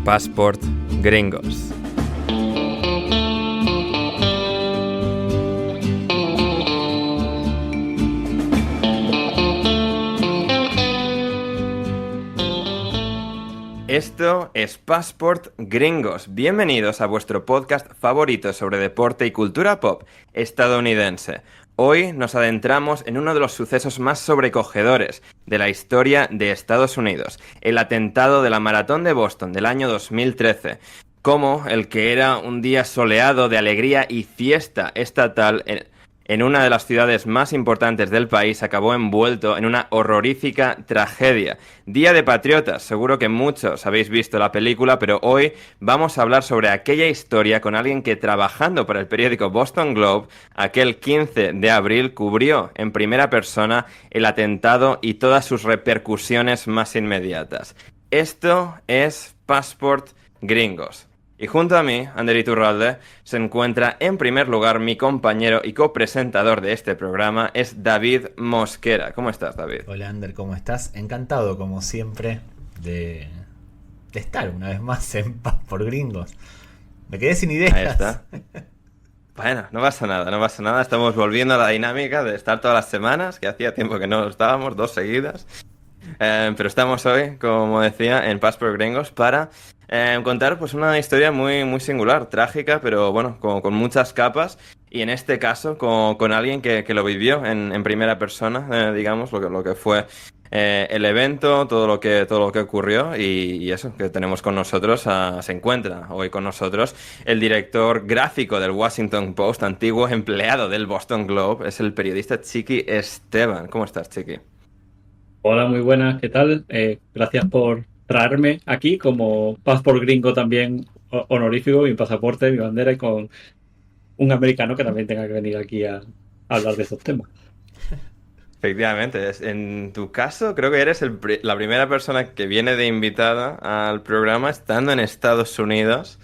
Passport Gringos. Esto es Passport Gringos. Bienvenidos a vuestro podcast favorito sobre deporte y cultura pop estadounidense. Hoy nos adentramos en uno de los sucesos más sobrecogedores de la historia de Estados Unidos, el atentado de la Maratón de Boston del año 2013, como el que era un día soleado de alegría y fiesta estatal en una de las ciudades más importantes del país acabó envuelto en una horrorífica tragedia. Día de Patriotas, seguro que muchos habéis visto la película, pero hoy vamos a hablar sobre aquella historia con alguien que trabajando para el periódico Boston Globe, aquel 15 de abril cubrió en primera persona el atentado y todas sus repercusiones más inmediatas. Esto es Passport Gringos. Y junto a mí, Ander Iturralde, se encuentra en primer lugar mi compañero y copresentador de este programa, es David Mosquera. ¿Cómo estás, David? Hola, Ander, ¿cómo estás? Encantado, como siempre, de estar una vez más en Passport Gringos. Me quedé sin ideas. Ahí está. Bueno, no pasa nada. Estamos volviendo a la dinámica de estar todas las semanas, que hacía tiempo que no estábamos, 2 seguidas. Pero estamos hoy, como decía, en Passport Gringos para contar pues una historia muy, muy singular, trágica, pero bueno, con muchas capas. Y en este caso, con alguien que lo vivió en primera persona, digamos, lo que fue el evento, todo lo que ocurrió. Y eso, que tenemos con nosotros, se encuentra hoy con nosotros el director gráfico del Washington Post, antiguo empleado del Boston Globe, es el periodista Chiqui Esteban. ¿Cómo estás, Chiqui? Hola, muy buenas, ¿qué tal? Gracias por traerme aquí como Passport Gringo también honorífico, mi pasaporte, mi bandera y con un americano que también tenga que venir aquí a hablar de estos temas. Efectivamente, en tu caso creo que eres la primera persona que viene de invitada al programa estando en Estados Unidos.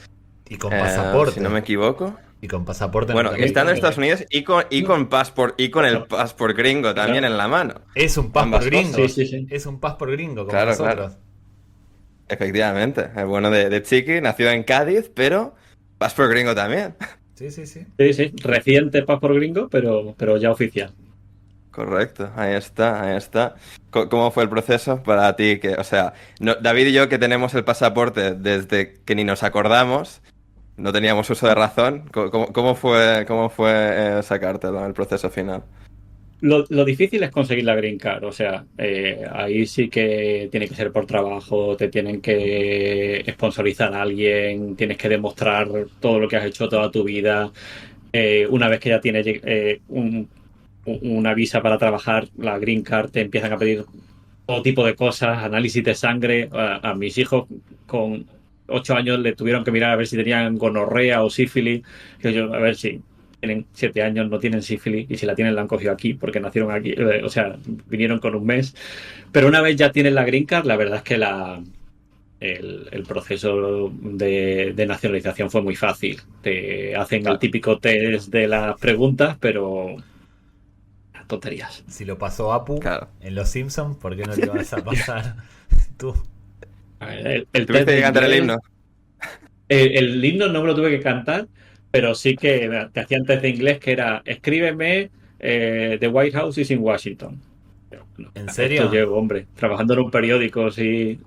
Y con pasaporte. Si no me equivoco. Y con pasaporte. Bueno, estando en Estados Unidos y con el Passport Gringo también en la mano. Es un Passport Gringo. Sí. Es un Passport Gringo como claro, nosotros. Claro. Efectivamente. El bueno de Chiqui, nacido en Cádiz, pero Passport Gringo también. Sí. Reciente Passport Gringo, pero ya oficial. Correcto, ahí está. ¿Cómo fue el proceso para ti? David y yo que tenemos el pasaporte desde que ni nos acordamos, no teníamos uso de razón. ¿Cómo fue sacártelo, el proceso final? Lo difícil es conseguir la Green Card, o sea, ahí sí que tiene que ser por trabajo, te tienen que sponsorizar a alguien, tienes que demostrar todo lo que has hecho toda tu vida. Una vez que ya tienes una visa para trabajar, la Green Card, te empiezan a pedir todo tipo de cosas, análisis de sangre. A mis hijos con 8 años le tuvieron que mirar a ver si tenían gonorrea o sífilis. Yo, a ver si tienen 7 años, no tienen sífilis, y si la tienen la han cogido aquí porque nacieron aquí, o sea, vinieron con un mes. Pero una vez ya tienen la Green Card, la verdad es que el proceso de nacionalización fue muy fácil. Te hacen el típico test de las preguntas, pero tonterías. Si lo pasó Apu en Los Simpsons, ¿por qué no te vas a pasar tú? ¿Tuviste que cantar el himno? El himno no me lo tuve que cantar, pero sí que te hacían test de inglés que era escríbeme The White House is in Washington. ¿En serio? Esto llevo, hombre, trabajando en un periódico, sí.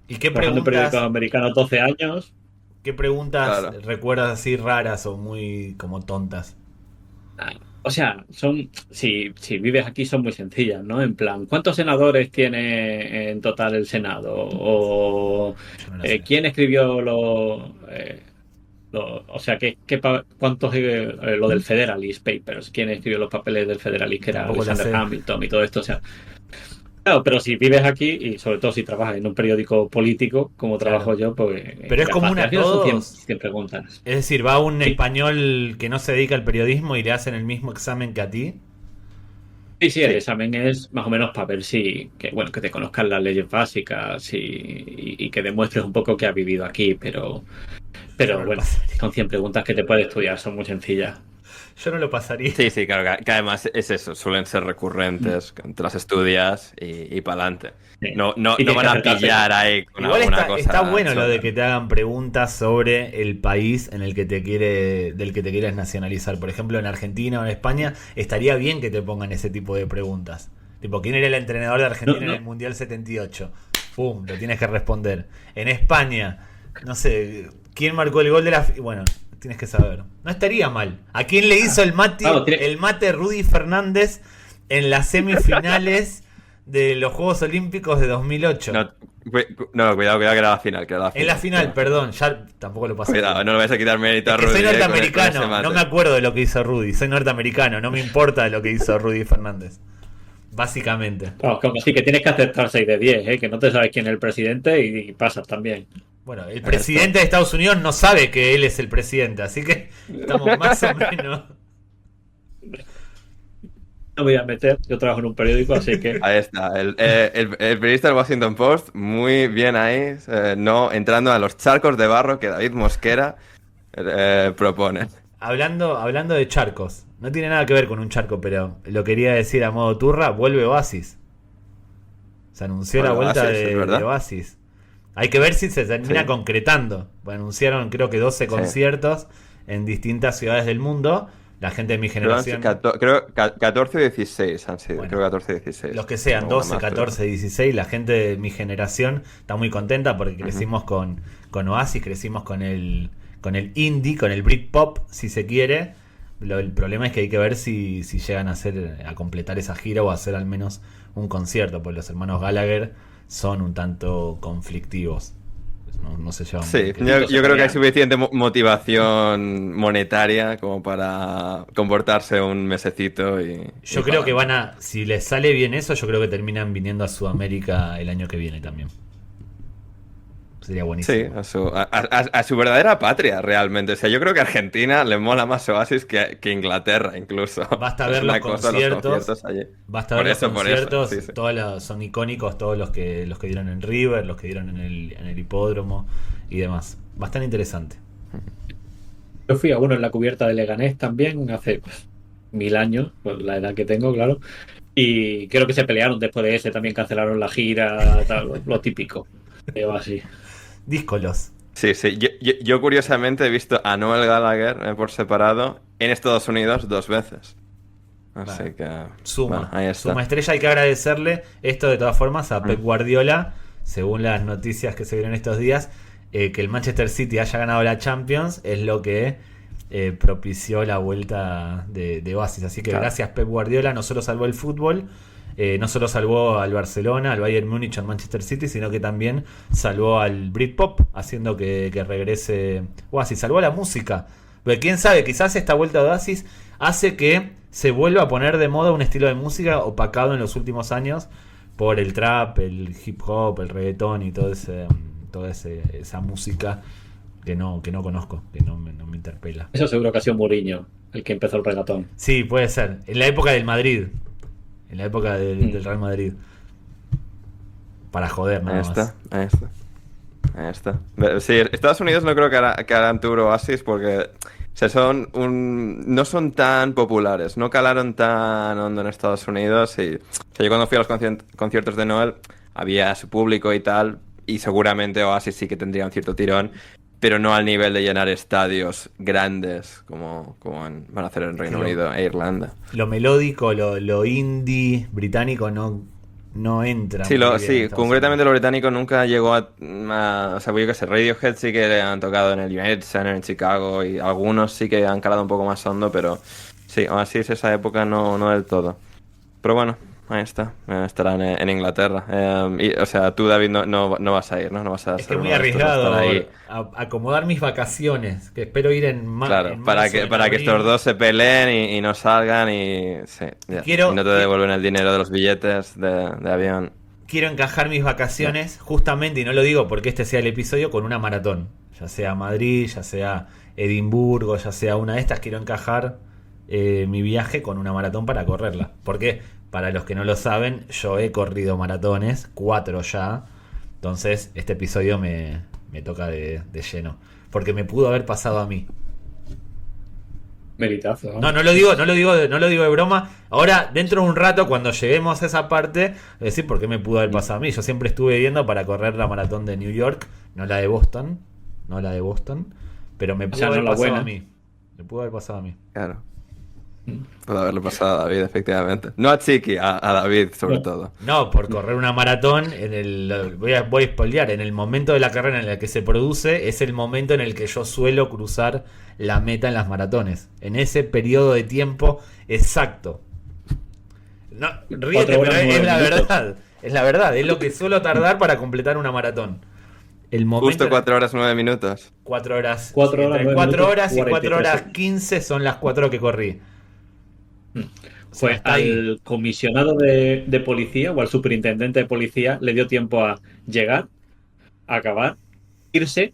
¿Y qué trabajando en periódicos americanos 12 años. ¿Qué preguntas recuerdas así raras o muy como tontas? O sea, si vives aquí son muy sencillas, ¿no? En plan, ¿cuántos senadores tiene en total el Senado? O ¿quién escribió o sea, ¿cuántos lo del Federalist Papers? ¿Quién escribió los papeles del Federalist? Que era Alexander Hamilton y todo esto, o sea. Claro, pero si vives aquí y sobre todo si trabajas en un periódico político como trabajo yo, pues... Pero es común a todos. 100 preguntas. Es decir, va un español que no se dedica al periodismo y le hacen el mismo examen que a ti. Sí, el examen es más o menos para ver que te conozcan las leyes básicas y que demuestres un poco que has vivido aquí, pero bueno, son 100 preguntas que te puedes estudiar, son muy sencillas. Yo no lo pasaría. Sí, sí, claro, que además es eso, suelen ser recurrentes, que te las estudias y para adelante. Sí. No Y tienes van que a acercarse. pillar ahí con Igual alguna cosa. está bueno lo de chota. que te hagan preguntas sobre el país en el que del que te quieres nacionalizar. Por ejemplo, en Argentina o en España, estaría bien que te pongan ese tipo de preguntas. Tipo, ¿quién era el entrenador de Argentina en el Mundial 78? Pum, lo tienes que responder. En España, no sé, ¿quién marcó el gol de la... Bueno, tienes que saber. No estaría mal. ¿A quién le hizo Claro, el mate Rudy Fernández en las semifinales de los Juegos Olímpicos de 2008? No, cuidado, que era la final. En la final, perdón, ya tampoco lo pasé. Cuidado, no le vais a quitar mérito a Es que Rudy. soy con ese norteamericano, mate. no me acuerdo de lo que hizo Rudy. Soy norteamericano, no me importa lo que hizo Rudy Fernández. Básicamente. Claro, como así que tienes que aceptar 6 de 10, ¿eh? Que no te sabes quién es el presidente y pasas también. Bueno, el presidente de Estados Unidos no sabe que él es el presidente, así que estamos más o menos. No me voy a meter, yo trabajo en un periódico, así que... Ahí está, el periodista del Washington Post, muy bien ahí, no entrando a los charcos de barro que David Mosquera propone. Hablando de charcos, no tiene nada que ver con un charco, pero lo quería decir a modo turra, vuelve Oasis. Se anunció la vuelta Oasis, es verdad. de Oasis. Hay que ver si se termina Sí. concretando. Anunciaron creo que 12 conciertos en distintas ciudades del mundo. La gente de mi generación, Creo 14 o 16 han sido, Bueno, creo 14 o 16. los que sean, Alguna 12, más, 14, 16, la gente de mi generación está muy contenta porque crecimos con Oasis, crecimos con el indie, con el Britpop, si se quiere. El problema es que hay que ver si llegan a completar esa gira o a hacer al menos un concierto, porque los hermanos Gallagher son un tanto conflictivos. No se llevan Sí, muy bien. yo creo que hay suficiente motivación monetaria como para comportarse un mesecito Yo creo que si les sale bien eso, yo creo que terminan viniendo a Sudamérica el año que viene también. Sería buenísimo. Sí, a su verdadera patria realmente. O sea, yo creo que a Argentina le mola más Oasis que Inglaterra incluso. Basta Es ver una los cosa, conciertos. allí. Basta Por ver eso, los conciertos. sí, sí. Son icónicos todos los que dieron en River, los que dieron en el hipódromo y demás. Bastante interesante. Yo fui a uno en la cubierta de Leganés también, hace 1000 años, por la edad que tengo, claro. Y creo que se pelearon después de ese, también cancelaron la gira, tal, lo típico. Así. Díscolos. Sí, sí. Yo curiosamente he visto a Noel Gallagher por separado en Estados Unidos 2 veces. Así Vale. que... Suma. bueno, ahí está. Suma estrella. Hay que agradecerle esto de todas formas a Pep Guardiola, según las noticias que se vieron estos días, que el Manchester City haya ganado la Champions es lo que propició la vuelta de Oasis. Así que Claro. gracias Pep Guardiola, no solo salvó el fútbol, no solo salvó al Barcelona, al Bayern Múnich, al Manchester City, sino que también salvó al Britpop, haciendo que regrese Oasis. Salvó a la música. Porque quién sabe, quizás esta vuelta de Oasis hace que se vuelva a poner de moda un estilo de música opacado en los últimos años por el trap, el hip hop, el reggaetón y toda esa música que no conozco, que no me interpela. Eso seguro que ha sido Mourinho, el que empezó el regatón. Sí, puede ser. En la época del Madrid. En la época del Real Madrid. Para joder, nada más. Ahí está. Sí, Estados Unidos no creo que harán tour Oasis porque o sea, no son tan populares, no calaron tan hondo en Estados Unidos. Y, o sea, yo cuando fui a los conciertos de Noel había su público y tal, y seguramente Oasis sí que tendría un cierto tirón, pero no al nivel de llenar estadios grandes como van a hacer en Reino Unido e Irlanda. Lo melódico, lo indie británico no entra. Sí, muy bien en sí, Estados concretamente Unidos. lo británico nunca llegó o sea, yo qué sé, Radiohead sí que le han tocado en el United Center en Chicago y algunos sí que han calado un poco más hondo, pero sí, así es esa época no del todo. Pero bueno, ahí está, estarán en Inglaterra. O sea, tú, David, no vas a ir, ¿no? No vas a Es que ser muy uno de estos, arriesgado estar ahí. acomodar mis vacaciones, que espero ir en Claro, en para marzo, que en estos abril. dos se peleen y no salgan y no te devuelven el dinero de los billetes de avión. Quiero encajar mis vacaciones justamente, y no lo digo porque este sea el episodio, con una maratón. Ya sea Madrid, ya sea Edimburgo, ya sea una de estas, quiero encajar mi viaje con una maratón para correrla. Porque, para los que no lo saben, yo he corrido maratones, 4 ya. Entonces, este episodio me toca de lleno. Porque me pudo haber pasado a mí. Meritazo, ¿no? No, no lo digo de broma. Ahora, dentro de un rato, cuando lleguemos a esa parte, voy a decir por qué me pudo haber pasado a mí. Yo siempre estuve viendo para correr la maratón de New York, no la de Boston, pero me pudo haber pasado a mí. Me pudo haber pasado a mí. Claro. Puede haberle pasado a David, efectivamente. No a Chiqui, a David, sobre todo. No, por correr una maratón, voy a spoilear, en el momento de la carrera en el que se produce, es el momento en el que yo suelo cruzar la meta en las maratones. En ese periodo de tiempo exacto. No, ríete, pero es la verdad. Es la verdad, es lo que suelo tardar para completar una maratón. El momento Justo 4 horas 9 minutos. 4 horas. 4 horas, entre 4 horas y 4 horas 43. 15 son las 4 que corrí. Pues hasta ahí. al comisionado de policía o al superintendente de policía le dio tiempo a llegar, acabar, irse,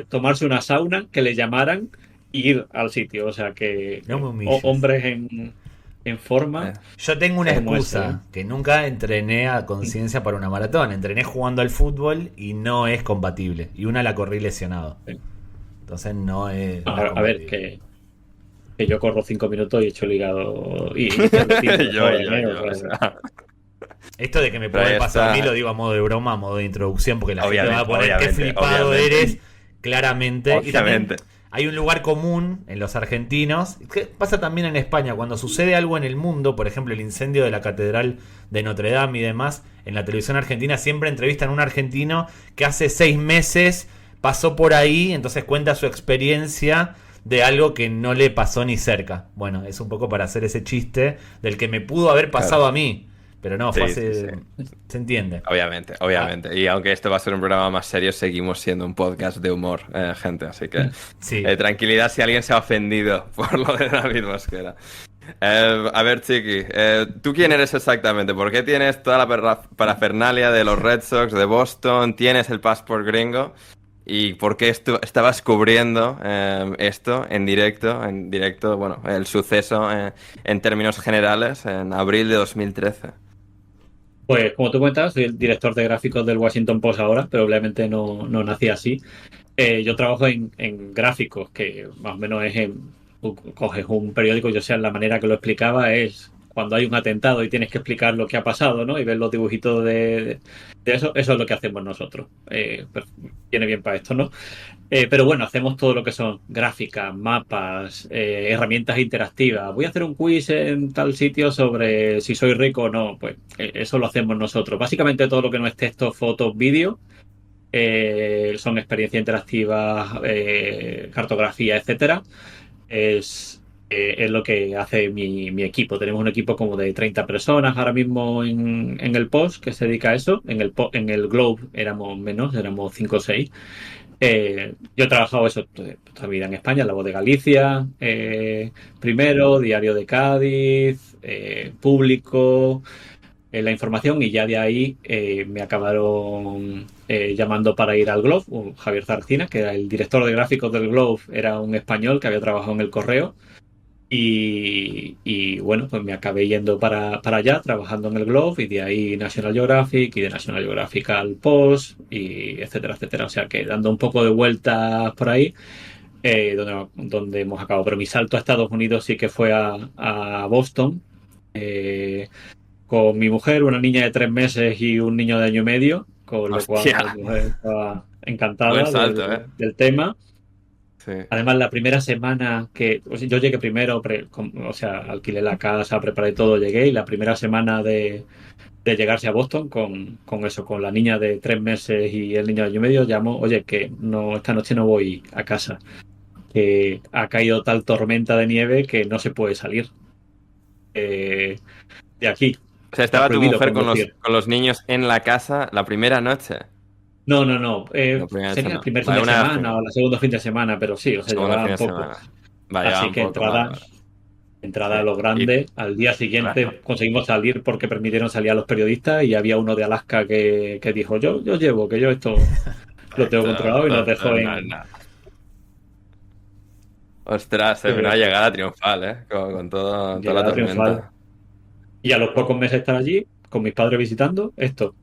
tomarse una sauna, que le llamaran y ir al sitio. O sea que No me humilles. hombres en forma. Yo tengo una Como excusa, que nunca entrené a conciencia para una maratón. Entrené jugando al fútbol y no es compatible. Y una la corrí lesionado. Sí. Entonces no es... no es A ver, compatible. que yo corro 5 minutos y he hecho el hígado y Yo, o o sea, sea, Esto de que me Pero puede ahí pasar a mí está. lo digo a modo de broma, a modo de introducción, porque la gente Obviamente, va a poner qué obviamente, flipado obviamente. eres, claramente. Y también Obviamente. hay un lugar común en los argentinos, que pasa también en España, cuando sucede algo en el mundo, por ejemplo el incendio de la Catedral de Notre Dame y demás, en la televisión argentina siempre entrevistan a un argentino que hace 6 meses pasó por ahí, entonces cuenta su experiencia de algo que no le pasó ni cerca. Bueno, es un poco para hacer ese chiste del que me pudo haber pasado Claro. a mí, pero no, Sí, fue hace... sí. Se entiende. Obviamente. Y aunque esto va a ser un programa más serio, seguimos siendo un podcast de humor, gente. Así que Sí. tranquilidad si alguien se ha ofendido por lo de David Mosquera. A ver, Chiqui, ¿tú quién eres exactamente? ¿Por qué tienes toda la parafernalia de los Red Sox de Boston? ¿Tienes el passport gringo? ¿Y por qué estabas cubriendo esto en directo, bueno, el suceso en términos generales en abril de 2013? pues como tú cuentas, soy el director de gráficos del Washington Post ahora, pero obviamente no nací así. Yo trabajo en gráficos, que más o menos tú coges un periódico, yo sé, la manera que lo explicaba es cuando hay un atentado y tienes que explicar lo que ha pasado, ¿no? Y ver los dibujitos de eso es lo que hacemos nosotros. Pues, viene bien para esto, ¿no? Pero bueno, hacemos todo lo que son gráficas, mapas, herramientas interactivas. Voy a hacer un quiz en tal sitio sobre si soy rico o no. Pues eso lo hacemos nosotros. Básicamente todo lo que no es texto, fotos, vídeo, son experiencias interactivas, cartografía, etcétera. Es lo que hace mi equipo. Tenemos un equipo como de 30 personas ahora mismo en el Post que se dedica a eso. En el Globe éramos menos, éramos 5 o 6. Yo he trabajado eso toda mi vida en España, La Voz de Galicia, primero, Diario de Cádiz, Público, la información, y ya de ahí me acabaron llamando para ir al Globe. Javier Zarcina, que era el director de gráficos del Globe, era un español que había trabajado en el Correo. Y bueno, pues me acabé yendo para allá, trabajando en el Globe, y de ahí National Geographic, y de National Geographic al Post, y etcétera, etcétera. O sea que dando un poco de vueltas por ahí, donde hemos acabado. Pero mi salto a Estados Unidos sí que fue a Boston, con mi mujer, una niña de 3 meses y un niño de año y medio, con lo cual ¡Hostia! mi mujer estaba encantada Buen salto, del tema. Sí. Además, la primera semana yo llegué primero, o sea, alquilé la casa, preparé todo, llegué, y la primera semana de llegarse a Boston con la niña de 3 meses y el niño de año y medio, llamó, oye, que no, esta noche no voy a casa, que ha caído tal tormenta de nieve que no se puede salir de aquí. O sea, Está estaba tu prohibido mujer conducir. con los niños en la casa la primera noche. No. La primera noche Sería el no. primer fin Vale, de una semana o el segundo fin de semana, pero sí, o sea, segunda fin llevaba de poco. semana. Vale, Así un que poco, vale. entrada a Sí. lo grande. Al día siguiente Claro. conseguimos salir porque permitieron salir a los periodistas, y había uno de Alaska que dijo, yo llevo, que yo esto lo tengo controlado, y nos dejó en... No. Ostras, eh, una llegada triunfal, ¿eh? Con toda la llegada triunfal. tormenta. Y a los pocos meses de estar allí, con mis padres visitando, esto.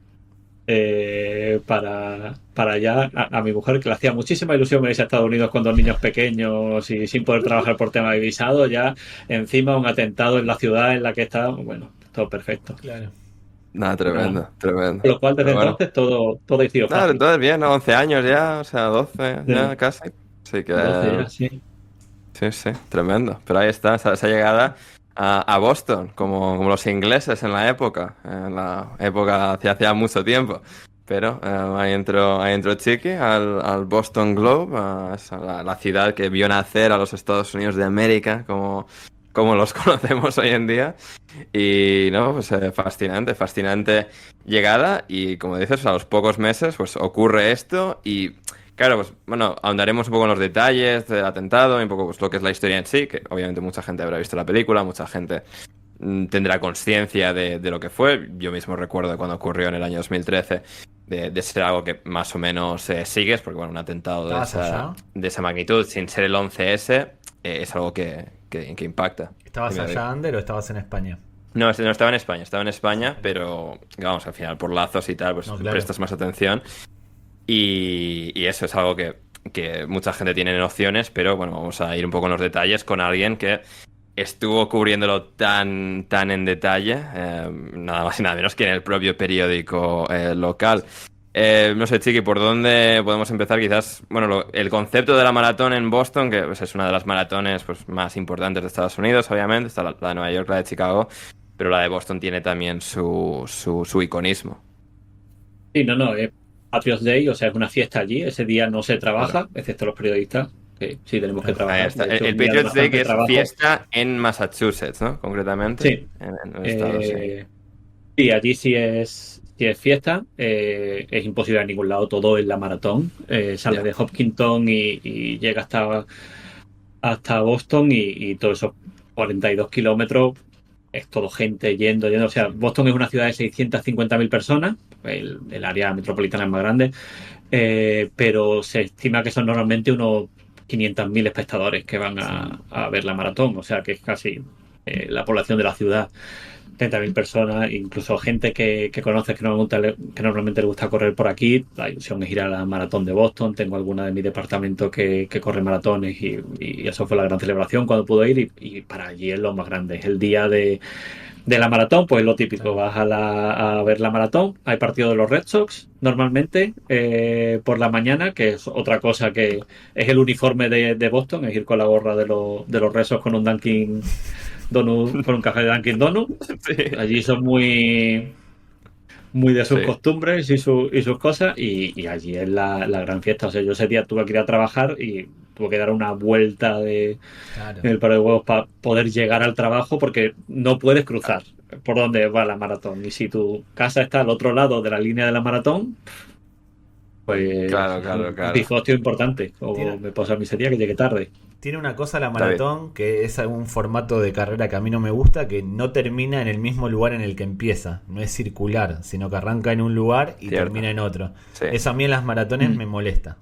para allá. A mi mujer, que le hacía muchísima ilusión venirse a Estados Unidos con 2 niños pequeños y sin poder trabajar por tema de visado, ya encima un atentado en la ciudad en la que está, bueno, todo perfecto. Claro. Nada, tremendo, Nada. tremendo. Por lo cual, desde Pero bueno. entonces, todo ha sido Nada, fácil. entonces bien, ¿no? 11 años ya, o sea, 12 ya Sí. casi. Así que 12 ya, sí. sí, tremendo. Pero ahí está, esa llegada a Boston, como los ingleses en la época hacía mucho tiempo. Pero ahí entró Chiqui al Boston Globe, la ciudad que vio nacer a los Estados Unidos de América, como los conocemos hoy en día. Y no, pues fascinante llegada. Y como dices, a los pocos meses, pues ocurre esto. Y claro, pues bueno, ahondaremos un poco en los detalles del atentado y un poco pues, lo que es la historia en sí, que obviamente mucha gente habrá visto la película, mucha gente tendrá conciencia de lo que fue. Yo mismo recuerdo cuando ocurrió en el año 2013 de ser algo que más o menos sigues, porque bueno, un atentado de esa magnitud, sin ser el 11S, es algo que impacta. ¿Estabas allá, Ander, o estabas en España? No, estaba en España, pero vamos, al final por lazos y tal, pues No, claro. prestas más atención. Y eso es algo que mucha gente tiene nociones, pero bueno, vamos a ir un poco en los detalles con alguien que estuvo cubriéndolo tan en detalle, nada más y nada menos que en el propio periódico local. No sé, Chiqui, ¿por dónde podemos empezar? Quizás, bueno, el concepto de la maratón en Boston, que pues, es una de las maratones pues, más importantes de Estados Unidos, obviamente, está la de Nueva York, la de Chicago, pero la de Boston tiene también su iconismo. Sí, no, es Patriots Day, o sea, es una fiesta allí. Ese día no se trabaja, excepto los periodistas, que sí tenemos que trabajar. Ahí está. De hecho, El un día de Patriots Day, bastante que es trabajo. fiesta en Massachusetts, ¿no? Concretamente. Sí. En los estados, sí. Sí, allí sí es fiesta. Es imposible a ningún lado, todo en la maratón. Sale Ya. de Hopkinton y llega hasta Boston y todos esos 42 kilómetros es todo gente yendo. O sea, Boston es una ciudad de 650.000 personas. El área metropolitana es más grande. Pero se estima que son normalmente unos 500.000 espectadores que van a ver la maratón. O sea, que es casi la población de la ciudad. 30.000 personas, incluso gente que conoces que normalmente le gusta correr por aquí. La ilusión es ir a la maratón de Boston. Tengo alguna de mi departamento que corre maratones y eso fue la gran celebración cuando pude ir y para allí es lo más grande. Es el día de la maratón, pues lo típico, vas a ver la maratón. Hay partido de los Red Sox normalmente por la mañana, que es otra cosa que es el uniforme de Boston, es ir con la gorra de los Red Sox con un Dunkin' Donut, con un café de Dunkin' Donut. Sí. Allí son muy de sus Sí. costumbres y sus cosas y allí es la gran fiesta. O sea, yo ese día tuve que ir a trabajar y tuve que dar una vuelta en el paro de huevos para poder llegar al trabajo porque no puedes cruzar por donde va la maratón. Y si tu casa está al otro lado de la línea de la maratón, pues Claro. un pifostio importante. O me pasa a mí ese día que llegué tarde. Tiene una cosa la maratón que es un formato de carrera que a mí no me gusta, que no termina en el mismo lugar en el que empieza. No es circular, sino que arranca en un lugar y termina en otro. Sí. Eso a mí en las maratones me molesta.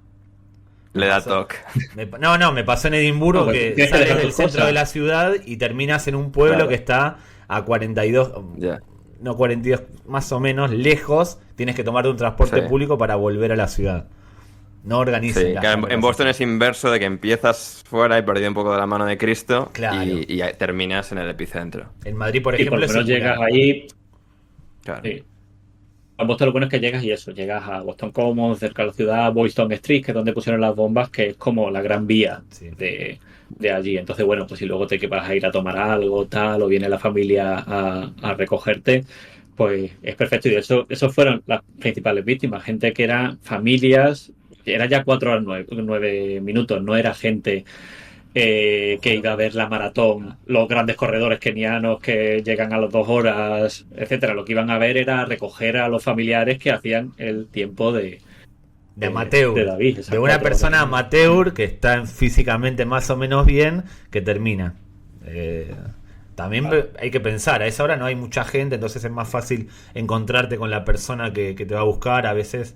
Le da toque. Me pasó en Edimburgo que sales del centro de la ciudad y terminas en un pueblo que está a 42, no 42, más o menos lejos. Tienes que tomar un transporte público para volver a la ciudad. No organizan. Sí, en Boston es inverso, de que empiezas fuera y perdido un poco de la mano de Cristo y terminas en el epicentro. En Madrid, por ejemplo, por lo menos llegas ahí. Claro. Sí. A Boston lo bueno es que llegas a Boston Common, cerca de la ciudad, Boylston Street, que es donde pusieron las bombas, que es como la gran vía de allí. Entonces, bueno, pues si luego te vas a ir a tomar algo, tal, o viene la familia a recogerte, pues es perfecto. Y de eso fueron las principales víctimas, gente que eran familias, era ya 4 horas 9 minutos, no era gente que iba a ver la maratón, los grandes corredores kenianos que llegan a las 2 horas, etcétera. Lo que iban a ver era recoger a los familiares que hacían el tiempo de amateur, de David, de una persona amateur que está físicamente más o menos bien, que termina. También hay que pensar, a esa hora no hay mucha gente, entonces es más fácil encontrarte con la persona que te va a buscar. A veces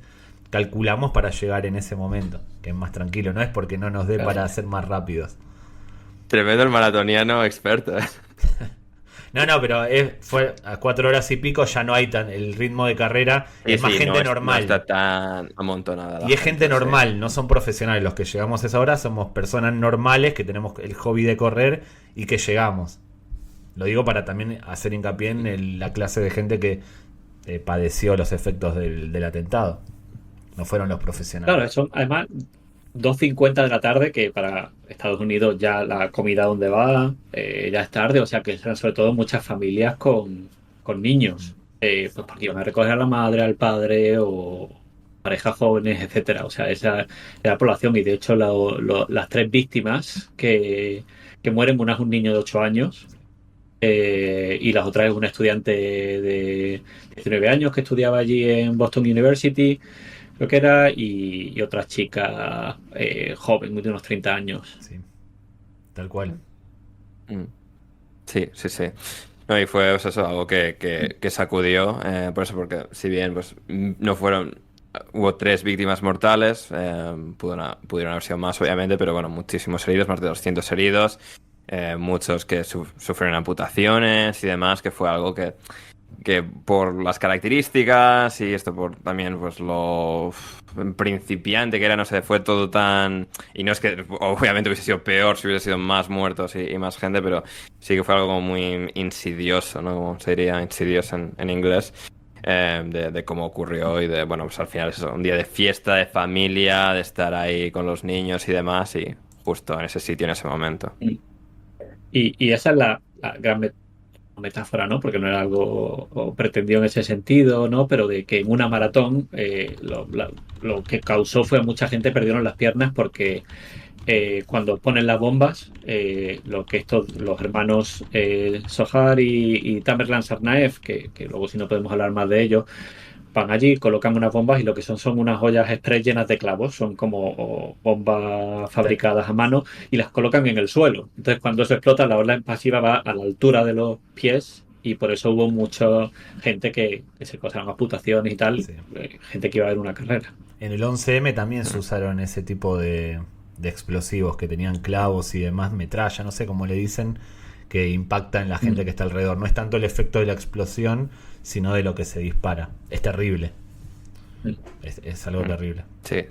calculamos para llegar en ese momento, que es más tranquilo, no es porque no nos dé para ser más rápidos. Tremendo el maratoniano experto. No, pero fue a 4 horas y pico, ya no hay el ritmo de carrera, Sí, es más sí, gente no normal. está tan amontonada. Y es gente sí. normal, no son profesionales los que llegamos a esa hora, somos personas normales que tenemos el hobby de correr y que llegamos. Lo digo para también hacer hincapié en la clase de gente que padeció los efectos del atentado. No fueron los profesionales. Claro, eso además 2:50 de la tarde, que para Estados Unidos ya la comida donde va, ya es tarde, o sea que eran sobre todo muchas familias con niños, pues porque iban a recoger a la madre, al padre o parejas jóvenes, etcétera. O sea, esa es la población y de hecho las tres víctimas que mueren, una es un niño de 8 años y la otra es una estudiante de 19 años que estudiaba allí en Boston University, creo que era, y otra chica joven, de unos 30 años. Sí, tal cual. Sí. No, y fue pues eso, algo que sacudió, por eso, porque si bien pues no fueron, hubo 3 víctimas mortales, pudieron haber sido más, obviamente, pero bueno, muchísimos heridos, más de 200 heridos, muchos que sufrieron amputaciones y demás, que fue algo que por las características y esto por también pues lo principiante que era, no sé, fue todo tan... Y no es que obviamente hubiese sido peor si hubiese sido más muertos y más gente, pero sí que fue algo como muy insidioso, ¿no? Como se diría insidioso en inglés, de cómo ocurrió y de, bueno, pues al final es eso, un día de fiesta, de familia, de estar ahí con los niños y demás y justo en ese sitio, en ese momento. Y esa es la gran metáfora, ¿no? Porque no era algo pretendido en ese sentido, ¿no? Pero de que en una maratón lo que causó fue mucha gente perdieron las piernas porque cuando ponen las bombas, los hermanos Sohar y Tamerlan Sarnaev, que luego si no podemos hablar más de ellos, van allí, colocan unas bombas y lo que son unas ollas express llenas de clavos, son como bombas fabricadas a mano y las colocan en el suelo. Entonces cuando eso explota, la ola expansiva va a la altura de los pies y por eso hubo mucha gente que se causaron amputaciones y tal, Sí. gente que iba a ver una carrera. En el 11M también se usaron ese tipo de explosivos que tenían clavos y demás, metralla, no sé cómo le dicen, que impacta en la gente que está alrededor. No es tanto el efecto de la explosión, sino de lo que se dispara. Es terrible. Es algo terrible. Sí.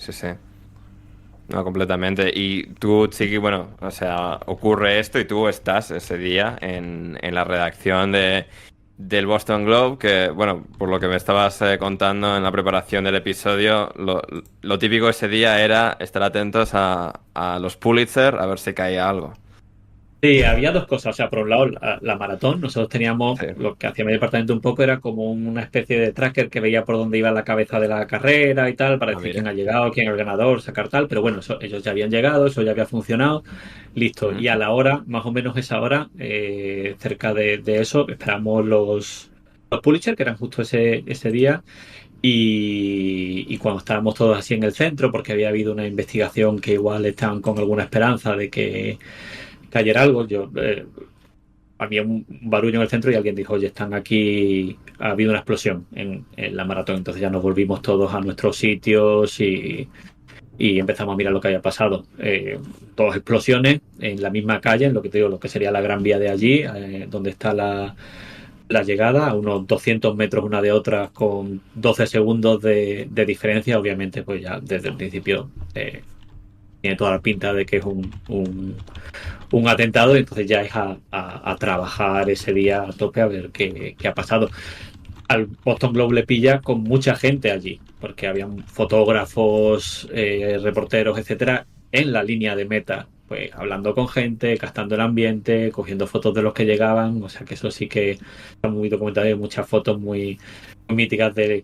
No, completamente. Y tú, Chiqui, bueno, o sea, ocurre esto y tú estás ese día en la redacción del Boston Globe, que, bueno, por lo que me estabas contando en la preparación del episodio, lo típico ese día era estar atentos a los Pulitzer a ver si caía algo. Sí, había dos cosas. O sea, por un lado, la maratón. Nosotros teníamos, Sí. lo que hacía mi departamento un poco era como una especie de tracker que veía por dónde iba la cabeza de la carrera y tal, para decir Mira. quién ha llegado, quién es el ganador, sacar tal. Pero bueno, ellos ya habían llegado, eso ya había funcionado. Listo. Y a la hora, más o menos esa hora, cerca de eso, esperamos los Pulitzer, que eran justo ese día. Y cuando estábamos todos así en el centro, porque había habido una investigación que igual estaban con alguna esperanza de que cayera algo, había un barullo en el centro y alguien dijo, oye, están aquí, ha habido una explosión en la maratón. Entonces ya nos volvimos todos a nuestros sitios y empezamos a mirar lo que había pasado. Dos explosiones en la misma calle, en lo que te digo, lo que sería la Gran Vía de allí, donde está la llegada, a unos 200 metros una de otra, con 12 segundos de diferencia. Obviamente, pues ya desde el principio tiene toda la pinta de que es un atentado, y entonces ya es a trabajar ese día a tope a ver qué ha pasado. Al Boston Globe le pilla con mucha gente allí, porque habían fotógrafos, reporteros, etcétera, en la línea de meta, pues hablando con gente, captando el ambiente, cogiendo fotos de los que llegaban. O sea que eso sí que está muy documentado. Hay muchas fotos muy míticas de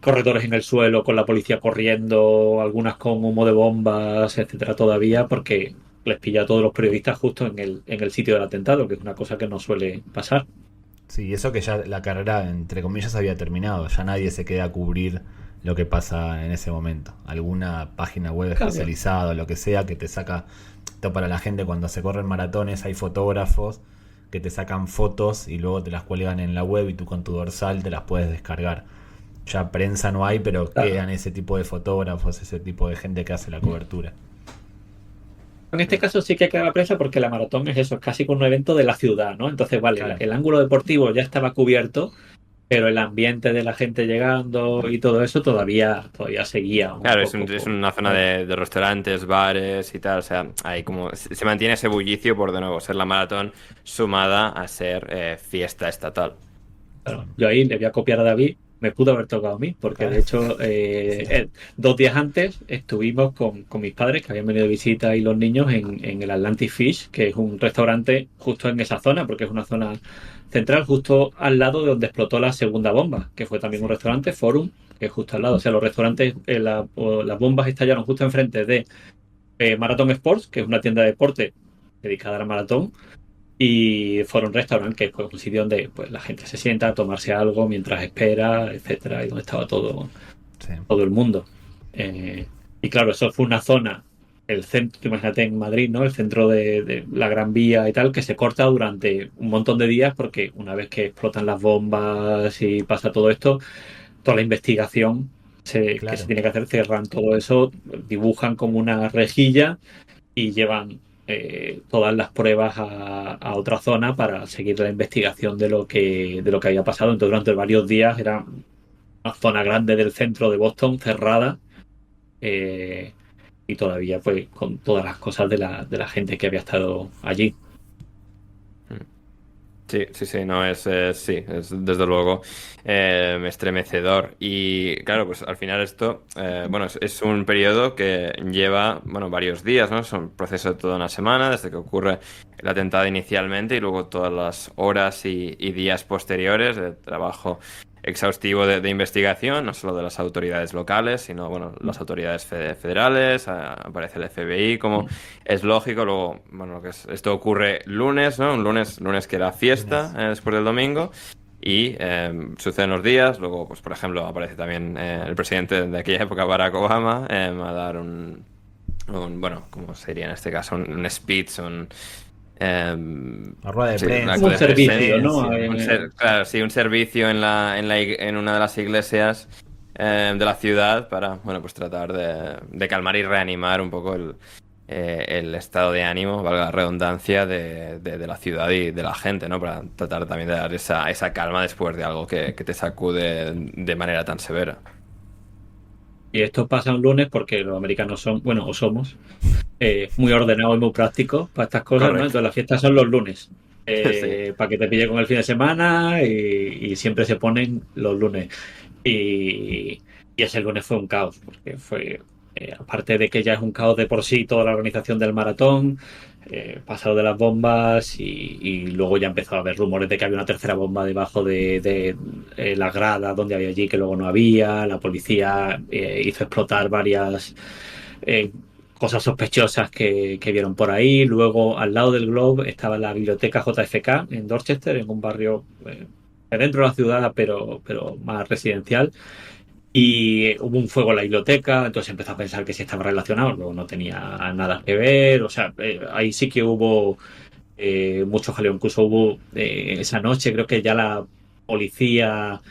corredores en el suelo con la policía corriendo, algunas con humo de bombas, etcétera, todavía, porque les pilla a todos los periodistas justo en el sitio del atentado, que es una cosa que no suele pasar. Sí, eso que ya la carrera, entre comillas, había terminado. Ya nadie se queda a cubrir lo que pasa en ese momento. Alguna página web especializada o lo que sea que te saca... Esto para la gente cuando se corren maratones, hay fotógrafos que te sacan fotos y luego te las cuelgan en la web y tú con tu dorsal te las puedes descargar. Ya prensa no hay, pero claro, quedan ese tipo de fotógrafos, ese tipo de gente que hace la cobertura. Claro. Sí, eso que ya la carrera, entre comillas, había terminado. Ya nadie se queda a cubrir lo que pasa en ese momento. Alguna página web especializada o lo que sea que te saca... Esto para la gente cuando se corren maratones, hay fotógrafos que te sacan fotos y luego te las cuelgan en la web y tú con tu dorsal te las puedes descargar. Ya prensa no hay, pero quedan ese tipo de fotógrafos, ese tipo de gente que hace la cobertura. En este caso sí que queda presa porque la maratón es eso, es casi como un evento de la ciudad, ¿no? Entonces, vale, Claro. el ángulo deportivo ya estaba cubierto, pero el ambiente de la gente llegando y todo eso todavía seguía un Claro, poco es una zona de restaurantes, bares y tal, o sea, ahí como se mantiene ese bullicio por de nuevo ser la maratón sumada a ser fiesta estatal. Claro, yo ahí le voy a copiar a David, me pudo haber tocado a mí, porque Claro. de hecho 2 días antes estuvimos con mis padres, que habían venido de visita, y los niños en el Atlantic Fish, que es un restaurante justo en esa zona, porque es una zona central, justo al lado de donde explotó la segunda bomba, que fue también un Sí. restaurante, Forum, que es justo al lado. O sea, los restaurantes, las bombas estallaron justo enfrente de Marathon Sports, que es una tienda de deporte dedicada a la maratón, y Forum Restaurant, que es pues, un sitio donde pues, la gente se sienta a tomarse algo mientras espera, etcétera, y donde estaba Sí. todo el mundo. Y claro, eso fue una zona, el centro, imagínate en Madrid, ¿no? El centro de la Gran Vía y tal, que se corta durante un montón de días porque una vez que explotan las bombas y pasa todo esto, toda la investigación que se Claro. tiene que hacer, cierran todo eso, dibujan como una rejilla y llevan todas las pruebas a otra zona para seguir la investigación de lo que había pasado. Entonces, durante varios días era una zona grande del centro de Boston cerrada, eh, y todavía pues con todas las cosas de la gente que había estado allí. Sí, sí, sí, no, sí, es desde luego estremecedor. Y claro, pues al final esto, bueno, es un periodo que lleva, bueno, varios días, ¿no? Es un proceso de toda una semana, desde que ocurre el atentado inicialmente y luego todas las horas y días posteriores de trabajo exhaustivo de investigación, no solo de las autoridades locales, sino, bueno, las autoridades federales, aparece el FBI, como es lógico. Luego, bueno, esto ocurre lunes, ¿no? Un lunes que era fiesta, Lunes. después del domingo. Y suceden los días, luego, pues por ejemplo, aparece también el presidente de aquella época, Barack Obama, a dar bueno, ¿cómo sería en este caso? Un speech, La rueda de sí, un prensa, Como acto un de una servicio, presencia, ¿no? conferencia. claro, sí, un servicio en una de las iglesias de la ciudad para, bueno, pues tratar de calmar y reanimar un poco el estado de ánimo, valga la redundancia, de la ciudad y de la gente, ¿no? Para tratar también de dar esa calma después de algo que te sacude de manera tan severa. Y esto pasa un lunes porque los americanos son, bueno, o somos, muy ordenados y muy prácticos para estas cosas, ¿no? Correcto. Entonces las fiestas son los lunes, Sí. para que te pille con el fin de semana, y siempre se ponen los lunes. Y, y ese lunes fue un caos, porque fue, aparte de que ya es un caos de por sí toda la organización del maratón, pasado de las bombas, y luego ya empezó a haber rumores de que había una tercera bomba debajo de las gradas donde había allí, que luego no había. La policía hizo explotar varias eh, cosas sospechosas que vieron por ahí. Luego, al lado del Globe estaba la biblioteca JFK en Dorchester, en un barrio dentro de la ciudad, pero más residencial. Y hubo un fuego en la biblioteca, entonces empezó a pensar que sí estaba relacionado, luego no tenía nada que ver. O sea, ahí sí que hubo mucho jaleo. Incluso hubo esa noche, creo que ya la policía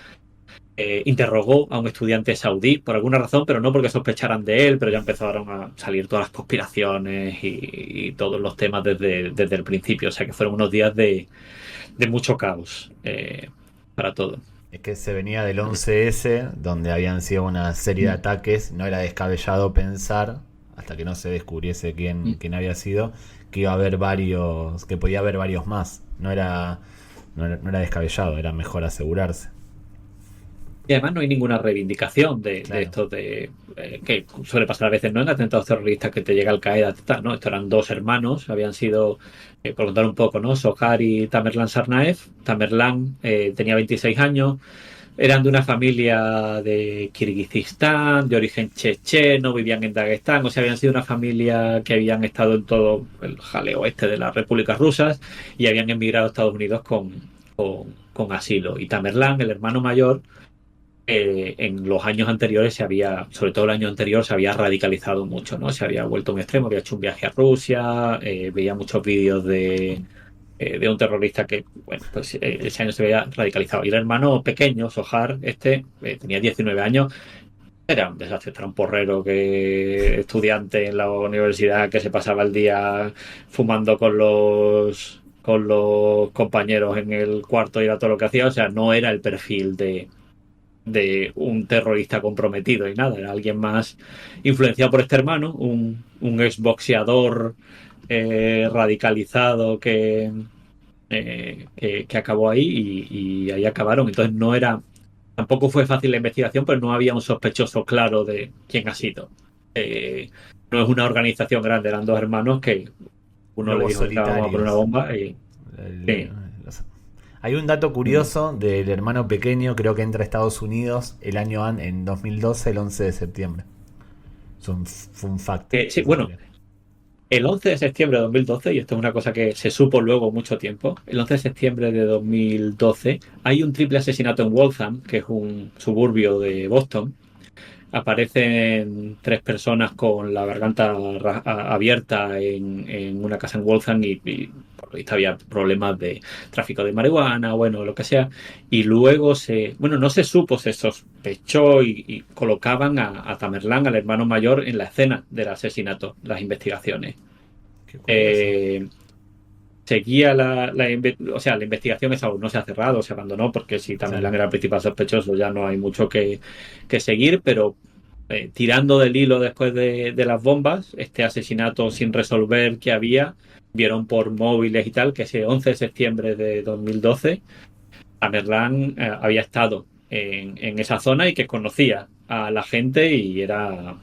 interrogó a un estudiante saudí por alguna razón, pero no porque sospecharan de él, pero ya empezaron a salir todas las conspiraciones y todos los temas desde el principio. O sea que fueron unos días de mucho caos para todo. Es que se venía del 11S, donde habían sido una serie de Mm. ataques. No era descabellado pensar, hasta que no se descubriese quién había sido, que iba a haber varios, que podía haber varios más. No era descabellado, era mejor asegurarse. Y además no hay ninguna reivindicación de Claro. esto que suele pasar a veces, ¿no? En atentados terroristas, que te llega Al Qaeda, tal, ¿no? Estos eran dos hermanos, habían sido, por contar un poco, ¿no? Sohar y Tamerlan Sarnaev. Tamerlan tenía 26 años, eran de una familia de Kirguistán, de origen checheno, vivían en Dagestán. O sea, habían sido una familia que habían estado en todo el jaleo este de las repúblicas rusas, y habían emigrado a Estados Unidos con asilo. Y Tamerlan, el hermano mayor, en los años anteriores sobre todo el año anterior, se había radicalizado mucho, ¿no? Se había vuelto un extremo, había hecho un viaje a Rusia, veía muchos vídeos de un terrorista que, bueno, pues ese año se había radicalizado. Y el hermano pequeño, Sohar, tenía 19 años, Era un desastre, era un porrero que estudiante en la universidad que se pasaba el día fumando con los compañeros en el cuarto y era todo lo que hacía. O sea, no era el perfil de un terrorista comprometido y nada, era alguien más influenciado por este hermano, un exboxeador radicalizado que acabó ahí y ahí acabaron. Entonces no era, tampoco fue fácil la investigación, pero no había un sospechoso claro de quién ha sido. No es una organización grande, eran dos hermanos que uno le Lobos dijo que vamos a poner una solitarios. bomba y El- sí. Hay un dato curioso del hermano pequeño, creo que entra a Estados Unidos en 2012, el 11 de septiembre. Es un fun fact. Sí, bueno, el 11 de septiembre de 2012, y esto es una cosa que se supo luego mucho tiempo, el 11 de septiembre de 2012 hay un triple asesinato en Waltham, que es un suburbio de Boston. Aparecen tres personas con la garganta abierta en una casa en Waltham y por lo visto había problemas de tráfico de marihuana, bueno, lo que sea. Y luego no se supo, se sospechó y colocaban a Tamerlán, al hermano mayor, en la escena del asesinato, las investigaciones. Qué curioso. Eh, Seguía o sea, la investigación esa aún no se ha cerrado, se abandonó porque si Claro. Tamerlán era el principal sospechoso ya no hay mucho que seguir, pero tirando del hilo después de las bombas, este asesinato sin resolver que había, vieron por móviles y tal que ese 11 de septiembre de 2012 Tamerlán había estado en esa zona y que conocía a la gente y era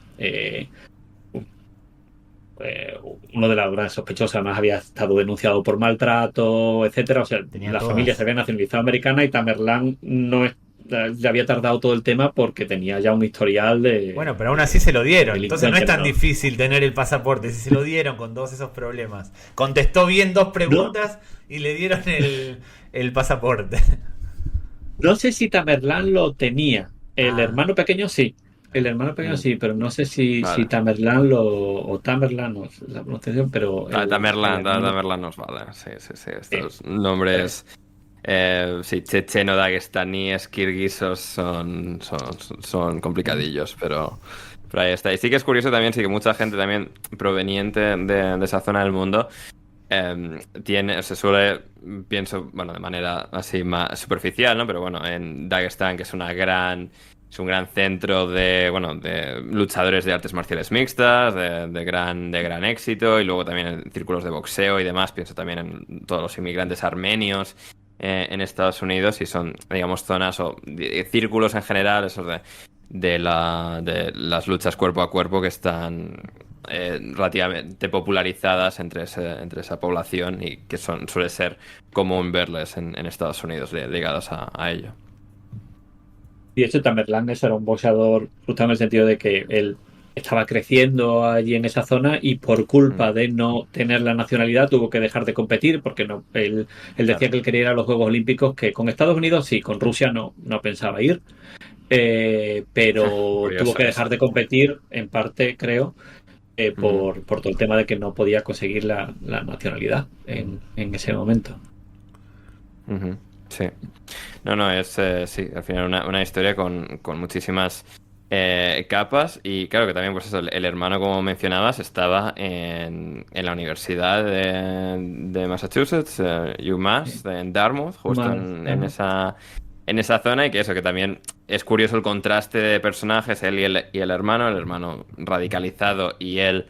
uno de los grandes sospechosos. Además había estado denunciado por maltrato, etcétera. O sea, Tenía la familia se todas. había nacionalizado americana y Tamerlán le había tardado todo el tema porque tenía ya un historial Bueno, pero aún así se lo de dieron. Entonces no es delincuencia tan menor. difícil tener el pasaporte. Si se lo dieron con todos esos problemas. Contestó bien dos No, preguntas y le dieron el pasaporte. no sé si Tamerlán lo tenía. El Ah, hermano pequeño sí. El hermano pequeño Mm, sí, pero no sé si vale. Tamerlán o Tamerlán, no sé la pronunciación, pero el Tamerlán, hermano. Tamerlán nos vale. Sí, sí, sí. Sí, Estos eh, nombres, sí, checheno, daguestaníes, kirguisos son complicadillos, pero ahí está. Y sí que es curioso también, sí que mucha gente también proveniente de esa zona del mundo se suele, pienso, bueno, de manera así más superficial, ¿no? Pero bueno, en Dagestán, que es un gran centro de, bueno, de luchadores de artes marciales mixtas, de gran éxito, y luego también en círculos de boxeo y demás, pienso también en todos los inmigrantes armenios en Estados Unidos, y son, digamos, zonas o círculos en general, esos de las luchas cuerpo a cuerpo que están relativamente popularizadas entre esa población y que suele ser común verles en Estados Unidos ligados a ello. y de hecho, Tamerlán eso era un boxeador justo en el sentido de que él estaba creciendo allí en esa zona y por Mm, culpa de no tener la nacionalidad tuvo que dejar de competir porque no, él decía claro. que él quería ir a los Juegos Olímpicos, que con Estados Unidos sí, con Rusia no pensaba ir, pero tuvo Curioso que eso. dejar de competir en parte, creo, Ujú, por todo el tema de que no podía conseguir la nacionalidad en ese momento. ujú, sí. No, no, es sí, al final una historia con muchísimas capas y claro que también pues eso, el hermano como mencionabas estaba en la Universidad de Massachusetts, UMass, en Dartmouth, justo Más, en esa zona y que eso, que también es curioso el contraste de personajes, él y el hermano radicalizado y él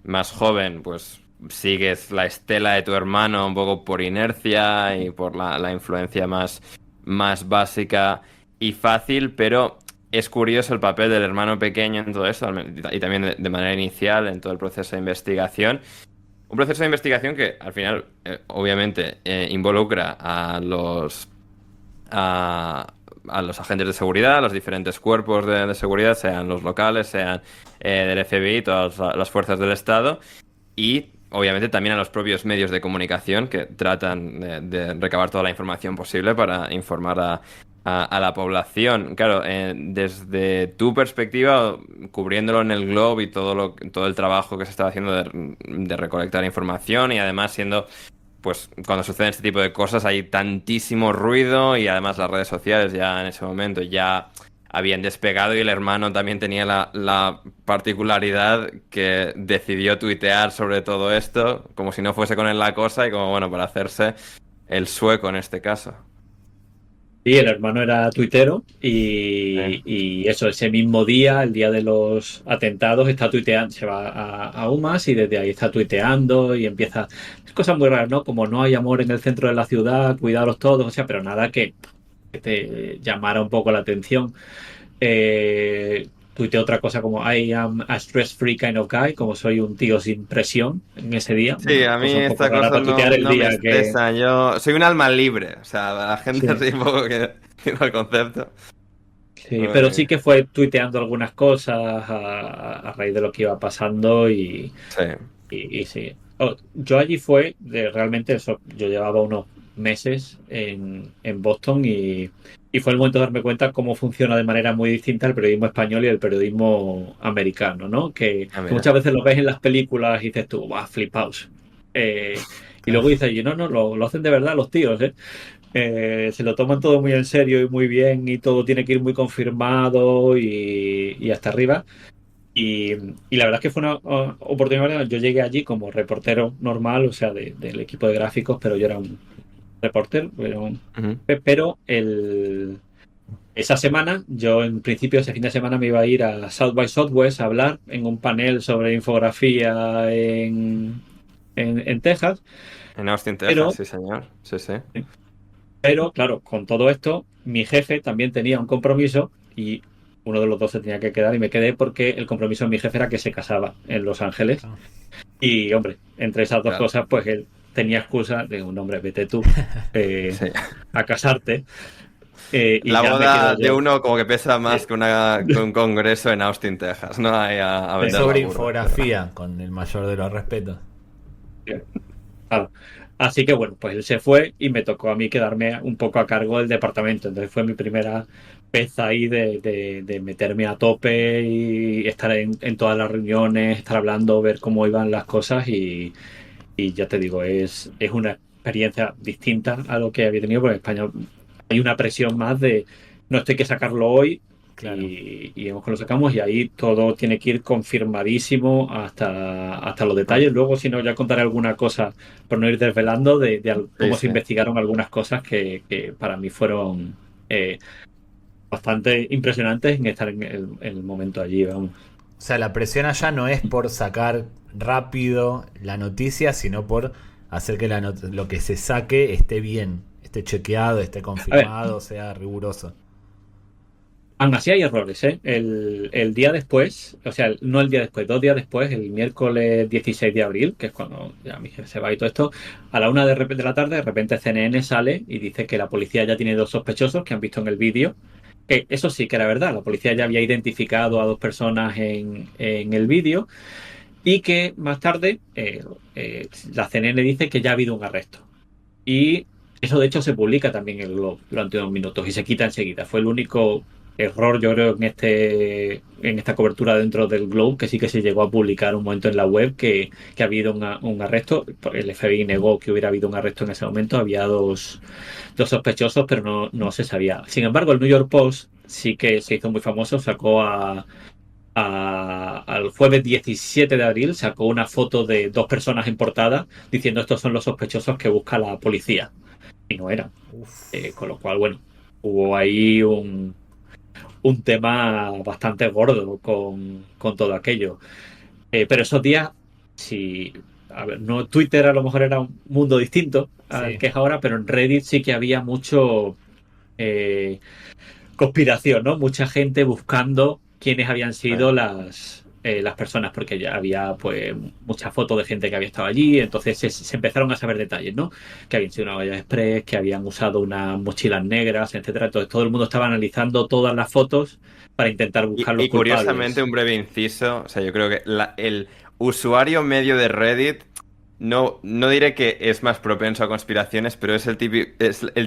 más joven, pues sigues la estela de tu hermano un poco por inercia y por la influencia más básica y fácil, pero es curioso el papel del hermano pequeño en todo esto y también de manera inicial en todo el proceso de investigación. Un proceso de investigación que al final, obviamente, involucra a, a los agentes de seguridad, a los diferentes cuerpos de seguridad, sean los locales, sean del FBI, todas las fuerzas del Estado, y obviamente también a los propios medios de comunicación que tratan de recabar toda la información posible para informar a la población. Claro, desde tu perspectiva, cubriéndolo en el Globe y todo el trabajo que se estaba haciendo de recolectar información y además siendo pues cuando suceden este tipo de cosas hay tantísimo ruido y además las redes sociales ya en ese momento ya habían despegado y el hermano también tenía la particularidad que decidió tuitear sobre todo esto, como si no fuese con él la cosa y como, bueno, para hacerse el sueco en este caso. Sí, el hermano era tuitero Sí. y eso, ese mismo día, el día de los atentados, está tuiteando, se va a UMass y desde ahí está tuiteando y empieza... Es cosas muy raras, ¿no? Como no hay amor en el centro de la ciudad, cuidaros todos, o sea, pero nada que te llamara un poco la atención. Tuiteé otra cosa como I am a stress-free kind of guy, como soy un tío sin presión en ese día. Sí, Una a mí cosa un poco estas rara cosas para tuitear el no me día que... estresan. Yo soy un alma libre. O sea, la gente Sí. así un poco que tiene el concepto. Sí, pero Ay, sí que fue tuiteando algunas cosas a raíz de lo que iba pasando sí, y sí. Yo allí fue, realmente eso, yo llevaba unos meses en Boston y fue el momento de darme cuenta cómo funciona de manera muy distinta el periodismo español y el periodismo americano, ¿no? ah, Que mira. muchas veces lo ves en las películas y dices tú, ¡guau, flipaos! Y luego dices, no, no, lo hacen de verdad los tíos, ¿eh? Se lo toman todo muy en serio y muy bien y todo tiene que ir muy confirmado y hasta arriba. Y la verdad es que fue una oportunidad. Yo llegué allí como reportero normal, o sea, del equipo de gráficos, pero yo era un reportero. Ujú. Pero esa semana, yo en principio ese fin de semana me iba a ir a South by Southwest a hablar en un panel sobre infografía en Texas. En Austin, Texas, Pero sí, señor. Sí, sí. Pero, claro, con todo esto, mi jefe también tenía un compromiso y uno de los dos se tenía que quedar y me quedé porque el compromiso de mi jefe era que se casaba en Los Ángeles. Y, hombre, entre esas dos Claro. cosas, pues él tenía excusa de un hombre, vete tú Sí. a casarte y La ya me quedo boda de yo. uno como que pesa más Eh, que un congreso en Austin, Texas. No hay a Es vender la sobre burra, pero... infografía, con el mayor de los respetos. claro. Así que bueno, pues él se fue y me tocó a mí quedarme un poco a cargo del departamento. Entonces fue mi primera vez ahí de meterme a tope y estar en todas las reuniones, estar hablando, ver cómo iban las cosas y ya te digo, es una experiencia distinta a lo que había tenido, porque en España hay una presión más de no, esto hay que sacarlo hoy Claro. y vemos que lo sacamos y ahí todo tiene que ir confirmadísimo hasta los detalles. Luego, si no, ya contaré alguna cosa, por no ir desvelando, Sí, cómo se sí. investigaron algunas cosas que para mí fueron bastante impresionantes en estar en el momento allí, vamos. O sea, la presión allá no es por sacar rápido la noticia, sino por hacer que lo que se saque esté bien, esté chequeado, esté A ver, confirmado, sea riguroso. aún así hay errores, ¿eh? El día después, o sea, no el día después, 2 días después, el miércoles 16 de abril, que es cuando ya mi jefe se va y todo esto, a la 1 de la tarde, de repente CNN sale y dice que la policía ya tiene 2 sospechosos que han visto en el vídeo. Que eso sí que era verdad, la policía ya había identificado a 2 personas en el vídeo y que más tarde la CNN dice que ya ha habido un arresto. Y eso de hecho se publica también en el Globe durante unos minutos y se quita enseguida. Fue el único error, yo creo, en esta cobertura dentro del Globe, que sí que se llegó a publicar un momento en la web que ha habido un arresto. El FBI negó que hubiera habido un arresto en ese momento. Había dos sospechosos, pero no se sabía. Sin embargo, el New York Post sí que se hizo muy famoso, sacó al jueves 17 de abril, sacó una foto de 2 personas en portada diciendo estos son los sospechosos que busca la policía. Y no eran. Uf. Con lo cual, bueno, hubo ahí un tema bastante gordo con todo aquello. Pero esos días, sí, a ver, no, Twitter a lo mejor era un mundo distinto al Sí. que es ahora, pero en Reddit sí que había mucho eh, conspiración, ¿no? Mucha gente buscando quiénes habían Sí. sido las personas, porque ya había pues muchas fotos de gente que había estado allí, entonces se empezaron a saber detalles, ¿no? Que habían sido una olla express, que habían usado unas mochilas negras, etcétera. Entonces todo el mundo estaba analizando todas las fotos para intentar buscar los Y curiosamente, culpables. un breve inciso, o sea, yo creo que el usuario medio de Reddit no diré que es más propenso a conspiraciones, pero es el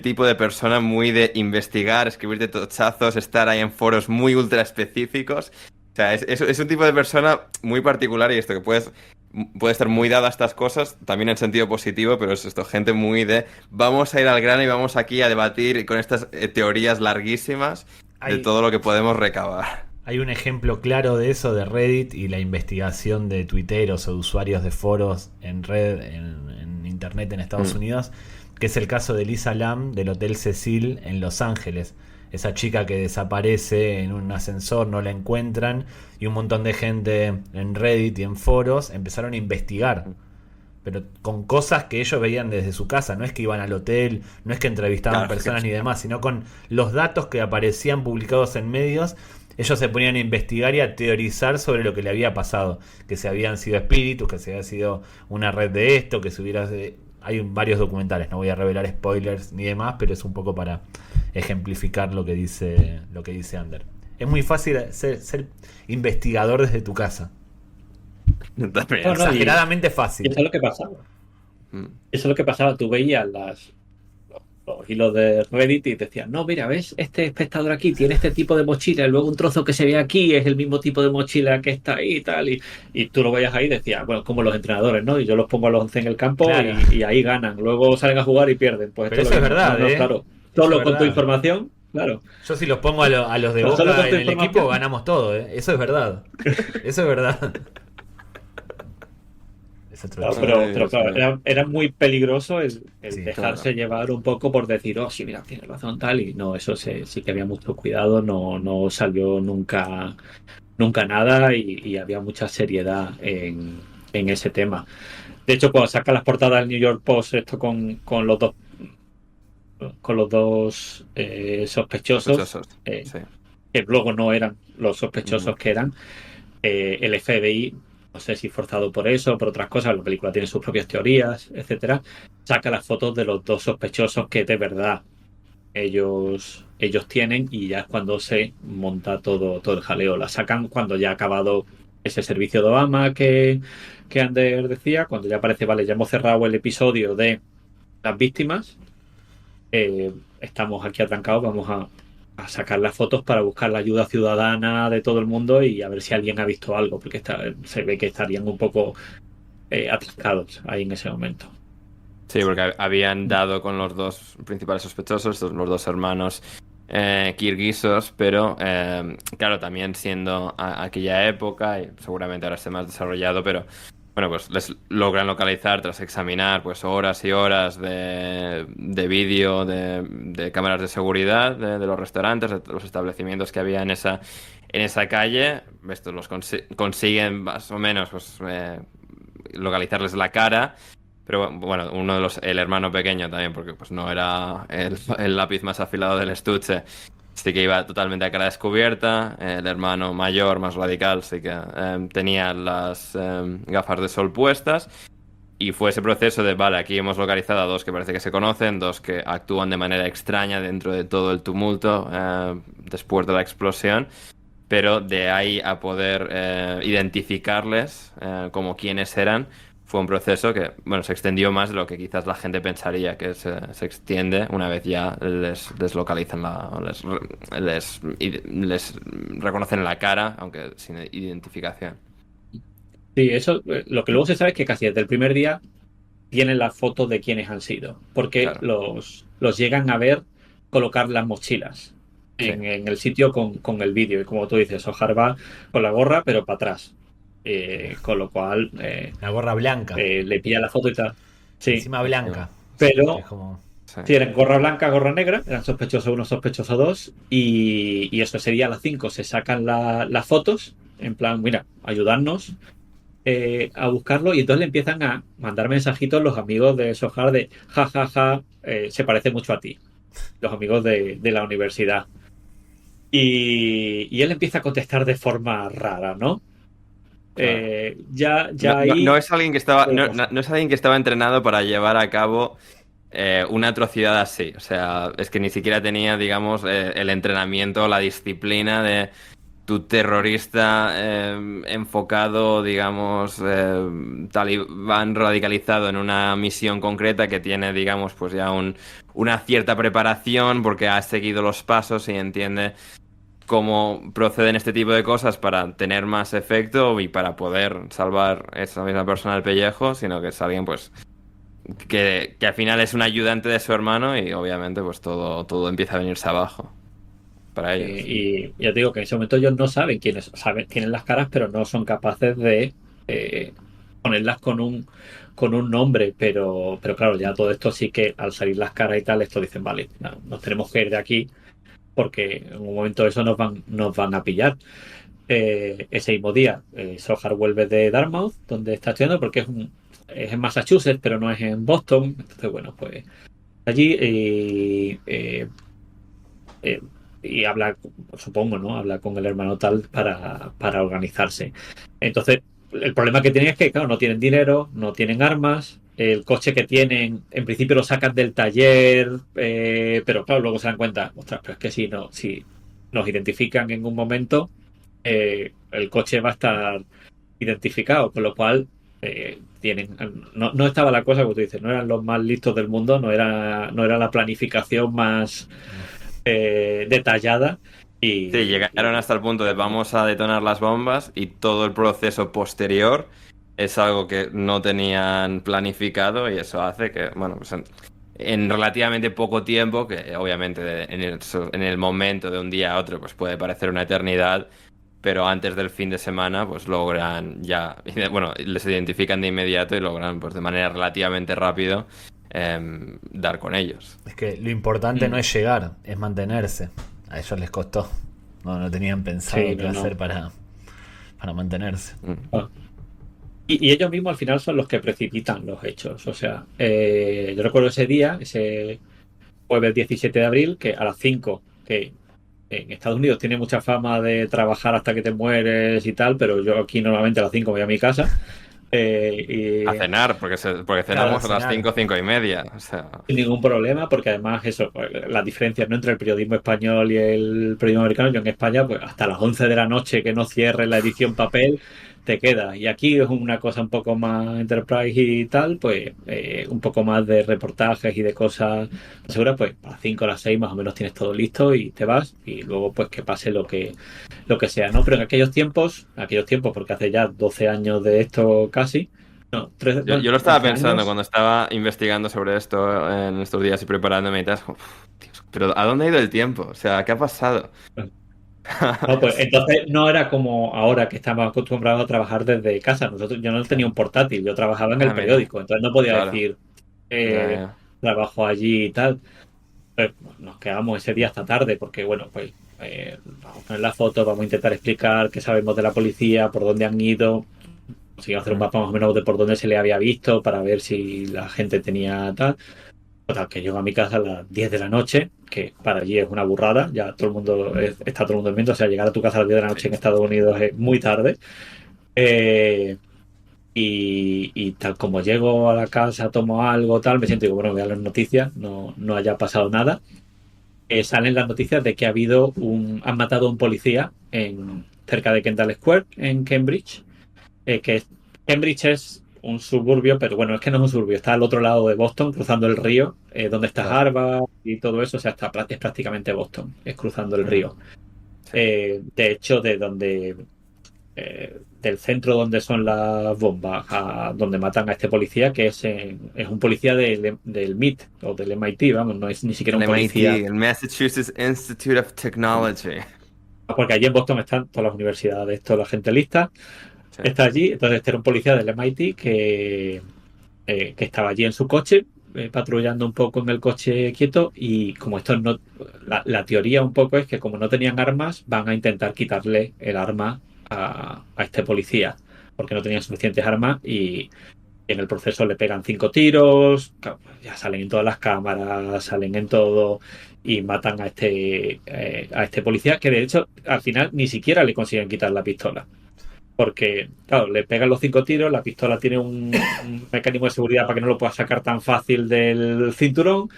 tipo de persona muy de investigar, escribirte tochazos, estar ahí en foros muy ultra específicos. O sea, es un tipo de persona muy particular y esto que puede estar muy dada a estas cosas, también en sentido positivo, pero es esto, gente muy de vamos a ir al grano y vamos aquí a debatir con estas teorías larguísimas. de todo lo que podemos recabar. Hay un ejemplo claro de eso de Reddit y la investigación de tuiteros o usuarios de foros en red, en internet en Estados Unidos, que es el caso de Lisa Lam del Hotel Cecil en Los Ángeles. Esa chica que desaparece en un ascensor, no la encuentran, y un montón de gente en Reddit y en foros empezaron a investigar, pero con cosas que ellos veían desde su casa. No es que iban al hotel, no es que entrevistaban personas ni demás, sino con los datos que aparecían publicados en medios. Ellos se ponían a investigar y a teorizar sobre lo que le había pasado, que se habían sido espíritus, que se había sido una red de esto, que se hubiera... Hay varios documentales, no voy a revelar spoilers ni demás, pero es un poco para ejemplificar lo que dice Ander. Es muy fácil ser investigador desde tu casa. Exageradamente fácil. Eso es lo que pasaba. Eso es lo que pasaba. Tú veías los hilos de Reddit y decías, no, mira, ¿ves? Este espectador aquí tiene este tipo de mochila y luego un trozo que se ve aquí es el mismo tipo de mochila que está ahí y tal. Y tú lo veías ahí y decías, bueno, como los entrenadores, ¿no? Y yo los pongo a los 11 en el campo, claro, y ahí ganan. Luego salen a jugar y pierden. Pues pero eso es verdad, ¿eh? Claro. Solo con tu información, claro. Yo si los pongo a los de Boca en el equipo, ganamos todo, ¿eh? Eso es verdad. Eso es verdad. Claro, pero claro, era muy peligroso el dejarse llevar un poco por decir, oh, sí, mira, tienes razón, tal, y no, eso sí que había mucho cuidado, no salió nunca nada y había mucha seriedad en ese tema. De hecho, cuando saca las portadas del New York Post, esto con los dos sospechosos, que luego no eran los sospechosos que eran, el FBI, no sé si forzado por eso o por otras cosas, la película tiene sus propias teorías, etcétera, saca las fotos de los dos sospechosos que de verdad ellos tienen, y ya es cuando se monta todo el jaleo. La sacan cuando ya ha acabado ese servicio de Obama que Ander decía, cuando ya parece, vale, ya hemos cerrado el episodio de las víctimas, estamos aquí atrancados, vamos a sacar las fotos para buscar la ayuda ciudadana de todo el mundo y a ver si alguien ha visto algo, porque se ve que estarían un poco atascados ahí en ese momento. Sí, porque habían dado con los dos principales sospechosos, los dos hermanos kirguisos, pero claro, también siendo aquella época, y seguramente ahora esté más desarrollado, pero bueno, pues les logran localizar tras examinar pues horas y horas de vídeo, de cámaras de seguridad de los restaurantes, de los establecimientos que había en esa calle. Estos los consiguen más o menos pues localizarles la cara. Pero bueno, el hermano pequeño también, porque pues no era el lápiz más afilado del estuche, sí que iba totalmente a cara descubierta. El hermano mayor, más radical, sí que tenía las gafas de sol puestas. Y fue ese proceso de, vale, aquí hemos localizado a dos que parece que se conocen, dos que actúan de manera extraña dentro de todo el tumulto después de la explosión. Pero de ahí a poder identificarles como quiénes eran, fue un proceso que, bueno, se extendió más de lo que quizás la gente pensaría que se extiende una vez ya les deslocalizan les reconocen la cara, aunque sin identificación. Sí, eso, lo que luego se sabe es que casi desde el primer día tienen las fotos de quiénes han sido, porque claro, los llegan a ver colocar las mochilas en el sitio con el vídeo, y como tú dices, O'Hare va con la gorra pero para atrás. Con lo cual la gorra blanca le pilla la foto y tal, sí, encima blanca, pero sí, es como... sí, eran gorra blanca, gorra negra, eran sospechosos 1, sospechoso 2, y eso sería a las 5 se sacan las fotos en plan, mira, ayudarnos a buscarlo, y entonces le empiezan a mandar mensajitos los amigos de Sohar de jajaja, se parece mucho a ti, los amigos de la universidad, y él empieza a contestar de forma rara, ¿no? Claro. No es alguien que estaba no es alguien que estaba entrenado para llevar a cabo una atrocidad así. O sea, es que ni siquiera tenía, digamos, el entrenamiento, la disciplina de tu terrorista enfocado, digamos, talibán radicalizado en una misión concreta que tiene, digamos, pues ya una cierta preparación porque ha seguido los pasos y entiende cómo proceden este tipo de cosas para tener más efecto y para poder salvar a esa misma persona del pellejo, sino que es alguien pues que al final es un ayudante de su hermano y obviamente pues todo empieza a venirse abajo. para ellos. Y ya te digo que en ese momento ellos no saben quiénes, saben, tienen las caras, pero no son capaces de ponerlas con un nombre. Pero claro, ya todo esto sí que al salir las caras y tal, esto dicen, vale, no, nos tenemos que ir de aquí porque en un momento eso nos van a pillar. Ese mismo día, Sohar vuelve de Dartmouth, donde está estudiando, porque es en Massachusetts, pero no es en Boston. Entonces, bueno, pues allí eh, y habla, supongo, ¿no? Habla con el hermano tal para organizarse. Entonces, el problema que tienen es que, claro, no tienen dinero, no tienen armas. El coche que tienen, en principio lo sacan del taller, pero claro, luego se dan cuenta, ostras, pero es que si nos identifican en un momento, el coche va a estar identificado, con lo cual no estaba la cosa, como tú dices, no eran los más listos del mundo, no era la planificación más detallada. Sí, llegaron hasta el punto de vamos a detonar las bombas y todo el proceso posterior es algo que no tenían planificado y eso hace que, bueno, pues en relativamente poco tiempo, que obviamente en el momento de un día a otro pues puede parecer una eternidad, pero antes del fin de semana pues logran ya, bueno, les identifican de inmediato y logran pues de manera relativamente rápido dar con ellos. Es que lo importante no es llegar, es mantenerse. A ellos les costó. No tenían pensado Sí, qué hacer para mantenerse. Ah. Y ellos mismos al final son los que precipitan los hechos. O sea, yo recuerdo ese día, ese jueves 17 de abril, que a las 5 que en Estados Unidos tiene mucha fama de trabajar hasta que te mueres y tal, pero yo aquí normalmente a las 5 voy a mi casa. A cenar, porque cenamos a las 5, 5 y media. O sea. Sin ningún problema, porque además eso, las diferencias, ¿no?, entre el periodismo español y el periodismo americano. Yo en España, pues hasta las 11 de la noche que no cierre la edición papel, te queda. Y aquí es una cosa un poco más enterprise y tal, pues un poco más de reportajes y de cosas seguras, pues a las 5 o las 6 más o menos tienes todo listo y te vas. Y luego pues que pase lo que sea, ¿no? Pero en aquellos tiempos, porque hace ya 12 años de esto casi, no, Yo lo estaba 11 pensando años. cuando estaba investigando sobre esto en estos días y preparándome y tal. Dios, pero ¿a dónde ha ido el tiempo? O sea, ¿qué ha pasado? No, pues entonces no era como ahora que estamos acostumbrados a trabajar desde casa. Yo no tenía un portátil, yo trabajaba en el Mira, periódico, entonces no podía claro. decir Ya, ya. trabajo allí y tal. Pues nos quedamos ese día hasta tarde porque, bueno, pues vamos a poner la foto, vamos a intentar explicar qué sabemos de la policía, por dónde han ido. Conseguimos hacer un mapa más o menos de por dónde se le había visto para ver si la gente tenía tal. Total, que llego a mi casa a las 10 de la noche, que para allí es una burrada, ya todo el mundo está todo el mundo durmiendo, o sea, llegar a tu casa a las 10 de la noche en Estados Unidos es muy tarde. Eh, y tal como llego a la casa, tomo algo, tal, me siento y digo, bueno, voy a las noticias, no haya pasado nada. Salen las noticias de que han matado a un policía cerca de Kendall Square, en Cambridge. Cambridge es un suburbio, pero bueno, es que no es un suburbio, está al otro lado de Boston, cruzando el río, donde está Claro. Harvard y todo eso, o sea, es prácticamente Boston, es cruzando el río. Sí. De hecho, del centro donde son las bombas a donde matan a este policía, que es un policía del MIT o del MIT, vamos, no es ni siquiera El un policía, MIT, el Massachusetts Institute of Technology. porque allí en Boston están todas las universidades, toda la gente lista, Sí. está allí. Entonces este era un policía del MIT que estaba allí en su coche, patrullando un poco en el coche quieto, y como esto no, la teoría un poco es que como no tenían armas, van a intentar quitarle el arma a este policía, porque no tenían suficientes armas y en el proceso le pegan 5 tiros, ya salen en todas las cámaras, salen en todo y matan a este policía, que de hecho al final ni siquiera le consiguen quitar la pistola. Porque, claro, le pegan los 5 tiros, la pistola tiene un mecanismo de seguridad para que no lo pueda sacar tan fácil del cinturón.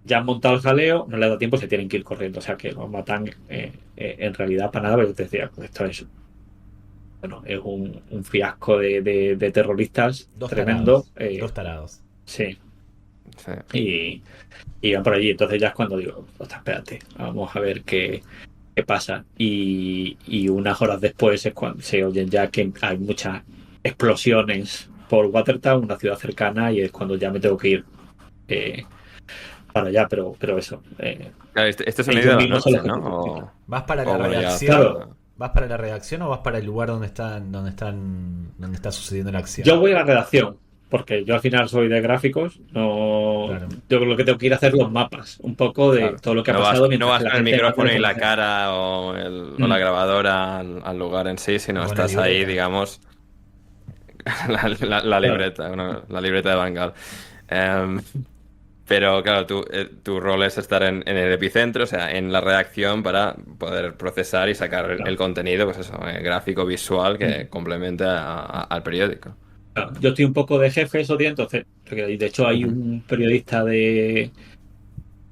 Ya han montado el jaleo, no le da tiempo, se tienen que ir corriendo. O sea que los matan en realidad para nada, pero yo te decía, pues esto es, bueno, es un fiasco de terroristas Dos tremendo. tarados. Dos tarados. Sí, Sí. y van por allí. Entonces ya es cuando digo, ostras, espérate, vamos a ver qué pasa. Y unas horas después es cuando se oyen ya que hay muchas explosiones por Watertown, una ciudad cercana, y es cuando ya me tengo que ir para allá, pero eso. Claro, esto es en ellos medio de la mismos son noche, los que ¿no? justifican. ¿Vas para O la bueno, ya redacción? Claro. ¿Vas para la redacción o vas para el lugar donde está sucediendo la acción? Yo voy a la redacción, porque yo al final soy de gráficos, no, Claro. yo lo que tengo que ir a hacer los mapas, un poco de Claro. todo lo que ha No vas, pasado no mientras que vas la con el gente va por micrófono y la información. cara o la Mm, grabadora al lugar en sí, sino O una estás ahí, libreta. digamos, la claro, libreta, la libreta de Vanguard. Em, pero claro, tu rol es estar en el epicentro, o sea, en la redacción para poder procesar y sacar el claro. contenido, pues eso, gráfico, visual, Mm, que complemente al periódico. claro. Yo estoy un poco de jefe esos días, entonces, porque de hecho hay Ujú. un periodista de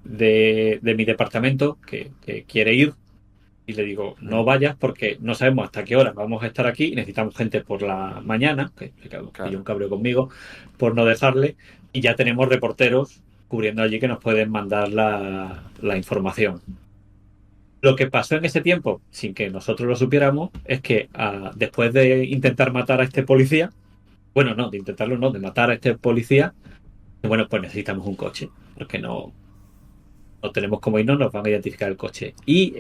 mi departamento que quiere ir y le digo, no Mm, vayas porque no sabemos hasta qué hora vamos a estar aquí y necesitamos gente por la mañana, que claro, pilló claro. un cabreo conmigo por no dejarle, y ya tenemos reporteros cubriendo allí que nos pueden mandar la información. Lo que pasó en ese tiempo, sin que nosotros lo supiéramos, es que después de intentar matar a este policía, bueno, no, de intentarlo no, de matar a este policía, bueno, pues necesitamos un coche, porque no tenemos cómo irnos, nos van a identificar el coche. Y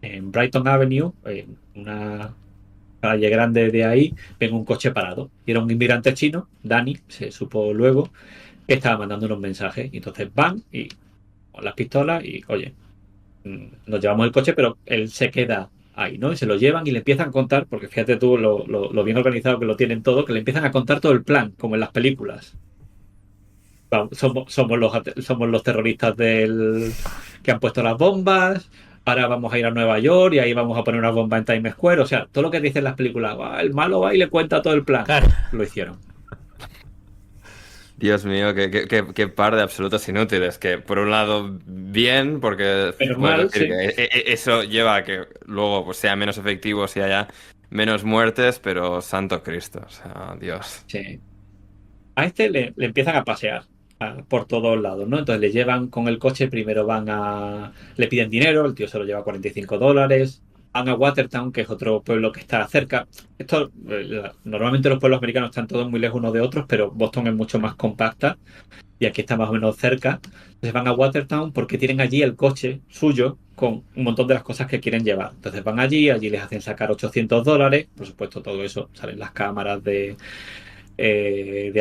en Brighton Avenue, en una calle grande de ahí, ven un coche parado. Y era un inmigrante chino, Dani, se supo luego, que estaba mandando unos mensajes. Y entonces van y con las pistolas y, oye, nos llevamos el coche, pero él se queda ahí, ¿no? Y se lo llevan y le empiezan a contar, porque fíjate tú lo bien organizado que lo tienen todo, que le empiezan a contar todo el plan, como en las películas. Vamos, somos los terroristas que han puesto las bombas. Ahora vamos a ir a Nueva York y ahí vamos a poner una bomba en Times Square. O sea, todo lo que dicen las películas, el malo va y le cuenta todo el plan. Claro. Pues lo hicieron. Dios mío, qué par de absolutos inútiles. Que por un lado, bien, porque Menos puedes mal, decir sí. que eso lleva a que luego pues, sea menos efectivo si haya menos muertes, pero santo Cristo, o sea, Dios. Sí. A este le empiezan a pasear por todos lados, ¿no? Entonces le llevan con el coche, primero le piden dinero, el tío se lo lleva $45, van a Watertown, que es otro pueblo que está cerca. Normalmente los pueblos americanos están todos muy lejos unos de otros, pero Boston es mucho más compacta y aquí está más o menos cerca. Entonces van a Watertown porque tienen allí el coche suyo con un montón de las cosas que quieren llevar. Entonces van allí les hacen sacar $800, por supuesto todo eso, salen las cámaras de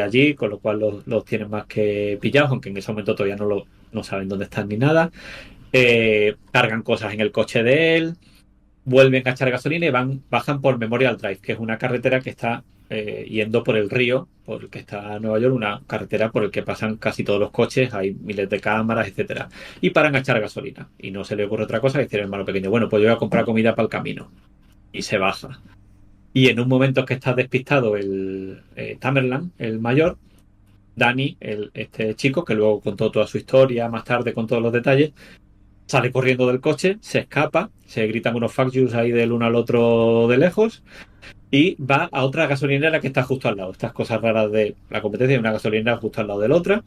allí, con lo cual los tienen más que pillados, aunque en ese momento todavía no saben dónde están ni nada. Cargan cosas en el coche de él, vuelven a echar gasolina y bajan por Memorial Drive, que es una carretera que está yendo por el río, por el que está Nueva York, una carretera por el que pasan casi todos los coches, hay miles de cámaras, etcétera. Y paran a echar gasolina. Y no se le ocurre otra cosa que decir el hermano pequeño, bueno, pues yo voy a comprar comida para el camino. Y se baja. Y en un momento que está despistado el Tamerlan, el mayor, Danny, este chico, que luego contó toda su historia más tarde con todos los detalles, sale corriendo del coche, se escapa, se gritan unos fuck yous ahí del uno al otro de lejos y va a otra gasolinera que está justo al lado. Estas cosas raras de la competencia, de una gasolinera justo al lado de la otra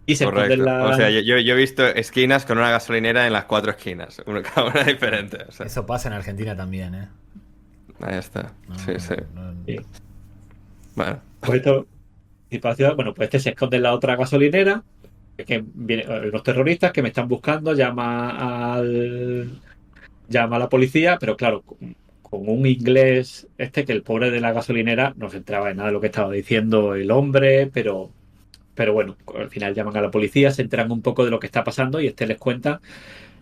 y se esconde en Correcto. O sea, la... yo he visto esquinas con una gasolinera en las cuatro esquinas, cada una diferente. O sea, Eso pasa en Argentina también, ¿eh? ahí está. No, Sí, sí. Sí. Bueno, Pues bueno, pues este se esconde en la otra gasolinera, que vienen unos terroristas que me están buscando, llama a la policía, pero claro, con un inglés que el pobre de la gasolinera no se enteraba de nada de lo que estaba diciendo el hombre, pero bueno, al final llaman a la policía, se enteran un poco de lo que está pasando y les cuenta,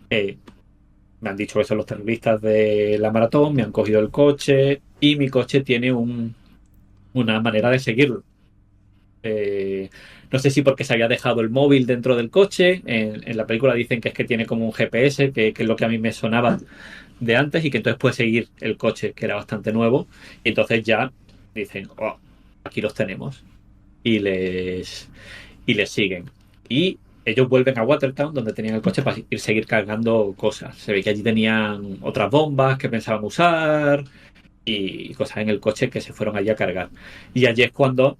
me han dicho que son los terroristas de la maratón, me han cogido el coche y mi coche tiene una manera de seguirlo. No sé si porque se había dejado el móvil dentro del coche. En la película dicen que es que tiene como un GPS, que es lo que a mí me sonaba de antes, y que entonces puede seguir el coche, que era bastante nuevo. Y entonces ya dicen, oh, aquí los tenemos. Y les siguen. Y ellos vuelven a Watertown, donde tenían el coche, para seguir cargando cosas. Se ve que allí tenían otras bombas que pensaban usar y cosas en el coche que se fueron allí a cargar. Y allí es cuando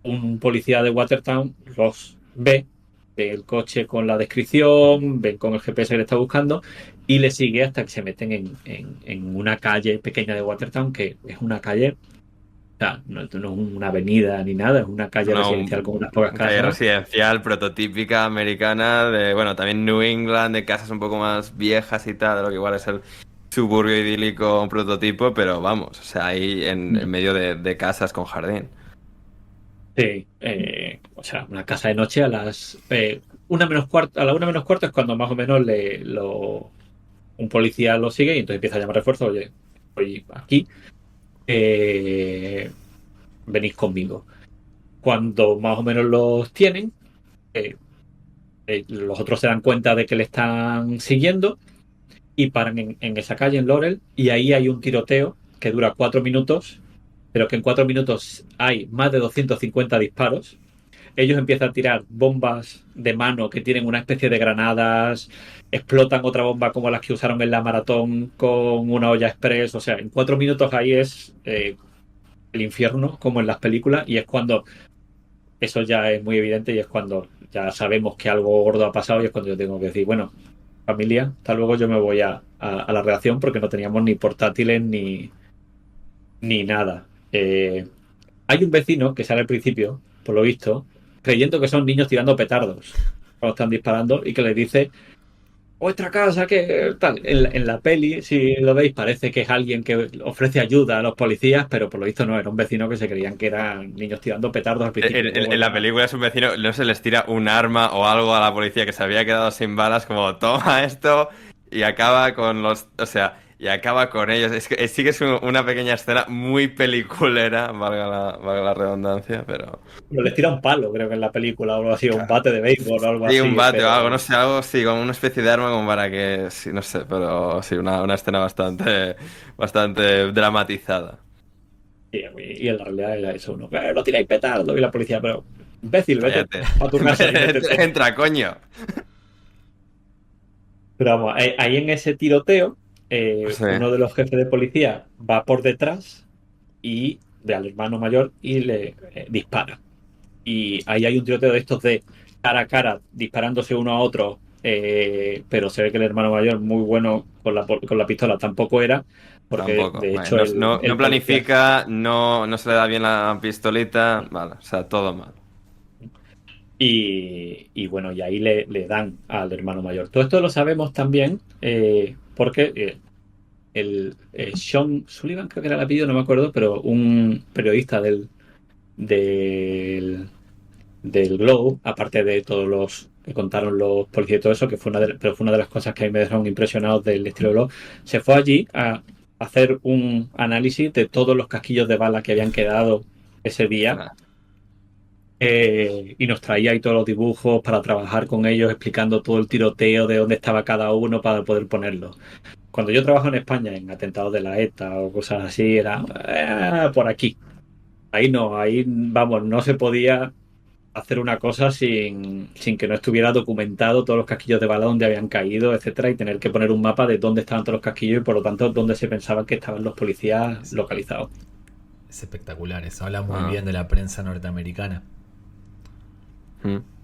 un policía de Watertown los ve el coche con la descripción, ven con el GPS que le está buscando y le sigue hasta que se meten en una calle pequeña de Watertown, que es una calle sea, no es una avenida ni nada, es una calle No, residencial con unas pocas calle casas. residencial prototípica americana de, bueno, también New England, de casas un poco más viejas y tal, de lo que igual es el suburbio idílico prototipo, pero vamos, o sea, ahí en medio de casas con jardín. Sí, o sea, una casa de noche a las una menos cuarto, a la 1 menos cuarto es cuando más o menos un policía lo sigue y entonces empieza a llamar refuerzo, oye, estoy aquí, eh, venís conmigo. Cuando más o menos los tienen, eh, los otros se dan cuenta de que le están siguiendo y paran en esa calle, en Laurel, y ahí hay un tiroteo que dura 4 minutos, pero que en 4 minutos hay más de 250 disparos. Ellos empiezan a tirar bombas de mano que tienen una especie de granadas, explotan otra bomba como las que usaron en la maratón con una olla express. O sea, en 4 minutos ahí es el infierno, como en las películas, y es cuando eso ya es muy evidente y es cuando ya sabemos que algo gordo ha pasado y es cuando yo tengo que decir, bueno, familia, hasta luego, yo me voy a la redacción porque no teníamos ni portátiles ni nada. Hay un vecino que sale al principio, por lo visto, creyendo que son niños tirando petardos cuando están disparando y que les dice, vuestra casa, que tal. En la peli, si lo veis, parece que es alguien que ofrece ayuda a los policías, pero por lo visto no, era un vecino que se creían que eran niños tirando petardos al principio. En la película es un vecino, no se les tira un arma o algo a la policía que se había quedado sin balas, como toma esto y acaba con los, o sea, y acaba con ellos. Es que sí que es una pequeña escena muy peliculera, valga la redundancia, pero Pero les tira un palo, creo que en la película, o algo así, un bate de béisbol o algo sí, así. un bate o Pero algo, no sé, algo así, como una especie de arma como para que, sí, no sé, pero sí, una escena bastante dramatizada. y en la realidad era eso, uno, no tiráis petardo, y la policía, pero imbécil, vete Cállate. a tu casa y métete. Entra, coño. Pero vamos, ahí en ese tiroteo, Sí, uno de los jefes de policía va por detrás y ve al hermano mayor y le dispara. Y ahí hay un tiroteo de estos de cara a cara, disparándose uno a otro, pero se ve que el hermano mayor, muy bueno con la pistola, tampoco era, porque tampoco. de Vale, hecho no el policía. planifica, no se le da bien la pistolita, vale, o sea, todo mal. Y bueno, y ahí le dan al hermano mayor. Todo esto lo sabemos también porque Sean Sullivan, creo que era el apellido, no me acuerdo, pero un periodista del, del Globe, aparte de todos los que contaron los policías y todo eso, que pero fue una de las cosas que a mí me dejaron impresionados del estilo Globe, se fue allí a hacer un análisis de todos los casquillos de bala que habían quedado ese día Ah, y nos traía ahí todos los dibujos para trabajar con ellos, explicando todo el tiroteo de dónde estaba cada uno para poder ponerlo. Cuando yo trabajo en España en atentados de la ETA o cosas así, era por aquí. Ahí no, ahí vamos, no se podía hacer una cosa sin que no estuviera documentado todos los casquillos de bala donde habían caído, etcétera, y tener que poner un mapa de dónde estaban todos los casquillos y por lo tanto dónde se pensaba que estaban los policías localizados. Es espectacular, eso habla muy ah, bien de la prensa norteamericana.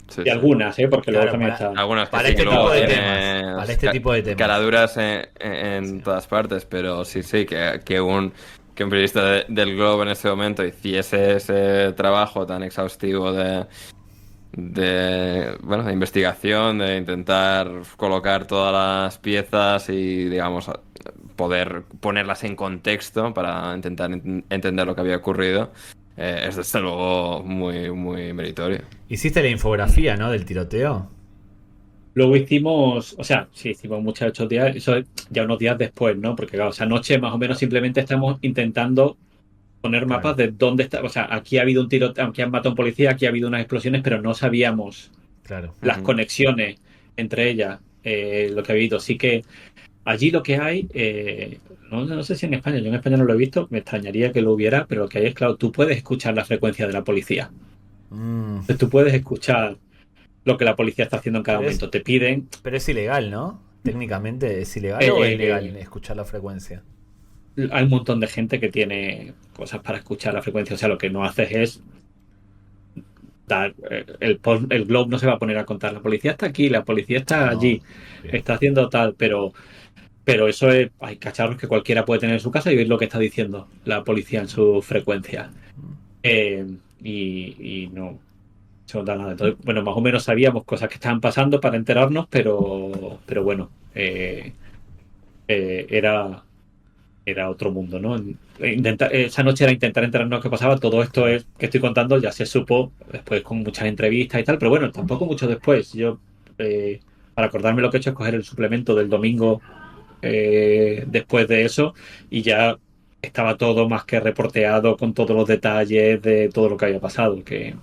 sí, Y sí. algunas, porque luego Claro, también para, está. Algunos que para sí que este luego tipo de tienes temas. Para este tipo de temas. caraduras en todas partes, pero sí, que un periodista del Globo en ese momento hiciese ese trabajo tan exhaustivo bueno, de investigación, de intentar colocar todas las piezas y, digamos, poder ponerlas en contexto para intentar entender lo que había ocurrido, es desde luego muy, muy meritorio. Hiciste la infografía, ¿no? Del tiroteo. Luego hicimos, o sea, sí, hicimos muchos 8 días, eso ya unos días después, ¿no? Porque claro, esa noche más o menos simplemente estamos intentando poner mapas Claro, de dónde está, o sea, aquí ha habido un tiroteo, aunque han matado a un policía, aquí ha habido unas explosiones, pero no sabíamos claro. las Ujú. conexiones entre ellas, lo que ha habido. Sí que allí lo que hay, no sé si en España, yo en España no lo he visto, me extrañaría que lo hubiera, pero lo que hay es, claro, tú puedes escuchar la frecuencia de la policía. Mm, Entonces, tú puedes escuchar lo que la policía está haciendo en cada pero es, momento. Te piden, pero es ilegal, ¿no? Técnicamente es ilegal o es legal eh, escuchar la frecuencia. hay un montón de gente que tiene cosas para escuchar la frecuencia, o sea, lo que no haces es dar, el globe no se va a poner a contar, la policía está aquí, la policía está No, allí, bien. está haciendo tal, pero eso es, hay cacharros que cualquiera puede tener en su casa y oír lo que está diciendo la policía en su frecuencia. eh, y no se nos da nada. Entonces, bueno, más o menos sabíamos cosas que estaban pasando para enterarnos, pero bueno, era otro mundo, ¿no? Esa noche era intentar enterarnos qué pasaba. Todo esto es que estoy contando ya se supo después con muchas entrevistas y tal, pero bueno, tampoco mucho después. Yo, para acordarme lo que he hecho es coger el suplemento del domingo después de eso y ya estaba todo más que reporteado con todos los detalles de todo lo que había pasado, que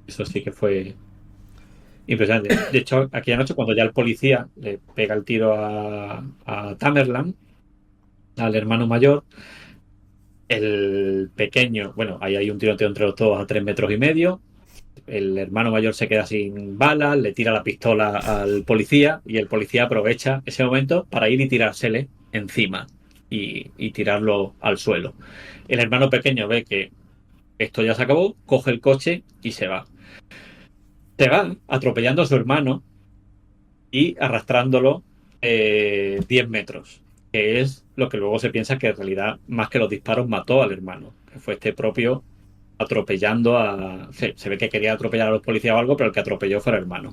eso sí que fue impresionante. De hecho, aquella noche cuando ya el policía le pega el tiro a Tamerlan, al hermano mayor, el pequeño, bueno, ahí hay un tiroteo entre los dos a 3,5 metros. El hermano mayor se queda sin balas, le tira la pistola al policía y el policía aprovecha ese momento para ir y tirársele encima y tirarlo al suelo. El hermano pequeño ve que esto ya se acabó, coge el coche y se va. Se va atropellando a su hermano y arrastrándolo 10 metros, que es lo que luego se piensa que en realidad, más que los disparos, mató al hermano, que fue este propio atropellando a... Se ve que quería atropellar a los policías o algo, pero el que atropelló fue el hermano.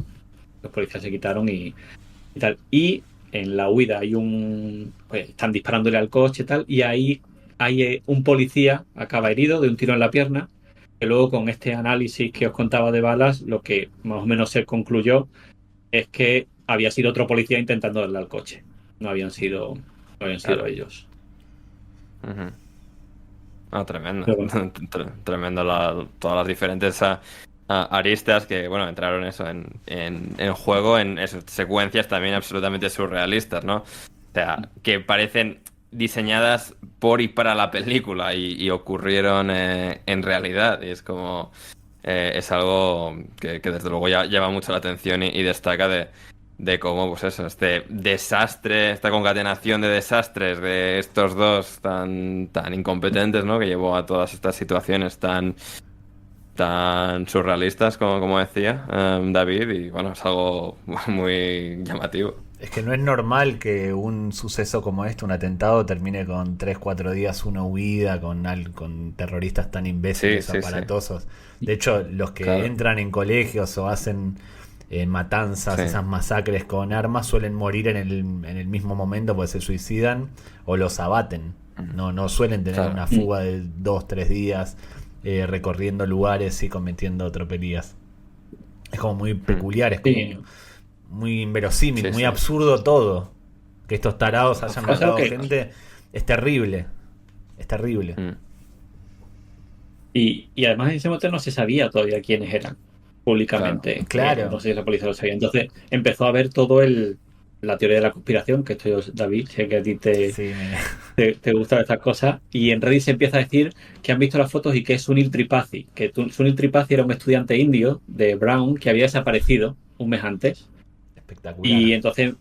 Los policías se quitaron y tal. Y en la huida hay pues, están disparándole al coche y tal, y ahí hay un policía, acaba herido de un tiro en la pierna, que luego con este análisis que os contaba de balas, lo que más o menos se concluyó es que había sido otro policía intentando darle al coche. No habían sido ellos. Ujú. Ah, tremendo. Pero bueno. Tremendo todas las diferentes aristas que, bueno, entraron eso en juego, en secuencias también absolutamente surrealistas, ¿no? O sea, que parecen diseñadas por y para la película y ocurrieron en realidad. Y es como... es algo que desde luego ya llama mucho la atención y destaca de cómo, pues eso, este desastre, esta concatenación de desastres de estos dos tan incompetentes, ¿no? Que llevó a todas estas situaciones tan surrealistas, como decía David, y bueno, es algo muy llamativo. Es que no es normal que un suceso como este, un atentado, termine con 3 4 días una huida con terroristas tan imbéciles, Sí, sí, sí. aparatosos. De hecho, los que Claro. entran en colegios o hacen matanzas, Sí. esas masacres con armas, suelen morir en el mismo momento porque se suicidan o los abaten. No suelen tener Claro. una fuga de 2 3 días recorriendo lugares y cometiendo tropelías. Es como muy peculiar, es como Sí. muy inverosímil, Sí, muy sí. absurdo todo. Que estos tarados hayan Pasa matado que- gente es terrible. Es terrible. Mm. Y además en ese momento no se sabía todavía quiénes eran públicamente. Claro. No sé si la policía lo sabía. Entonces empezó a ver la teoría de la conspiración, que esto yo, David, sé que a ti Sí, te gustan estas cosas. Y en Reddit se empieza a decir que han visto las fotos y que es Sunil Tripathi. Que Sunil Tripathi era un estudiante indio de Brown que había desaparecido un mes antes. espectacular. Y entonces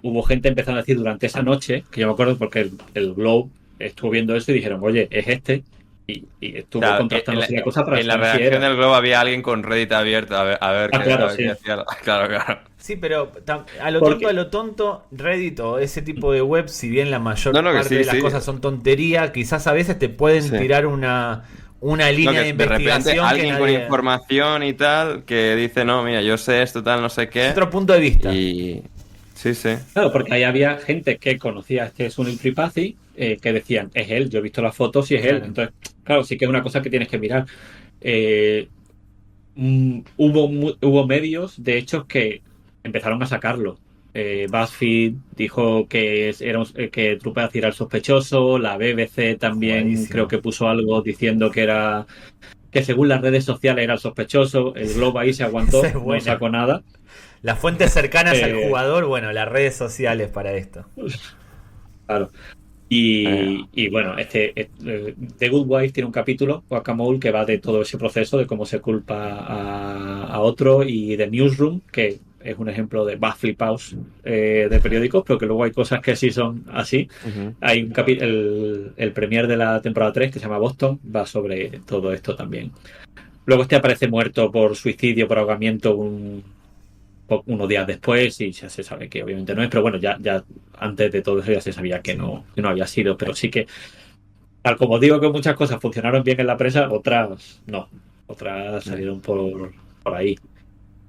hubo gente empezando a decir durante esa noche, que yo me acuerdo porque el Globe estuvo viendo eso y dijeron, oye, es este. Y estuvo Claro, contrastándose la cosa para en la saber si redacción era. del Globo había alguien con Reddit abierto a ver Claro, qué sí. hacía. Claro, claro. Sí, pero Porque- a lo tonto, Reddit o ese tipo de web, si bien la mayor No, que parte sí, de las sí. cosas son tontería, quizás a veces te pueden Sí. tirar una línea No, de que de repente investigación alguien que con nadie... información y tal que dice, no, mira, yo sé esto, tal, no sé qué. Es otro punto de vista. Y... Sí, sí. Claro, porque ahí había gente que conocía a este Sunil Tripathi que decían, es él, yo he visto las fotos y es él. Claro. Entonces, claro, sí que es una cosa que tienes que mirar. Hubo medios, de hecho, que empezaron a sacarlo. BuzzFeed dijo que Tripathi era el sospechoso, la BBC también Jugadísimo. creo que puso algo diciendo que según las redes sociales era el sospechoso. El Globo ahí se aguantó, Esa es no buena. sacó nada. Las fuentes cercanas al Eh, jugador, bueno, las redes sociales para esto. Claro. Y bueno, The Good Wife tiene un capítulo, Guacamole, que va de todo ese proceso, de cómo se culpa a otro, y The Newsroom, que es un ejemplo de flipaos de periódicos, pero que luego hay cosas que sí son así. Ujú. Hay un el premier de la temporada 3 que se llama Boston, va sobre todo esto también. Luego aparece muerto por suicidio, por ahogamiento unos días después y ya se sabe que obviamente no es, pero bueno, ya antes de todo eso ya se sabía que no había sido, pero sí que Tal como digo que muchas cosas funcionaron bien en la prensa, otras no. Otras salieron por ahí,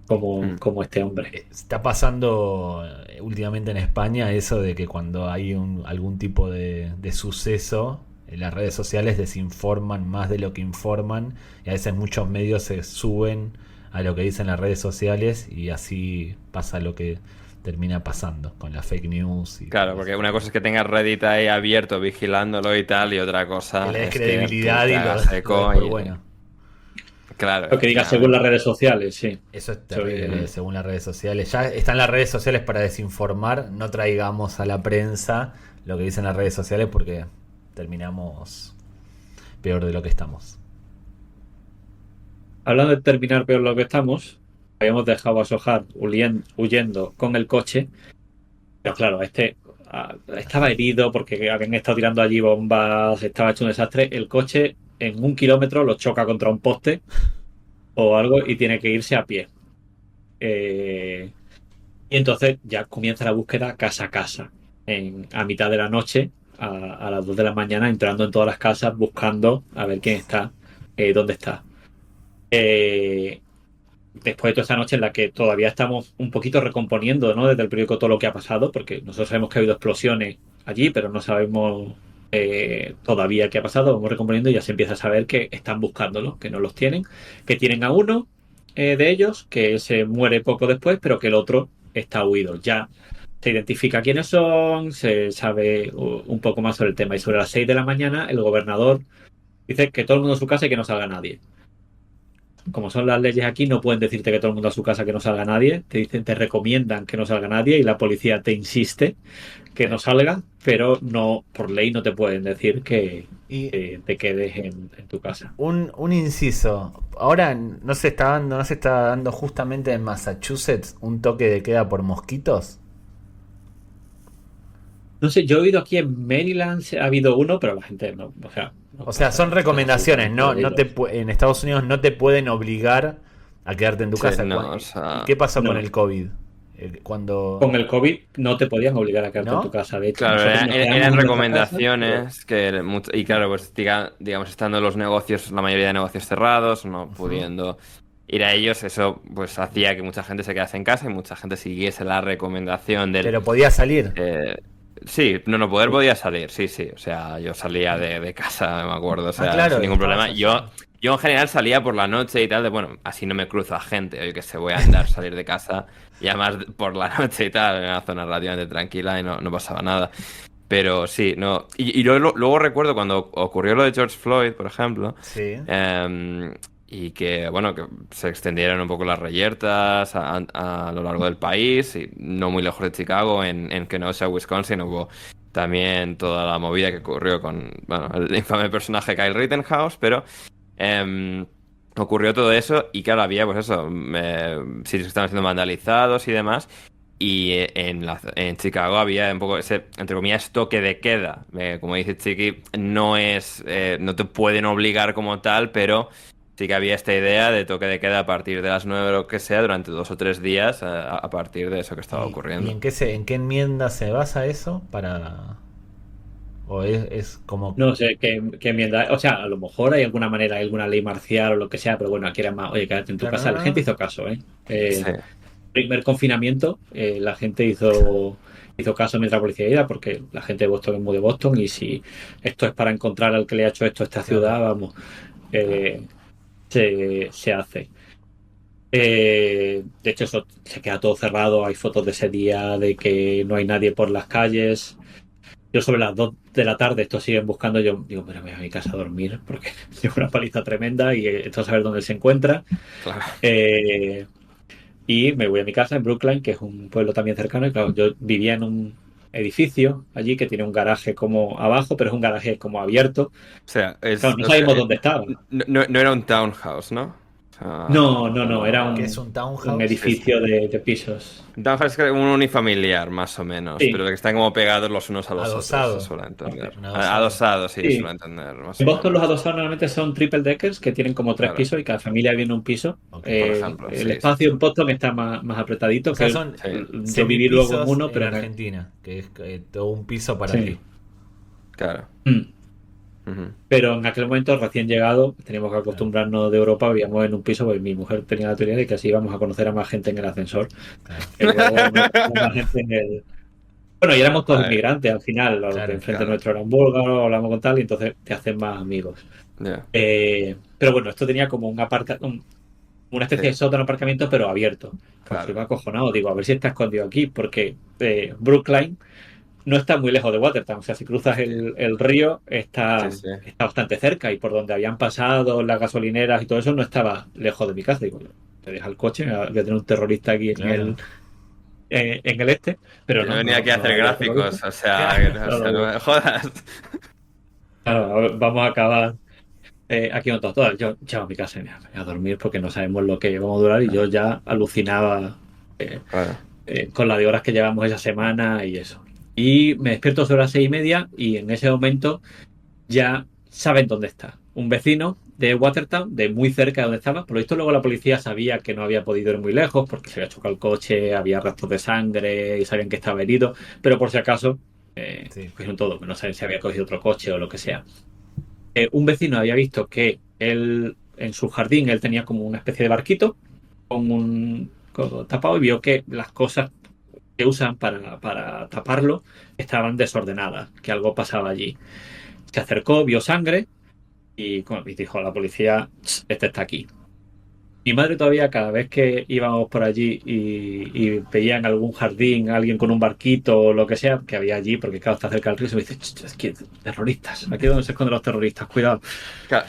como este hombre. Está pasando últimamente en España eso de que cuando hay algún tipo de suceso, en las redes sociales desinforman más de lo que informan y a veces muchos medios se suben a lo que dicen las redes sociales y así pasa lo que termina pasando con la fake news. Y Claro, porque una cosa es que tengas Reddit ahí abierto vigilándolo y tal, y otra cosa que le des es credibilidad que y te lo hagas eco después, y- bueno. Claro, Lo que diga según las redes sociales, sí. Eso es Eso terrible, es- según las redes sociales. Ya están las redes sociales para desinformar. No traigamos a la prensa lo que dicen las redes sociales porque terminamos peor de lo que estamos. Hablando de terminar peor lo que estamos, habíamos dejado a Sohar huyendo con el coche, pero claro, estaba herido porque habían estado tirando allí bombas, estaba hecho un desastre. El coche en 1 kilómetro lo choca contra un poste o algo y tiene que irse a pie. Y entonces ya comienza la búsqueda casa a casa, a mitad de la noche, a las 2 de la mañana, entrando en todas las casas, buscando a ver quién está, dónde está. Eh, Después de toda esta noche en la que todavía estamos un poquito recomponiendo, ¿no? Desde el periódico todo lo que ha pasado, porque nosotros sabemos que ha habido explosiones allí, pero no sabemos todavía qué ha pasado. Vamos recomponiendo y ya se empieza a saber que están buscándolo, que no los tienen, que tienen a uno de ellos, que se muere poco después, pero que el otro está huido. Ya se identifica quiénes son, se sabe un poco más sobre el tema. Y sobre las 6 de la mañana, el gobernador dice que todo el mundo a su casa y que no salga nadie. Como son las leyes aquí, no pueden decirte que todo el mundo a su casa que no salga nadie. Te dicen, te recomiendan que no salga nadie y la policía te insiste que no salga, pero no, por ley no te pueden decir que Y te quedes en tu casa. un inciso. Ahora no se está dando justamente en Massachusetts un toque de queda por mosquitos. No sé, yo he oído aquí en Maryland, ha habido uno, pero la gente no, o sea, no O sea, pasa son recomendaciones, absolutamente de ellos. en Estados Unidos no te pueden obligar a quedarte en tu Sí, casa. no, o sea, ¿Y qué pasó con No. el COVID? Cuando... Con el COVID no te podían obligar a quedarte en ¿No? tu casa. De hecho, claro, nosotros nos quedamos eran en nuestra casa, recomendaciones y claro, pues digamos, estando los negocios, la mayoría de negocios cerrados, no pudiendo ir a ellos, eso pues hacía que mucha gente se quedase en casa y mucha gente siguiese la recomendación del... Pero podía salir. Sí, no poder podía salir, sí, o sea, yo salía de casa, me acuerdo, o sea, claro, sin ningún estabas problema. así. Yo en general salía por la noche y tal, bueno, así no me cruzo a gente, yo que sé, voy a andar, salir de casa, y además por la noche y tal, en una zona relativamente tranquila y no pasaba nada. Pero sí, no. Y luego recuerdo cuando ocurrió lo de George Floyd, por ejemplo, Sí. y que, bueno, que se extendieron un poco las reyertas a lo largo del país, y no muy lejos de Chicago, en Kenosha, Wisconsin, hubo también toda la movida que ocurrió con, bueno, el infame personaje Kyle Rittenhouse, pero ocurrió todo eso y claro, había, pues eso, sitios que estaban siendo vandalizados y demás. Y en Chicago había un poco ese, entre comillas, toque de queda. Como dice Chiqui, no te pueden obligar como tal, pero sí que había esta idea de toque de queda a partir de las 9 o lo que sea, durante 2 o 3 días, a partir de eso que estaba ¿Y ocurriendo. en qué enmienda se basa eso? Para... ¿O es como... No sé qué enmienda. O sea, a lo mejor hay alguna manera, hay alguna ley marcial o lo que sea, pero bueno, aquí era más, oye, quédate en tu Claro, casa. no, La no. gente hizo caso, ¿eh? Sí, Primer confinamiento, la gente hizo caso mientras la policía iba, porque la gente de Boston es muy de Boston, y si esto es para encontrar al que le ha hecho esto a esta ciudad, vamos, eh, se hace. De hecho, eso se queda todo cerrado, hay fotos de ese día, de que no hay nadie por las calles. Yo sobre las 2 de la tarde, estos siguen buscando, yo digo, mira, me voy a mi casa a dormir, porque tengo una paliza tremenda y esto a saber dónde se encuentra. claro. Y me voy a mi casa en Brookline, que es un pueblo también cercano. Y claro, yo vivía en un edificio allí que tiene un garaje como abajo, pero es un garaje como abierto. O sea, Claro, no sabíamos dónde estaba. no era un townhouse, ¿no? O sea, No, era ¿Qué es un townhouse? un edificio de pisos. un townhouse es un unifamiliar, más o menos, Sí. pero que están como pegados los unos a los Adosado. otros, se suele entender. Un adosado. Adosado, sí, Sí. se suele entender. Más o En Boston menos. los adosados normalmente son triple deckers, que tienen como 3 Claro. pisos y cada familia vive en un piso. Ok. Por ejemplo, El sí, espacio en Boston está más apretadito. O sea, que son yo viví luego en uno, en pero Argentina, que es todo un piso para Sí. ti. Claro. Mm. Pero en aquel momento, recién llegado, teníamos que acostumbrarnos de Europa, vivíamos en un piso, pues mi mujer tenía la teoría de que así íbamos a conocer a más gente en el ascensor. Claro. Que luego no más gente en el... Bueno, y éramos todos Vale, inmigrantes al final, los de Claro. enfrente claro. nuestro eran búlgaros, hablamos con tal, y entonces te hacen más amigos. Ya, Pero bueno, esto tenía como una especie de sí, sótano aparcamiento, pero abierto. Pues yo claro. me acojonado, digo, a ver si está escondido aquí, porque Brookline no está muy lejos de Watertown. O sea, si cruzas Hostia. el río, Sí, está, sí. está bastante cerca y por donde habían pasado las gasolineras y todo eso no estaba lejos de mi casa. Digo, te deja el coche, voy a tener un terrorista aquí Claro. en el este, pero Que no no, venía aquí a no hacer había terrorista. gráficos, o sea, Claro. o sea, Claro, no me jodas. claro, vamos a acabar aquí en todas. Yo llevo a mi casa y me voy a dormir porque no sabemos lo que vamos a durar y yo ya alucinaba eh, Claro. con la de horas que llevamos esa semana y eso. Y me despierto sobre las 6:30 y en ese momento ya saben dónde está. Un vecino de Watertown, de muy cerca de donde estaba. Por lo visto, luego la policía sabía que no había podido ir muy lejos porque se había chocado el coche, había rastros de sangre y sabían que estaba herido. Pero por si acaso, Sí. cogieron todo, no saben si había cogido otro coche o lo que sea. Un vecino había visto que él, en su jardín, él tenía como una especie de barquito con tapado y vio que las cosas que usan para taparlo estaban desordenadas, que algo pasaba allí. Se acercó, vio sangre y dijo a la policía, este está aquí. Mi madre todavía cada vez que íbamos por allí y veía en algún jardín a alguien con un barquito o lo que sea que había allí, porque claro, está cerca del río, se me dice, es que terroristas, aquí es donde se esconden los terroristas, cuidado. Claro,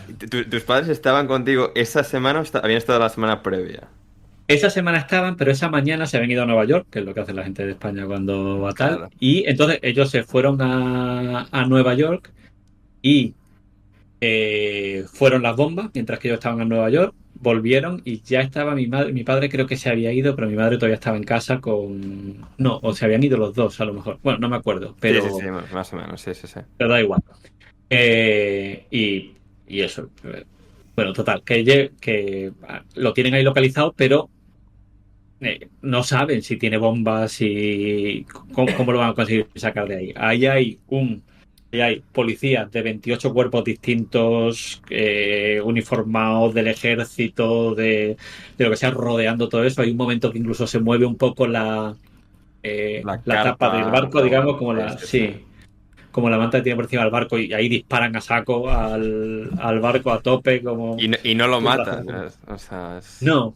¿tus padres estaban contigo esa semana o habían estado la semana previa? Esa semana estaban, pero esa mañana se habían ido a Nueva York, que es lo que hace la gente de España cuando va tal, Claro. y entonces ellos se fueron a Nueva York y fueron las bombas mientras que ellos estaban en Nueva York, volvieron y ya estaba mi madre, mi padre creo que se había ido, pero mi madre todavía estaba en casa con... No, o se habían ido los dos a lo mejor. Bueno, no me acuerdo, Sí, sí, sí, pero, más o menos, sí, sí, sí. pero da igual. Y eso. Bueno, total, que lo tienen ahí localizado, pero no saben si tiene bombas y cómo lo van a conseguir sacar de ahí. Ahí hay policías de 28 cuerpos distintos, uniformados del ejército, de lo que sea, rodeando todo eso. Hay un momento que incluso se mueve un poco La la tapa del carpa, barco, digamos, como sí, sí, sí. sí, como la manta que tiene por encima del barco, y ahí disparan a saco al barco a tope, como Y no lo un brazo. matan, o sea, No.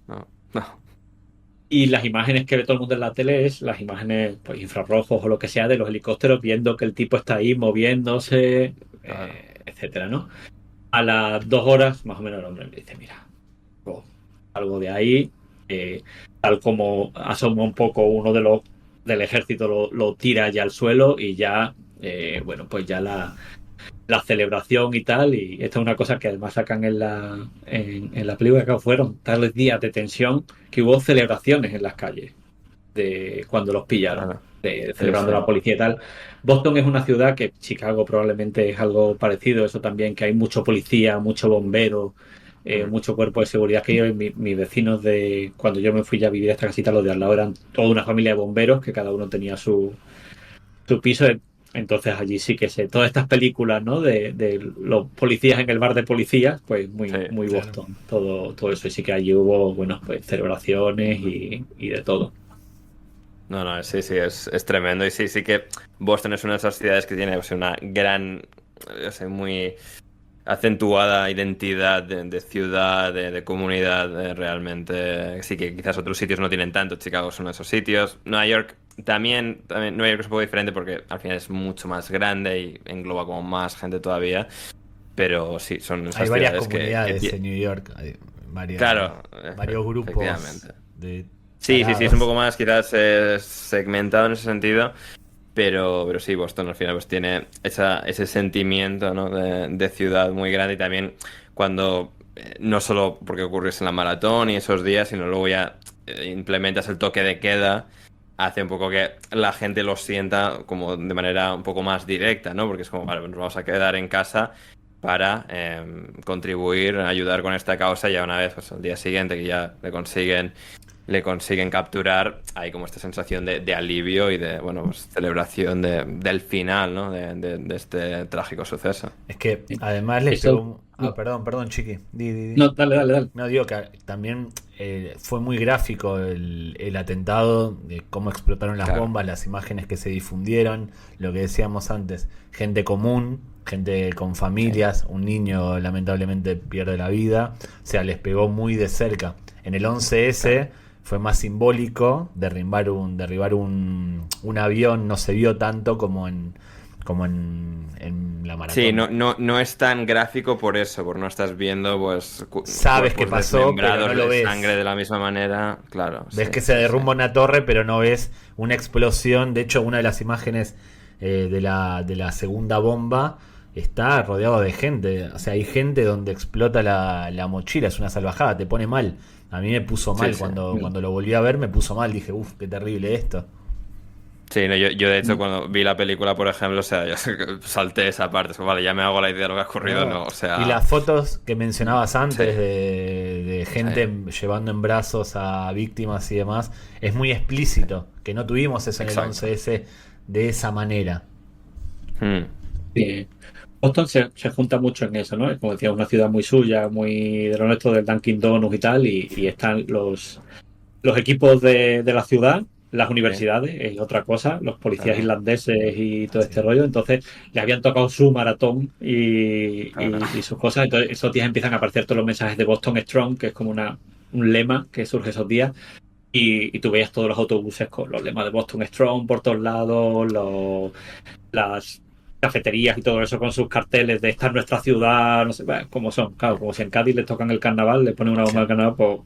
no, no. Y las imágenes que ve todo el mundo en la tele es las imágenes pues, infrarrojos o lo que sea de los helicópteros viendo que el tipo está ahí moviéndose, Claro. etcétera, ¿no? A las 2 horas, más o menos, el hombre me dice, mira, oh, algo de ahí, eh, tal como asoma un poco uno de los del ejército lo tira ya al suelo y ya, bueno, pues ya la celebración y tal, y esto es una cosa que además sacan en la película que fueron tales días de tensión que hubo celebraciones en las calles de cuando los pillaron, Claro. Sí, celebrando sí. la policía y tal. Boston es una ciudad que Chicago probablemente es algo parecido, eso también, que hay mucho policía, mucho bombero, Mm. mucho cuerpo de seguridad que yo y mis vecinos de cuando yo me fui ya a vivir a esta casita, los de al lado eran toda una familia de bomberos que cada uno tenía su piso. Entonces allí sí que sé, todas estas películas, ¿no? De los policías en el bar de policías, pues Sí. muy Claro. Boston, todo eso. Y sí que allí hubo, bueno, pues celebraciones y de todo. No, no, sí, sí, es tremendo. Y sí, sí que Boston es una de esas ciudades que tiene, o sea, una gran, o sea, muy acentuada identidad de ciudad, de comunidad, realmente. Sí que quizás otros sitios no tienen tanto. Chicago es uno de esos sitios. Nueva York también Nueva York es un poco diferente porque al final es mucho más grande y engloba como más gente todavía. Pero sí, son Hay esas varias ciudades comunidades en New York, hay Claro, varios grupos efectivamente. de Sí, sí, sí, es un tarados. poco más quizás segmentado en ese sentido, pero sí, Boston al final pues tiene ese sentimiento, ¿no? de ciudad muy grande y también cuando no solo porque ocurres en la maratón y esos días, sino luego ya implementas el toque de queda, hace un poco que la gente lo sienta como de manera un poco más directa, ¿no? Porque es como, vale, nos vamos a quedar en casa para contribuir, ayudar con esta causa. Ya una vez, pues al día siguiente que ya le consiguen capturar, hay como esta sensación de alivio y de, bueno, pues, celebración del final, ¿no? De este trágico suceso. Es que además les Eso. pegó... Ah, perdón, Chiqui. Di. No, dale. No, digo que también fue muy gráfico el atentado, de cómo explotaron las Claro. bombas, las imágenes que se difundieron, lo que decíamos antes, gente común, gente con familias, un niño lamentablemente pierde la vida, o sea, les pegó muy de cerca. En el 11S fue más simbólico, derribar un avión no se vio tanto como en la maratón. Sí, no es tan gráfico por eso, por no estás viendo, pues, Sabes qué cuerpos pasó, desmembrados pero no lo de ves. sangre de la misma manera, claro. Ves sí, que se sí, derrumba sí. una torre, pero no ves una explosión. De hecho, una de las imágenes de la segunda bomba está rodeado de gente. O sea, hay gente donde explota la mochila. Es una salvajada, te pone mal. A mí me puso mal Sí, sí. cuando lo volví a ver, me puso mal. Dije, uff, qué terrible esto. Sí, no, yo de hecho cuando vi la película, por ejemplo, o sea, yo salté esa parte, es como, vale, ya me hago la idea de lo que ha ocurrido, no, o Y sea, las fotos que mencionabas antes Sí. de gente llevando en brazos a víctimas y demás, es muy explícito. Que no tuvimos eso en el Exacto. 11S de esa manera. hmm, Sí. Boston se junta mucho en eso, ¿no? Como decía, una ciudad muy suya, muy de lo nuestro del Dunkin' Donuts y tal, y están los equipos de la ciudad, las universidades, es otra cosa, los policías claro, irlandeses y todo este Sí. rollo. Entonces, le habían tocado su maratón y, claro. y sus cosas. Entonces, esos días empiezan a aparecer todos los mensajes de Boston Strong, que es como un lema que surge esos días. Y tú veías todos los autobuses con los lemas de Boston Strong por todos lados, las cafeterías y todo eso con sus carteles de esta es nuestra ciudad, no sé, bueno, como son. Claro, como si en Cádiz les tocan el carnaval, le ponen una bomba Sí. al carnaval, pues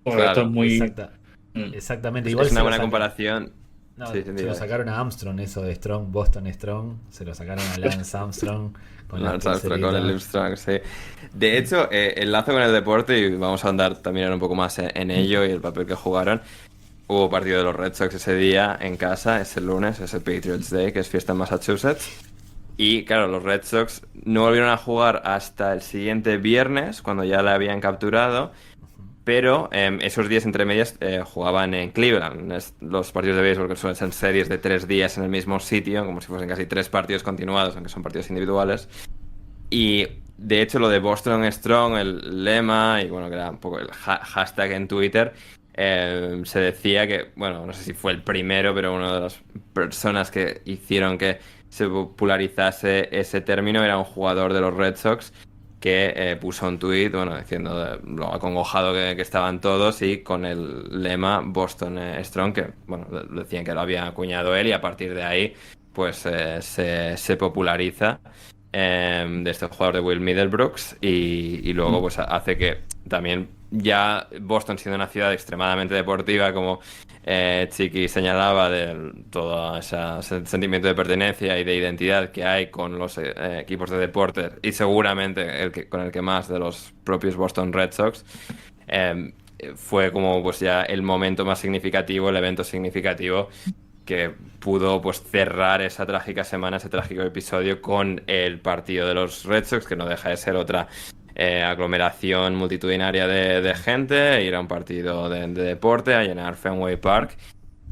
esto es Claro. muy... Exacta, exactamente. Es Igual una se lo buena saca- comparación. No, Sí, se lo sacaron a Armstrong, eso de Strong, Boston Strong. Se lo sacaron a Lance Armstrong con las Lance Armstrong con el pulseritas. Livestrong, sí. De hecho, enlazo con el deporte y vamos a andar también un poco más en ello y el papel que jugaron. Hubo partido de los Red Sox ese día en casa, ese lunes, ese Patriots Day, que es fiesta en Massachusetts. Y claro, los Red Sox no volvieron a jugar hasta el siguiente viernes, cuando ya la habían capturado. Pero esos días entre medias jugaban en Cleveland. Los partidos de béisbol que suelen ser series de 3 días en el mismo sitio, como si fuesen casi 3 partidos continuados, aunque son partidos individuales. Y de hecho lo de Boston Strong, el lema, y bueno, que era un poco el hashtag en Twitter, se decía que, bueno, no sé si fue el primero, pero una de las personas que hicieron que se popularizase ese término era un jugador de los Red Sox que puso un tuit, bueno, diciendo lo acongojado que estaban todos y con el lema Boston Strong, que, bueno, decían que lo había acuñado él y a partir de ahí, pues se populariza de este jugador de Will Middlebrooks y luego pues hace que también ya Boston siendo una ciudad extremadamente deportiva como Chiqui señalaba de todo ese sentimiento de pertenencia y de identidad que hay con los equipos de deportes y seguramente con el que más de los propios Boston Red Sox fue como pues ya el momento más significativo, el evento significativo que pudo pues cerrar esa trágica semana, ese trágico episodio con el partido de los Red Sox, que no deja de ser otra aglomeración multitudinaria de gente, ir a un partido de deporte, a llenar Fenway Park.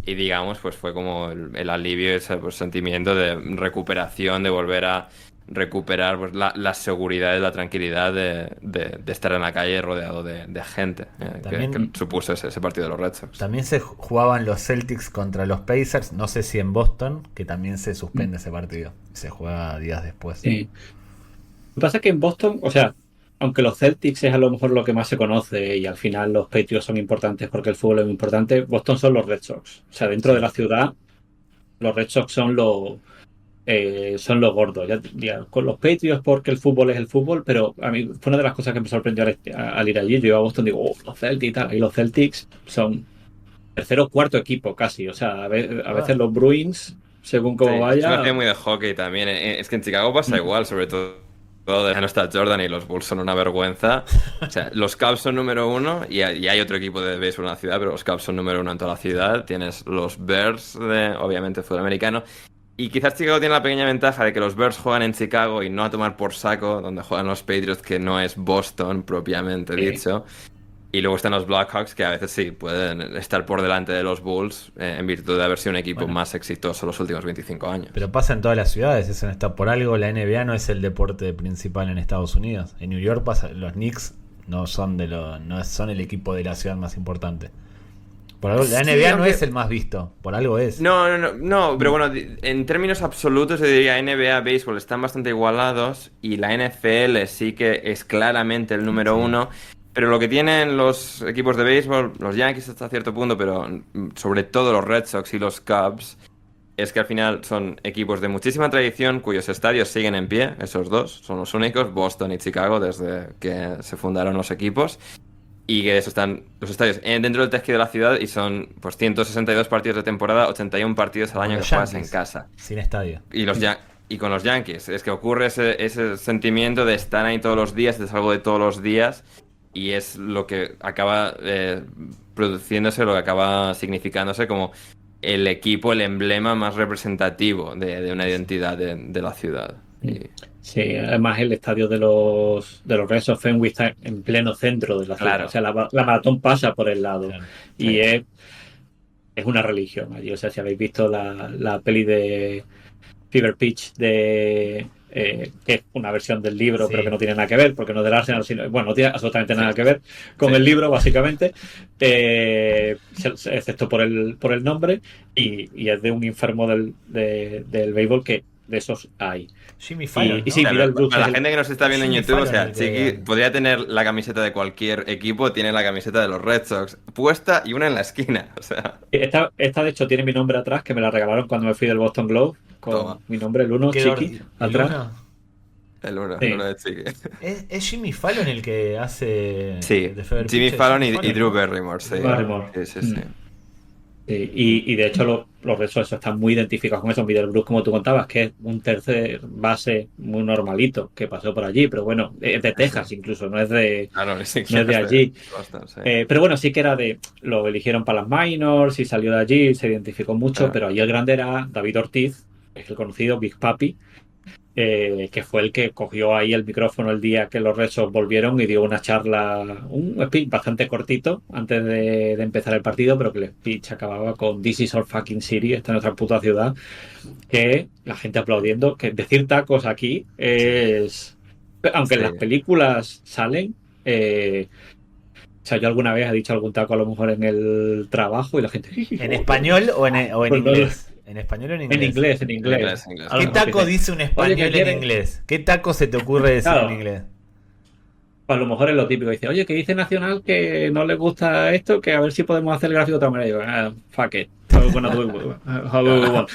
Y digamos, pues fue como el alivio, ese pues, sentimiento de recuperación, de volver a recuperar pues, la seguridad y la tranquilidad de estar en la calle rodeado de gente que También, supuso ese partido de los Red Sox. también se jugaban los Celtics contra los Pacers. No sé si en Boston, que también se suspende ese partido. Se juega días después. Sí. Lo que pasa es que en Boston, o sea, aunque los Celtics es a lo mejor lo que más se conoce y al final los Patriots son importantes porque el fútbol es muy importante, Boston son los Red Sox. O sea, dentro de la ciudad, los Red Sox son son los gordos. Ya, con los Patriots porque el fútbol es el fútbol, pero a mí fue una de las cosas que me sorprendió al ir allí. Yo iba a Boston y digo, los Celtics y tal. Y los Celtics son tercero o cuarto equipo casi. O sea, a veces los Bruins, según Sí, cómo es una vaya. ciudad muy de hockey también. Es que en Chicago pasa igual, sobre todo ya no está Jordan y los Bulls son una vergüenza. O sea, los Cubs son número uno y hay otro equipo de béisbol en la ciudad, pero los Cubs son número uno en toda la ciudad. Tienes los Bears, obviamente, fútbol americano. Y quizás Chicago tiene la pequeña ventaja de que los Bears juegan en Chicago y no a tomar por saco, donde juegan los Patriots, que no es Boston propiamente dicho. Y luego están los Blackhawks, que a veces sí pueden estar por delante de los Bulls en virtud de haber sido un equipo más exitoso los últimos 25 años. Pero pasa en todas las ciudades, eso no está por algo. La NBA no es el deporte principal en Estados Unidos. En New York pasa, los Knicks no son no son el equipo de la ciudad más importante. Por algo, la NBA no es el más visto, por algo es. No, pero bueno, en términos absolutos yo diría NBA, béisbol están bastante igualados y la NFL sí que es claramente el número uno, pero lo que tienen los equipos de béisbol, los Yankees hasta cierto punto, pero sobre todo los Red Sox y los Cubs, es que al final son equipos de muchísima tradición cuyos estadios siguen en pie, esos dos, son los únicos, Boston y Chicago, desde que se fundaron los equipos. Y que eso están los estadios dentro del tejido de la ciudad y son pues 162 partidos de temporada, 81 partidos al año que juegas en casa. Sin estadio. Y con los Yankees. Es que ocurre ese sentimiento de estar ahí todos los días, de algo de todos los días. Y es lo que acaba produciéndose, lo que acaba significándose como el equipo, el emblema más representativo de una identidad de la ciudad. Sí, además el estadio de los Red Sox Fenway está en pleno centro de la ciudad. Claro. O sea, la maratón pasa por el lado. Claro. Y es una religión allí. O sea, si habéis visto la peli de Fever Pitch que es una versión del libro, pero que no tiene nada que ver, porque no es del Arsenal, sino, bueno, no tiene absolutamente nada que ver con el libro, básicamente, excepto por el nombre, y es de un enfermo del béisbol que de esos hay. Jimmy Fallon, y sí, Claro, mira el Brooks, para la gente que nos está viendo en Jimmy YouTube, o Fallon, sea, el que- Chiqui podría tener la camiseta de cualquier equipo, tiene la camiseta de los Red Sox puesta y una en la esquina, o sea... Esta de hecho tiene mi nombre atrás, que me la regalaron cuando me fui del Boston Globe, con Toma. mi nombre, el 1, ¿Qué Chiqui, ¿El atrás. uno? El uno, Sí. el uno de Chiqui. ¿Es Jimmy Fallon el que hace Sí, The Fever Jimmy Pitch? Fallon y Drew Barrymore, sí. Barrymore. Sí. Y de hecho los Red Sox están muy identificados con eso. Middle Brooks, como tú contabas, que es un tercer base muy normalito que pasó por allí, pero bueno, es de Texas incluso, no es de, Claro, sí, no es de allí. Boston, sí. Pero bueno, sí que lo eligieron para las minors y salió de allí, se identificó mucho, pero allí el grande era David Ortiz, es el conocido Big Papi, que fue el que cogió ahí el micrófono el día que los Red Sox volvieron y dio una charla, un speech bastante cortito antes de empezar el partido, pero que el speech acababa con "This is our fucking city", esta es nuestra puta ciudad, que la gente aplaudiendo, que decir tacos aquí es... Aunque en las películas salen... o sea, yo alguna vez he dicho algún taco a lo mejor en el trabajo y la gente... ¿En español o en Pues no, inglés? ¿En español o en inglés? En inglés. ¿Qué taco dice un español en quieren- inglés? ¿Qué taco se te ocurre decir Claro. en inglés? A lo mejor es lo típico. Dice, oye, que dice Nacional que no le gusta esto, que a ver si podemos hacer el gráfico de otra manera. Y digo, fuck it. Bueno, ¿No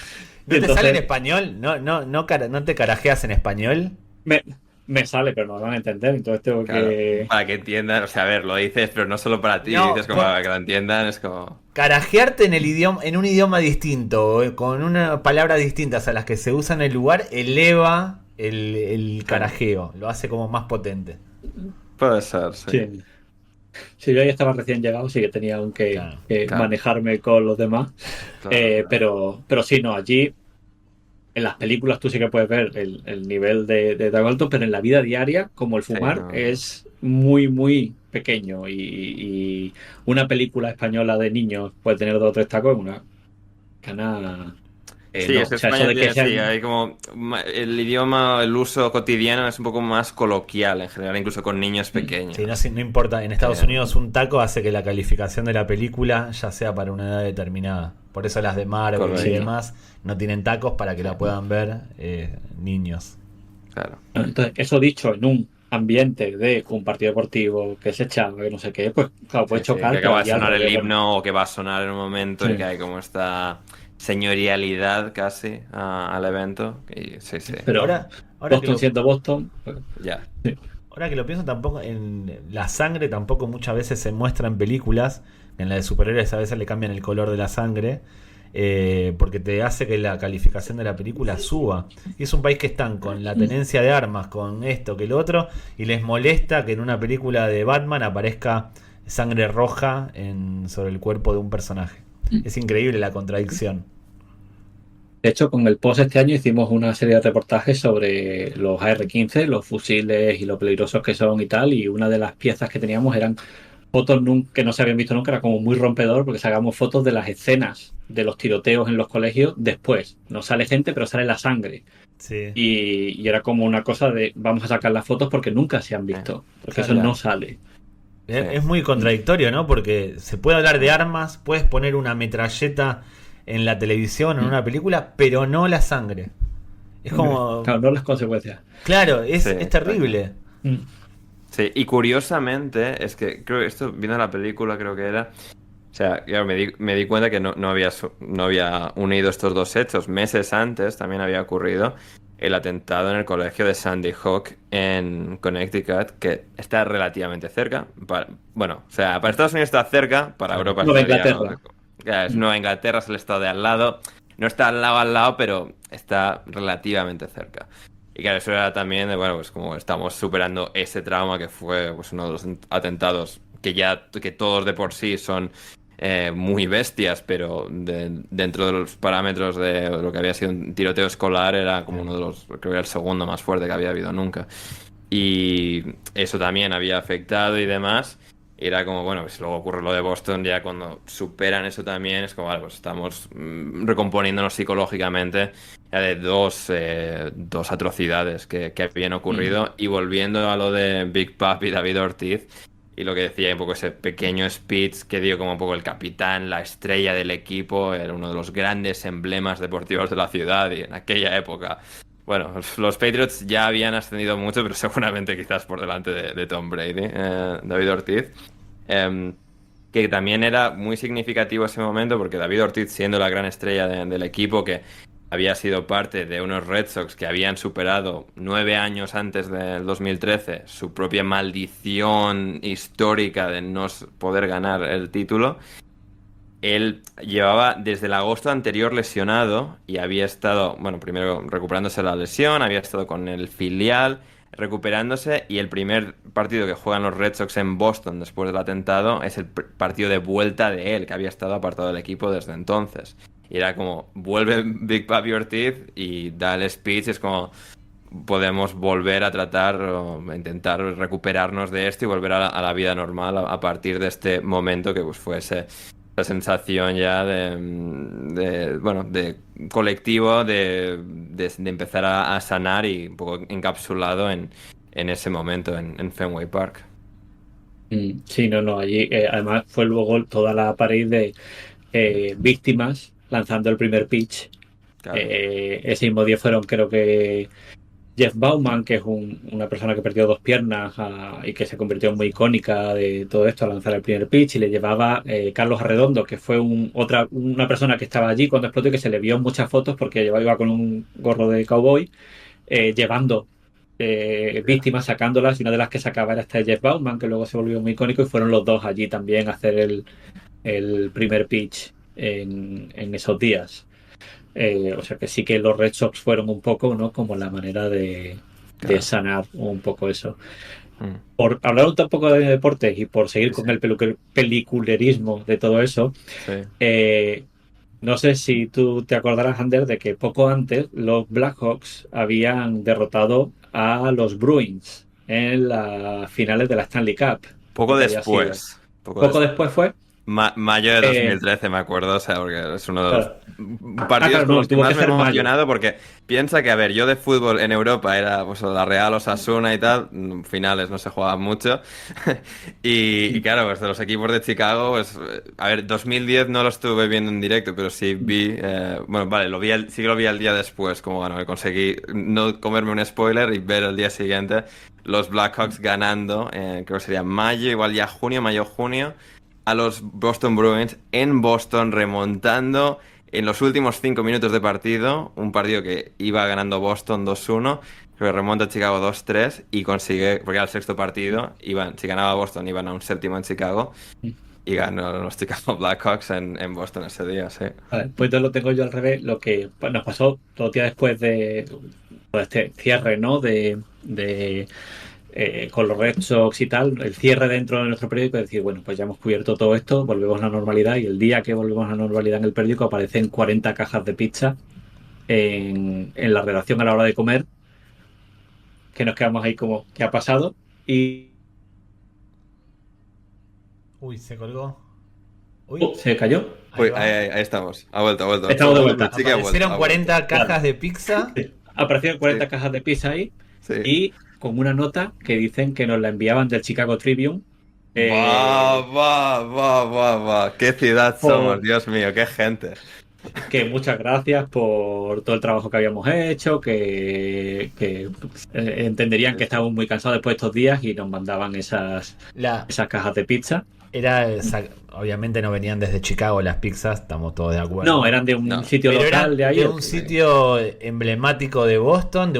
te sale en español? ¿No te carajeas en español? me sale, pero no lo van a entender. Entonces tengo Claro, que... para que entiendan, o sea, a ver, lo dices, pero no solo para ti, No, dices como para que lo entiendan, es como... Carajearte en un idioma distinto, con unas palabras distintas a las que se usan en el lugar, eleva el carajeo, lo hace como más potente. Puede ser, sí. Sí. Sí, yo ahí estaba recién llegado, sí que tenía aún que Claro. manejarme con los demás. Claro. Pero sí, no, allí en las películas tú sí que puedes ver el nivel de taco alto, pero en la vida diaria, como el fumar, no. es muy, muy pequeño. Y una película española de niños puede tener 2 o 3 tacos en una cana. Sí, No, es que o sea, España eso de que tiene, sean- sí, hay como el idioma, el uso cotidiano es un poco más coloquial en general, incluso con niños pequeños. Sí, no importa, en Estados Unidos un taco hace que la calificación de la película ya sea para una edad determinada. Por eso las de Marvel Correcto. y demás no tienen tacos para que la puedan ver niños. Claro. Entonces, eso dicho en un ambiente de un partido deportivo que se echaba, que no sé qué, pues claro, puede Sí, sí, chocar. que pero acaba de allí al sonar el revés, himno o que va a sonar en un momento Sí. y que hay como esta señorialidad casi al evento. Y, sí. Pero ahora Boston siendo Boston, pues, Ya. Ahora que lo pienso, tampoco en la sangre tampoco muchas veces se muestra en películas. En la de superhéroes a veces le cambian el color de la sangre, porque te hace que la calificación de la película suba. Y es un país que están con la tenencia de armas, con esto, que lo otro, y les molesta que en una película de Batman aparezca sangre roja sobre el cuerpo de un personaje. Es increíble la contradicción. De hecho, con el post este año hicimos una serie de reportajes sobre los AR-15, los fusiles y lo peligrosos que son y tal, y una de las piezas que teníamos eran fotos que no se habían visto nunca, era como muy rompedor porque sacamos fotos de las escenas de los tiroteos en los colegios después. No sale gente, pero sale la sangre. Sí. Y era como una cosa de vamos a sacar las fotos porque nunca se han visto, porque Claro. eso no sale. Es muy contradictorio, ¿no? Porque se puede hablar de armas, puedes poner una metralleta en la televisión o en una película, pero no la sangre. Es como... Claro, no las consecuencias. Claro, es Sí, terrible. Mm. Sí, y curiosamente, es que creo que esto, viendo la película, creo que era. O sea, claro, me di cuenta que no había unido estos dos hechos. Meses antes también había ocurrido el atentado en el colegio de Sandy Hook en Connecticut, que está relativamente cerca. Bueno, o sea, para Estados Unidos está cerca, para Europa Nueva estaría, Inglaterra. ya, es Nueva Inglaterra, es el estado de al lado. No está al lado, pero está relativamente cerca. Y claro, eso era también, bueno, pues como estamos superando ese trauma que fue pues uno de los atentados que todos de por sí son muy bestias, pero dentro de los parámetros de lo que había sido un tiroteo escolar era como uno de los, creo que era el segundo más fuerte que había habido nunca. Y eso también había afectado y demás. Y era como, bueno, pues luego ocurre lo de Boston, ya cuando superan eso también, es como, vale, pues estamos recomponiéndonos psicológicamente ya de dos atrocidades que habían ocurrido. Y volviendo a lo de Big Papi y David Ortiz, y lo que decía un poco ese pequeño speech que dio como un poco el capitán, la estrella del equipo, era uno de los grandes emblemas deportivos de la ciudad y en aquella época. Bueno, los Patriots ya habían ascendido mucho, pero seguramente quizás por delante de Tom Brady, David Ortiz. Que también era muy significativo ese momento porque David Ortiz, siendo la gran estrella del equipo, que había sido parte de unos Red Sox que habían superado 9 años antes del 2013 su propia maldición histórica de no poder ganar el título. Él llevaba desde el agosto anterior lesionado y había estado, bueno, primero recuperándose la lesión, había estado con el filial recuperándose y el primer partido que juegan los Red Sox en Boston después del atentado es el partido de vuelta de él, que había estado apartado del equipo desde entonces. Y era como, vuelve Big Papi Ortiz y da el speech, es como, podemos volver a tratar o intentar recuperarnos de esto y volver a la vida normal a partir de este momento que pues fue esa sensación ya de colectivo, de empezar a sanar y un poco encapsulado en ese momento en Fenway Park. Sí, no, allí además fue luego toda la pared de víctimas lanzando el primer pitch. Claro. Ese mismo día fueron, creo que Jeff Bauman, que es una persona que perdió 2 piernas y que se convirtió en muy icónica de todo esto, a lanzar el primer pitch, y le llevaba Carlos Arredondo, que fue una persona que estaba allí cuando explotó y que se le vio en muchas fotos porque iba con un gorro de cowboy, llevando víctimas, sacándolas, y una de las que sacaba era este Jeff Bauman, que luego se volvió muy icónico, y fueron los dos allí también a hacer el primer pitch en esos días. O sea que sí que los Red Sox fueron un poco, ¿no?, como la manera de sanar un poco eso. Por hablar un poco de deportes y por seguir con el peliculerismo de todo eso, no sé si tú te acordarás, Ander, de que poco antes los Blackhawks habían derrotado a los Bruins en las finales de la Stanley Cup. Poco después. Poco después fue. Mayo de 2013, me acuerdo, o sea, porque es uno de los partidos claro, con los que tuvo más que me he ser mayo. emocionado, porque piensa que, a ver, yo de fútbol en Europa era pues la Real Osasuna y tal, finales no se jugaban mucho, y claro, pues de los equipos de Chicago, pues, a ver, 2010 no lo estuve viendo en directo, pero sí vi, bueno, vale, sí que lo vi al día después, como bueno, conseguí no comerme un spoiler y ver el día siguiente los Blackhawks ganando, creo que sería mayo, igual ya mayo-junio, a los Boston Bruins en Boston, remontando en los últimos 5 minutos de partido, un partido que iba ganando Boston 2-1, creo que remonta a Chicago 2-3 y consigue, porque era el sexto partido, si ganaba Boston iban a un séptimo en Chicago y ganó los Chicago Blackhawks en Boston ese día, sí. Vale, pues entonces lo tengo yo al revés, lo que nos pasó 2 días después de este cierre, ¿no?, con los Red Sox y tal, el cierre dentro de nuestro periódico, es decir, bueno, pues ya hemos cubierto todo esto, volvemos a la normalidad, y el día que volvemos a la normalidad en el periódico aparecen 40 cajas de pizza en la redacción a la hora de comer, que nos quedamos ahí como, ¿qué ha pasado? Y Uy, se colgó. Uy, se cayó. ahí Ahí, va. ahí estamos. Ha vuelto, ha vuelto. Estamos de vuelta. Sí que ha vuelto, Aparecieron ha 40 vuelto. cajas Claro. de pizza. Aparecieron 40 Sí. cajas de pizza ahí Sí. y con una nota que dicen que nos la enviaban del Chicago Tribune. Va, va, va, va, va. Qué ciudad por- somos, Dios mío, qué gente. que muchas gracias por todo el trabajo que habíamos hecho, que entenderían que estábamos muy cansados después de estos días y nos mandaban esas La, cajas de pizza. obviamente no venían desde Chicago las pizzas, estamos todos de acuerdo. No, eran de un No. sitio Pero local eran de ahí. de un sitio emblemático de Boston, de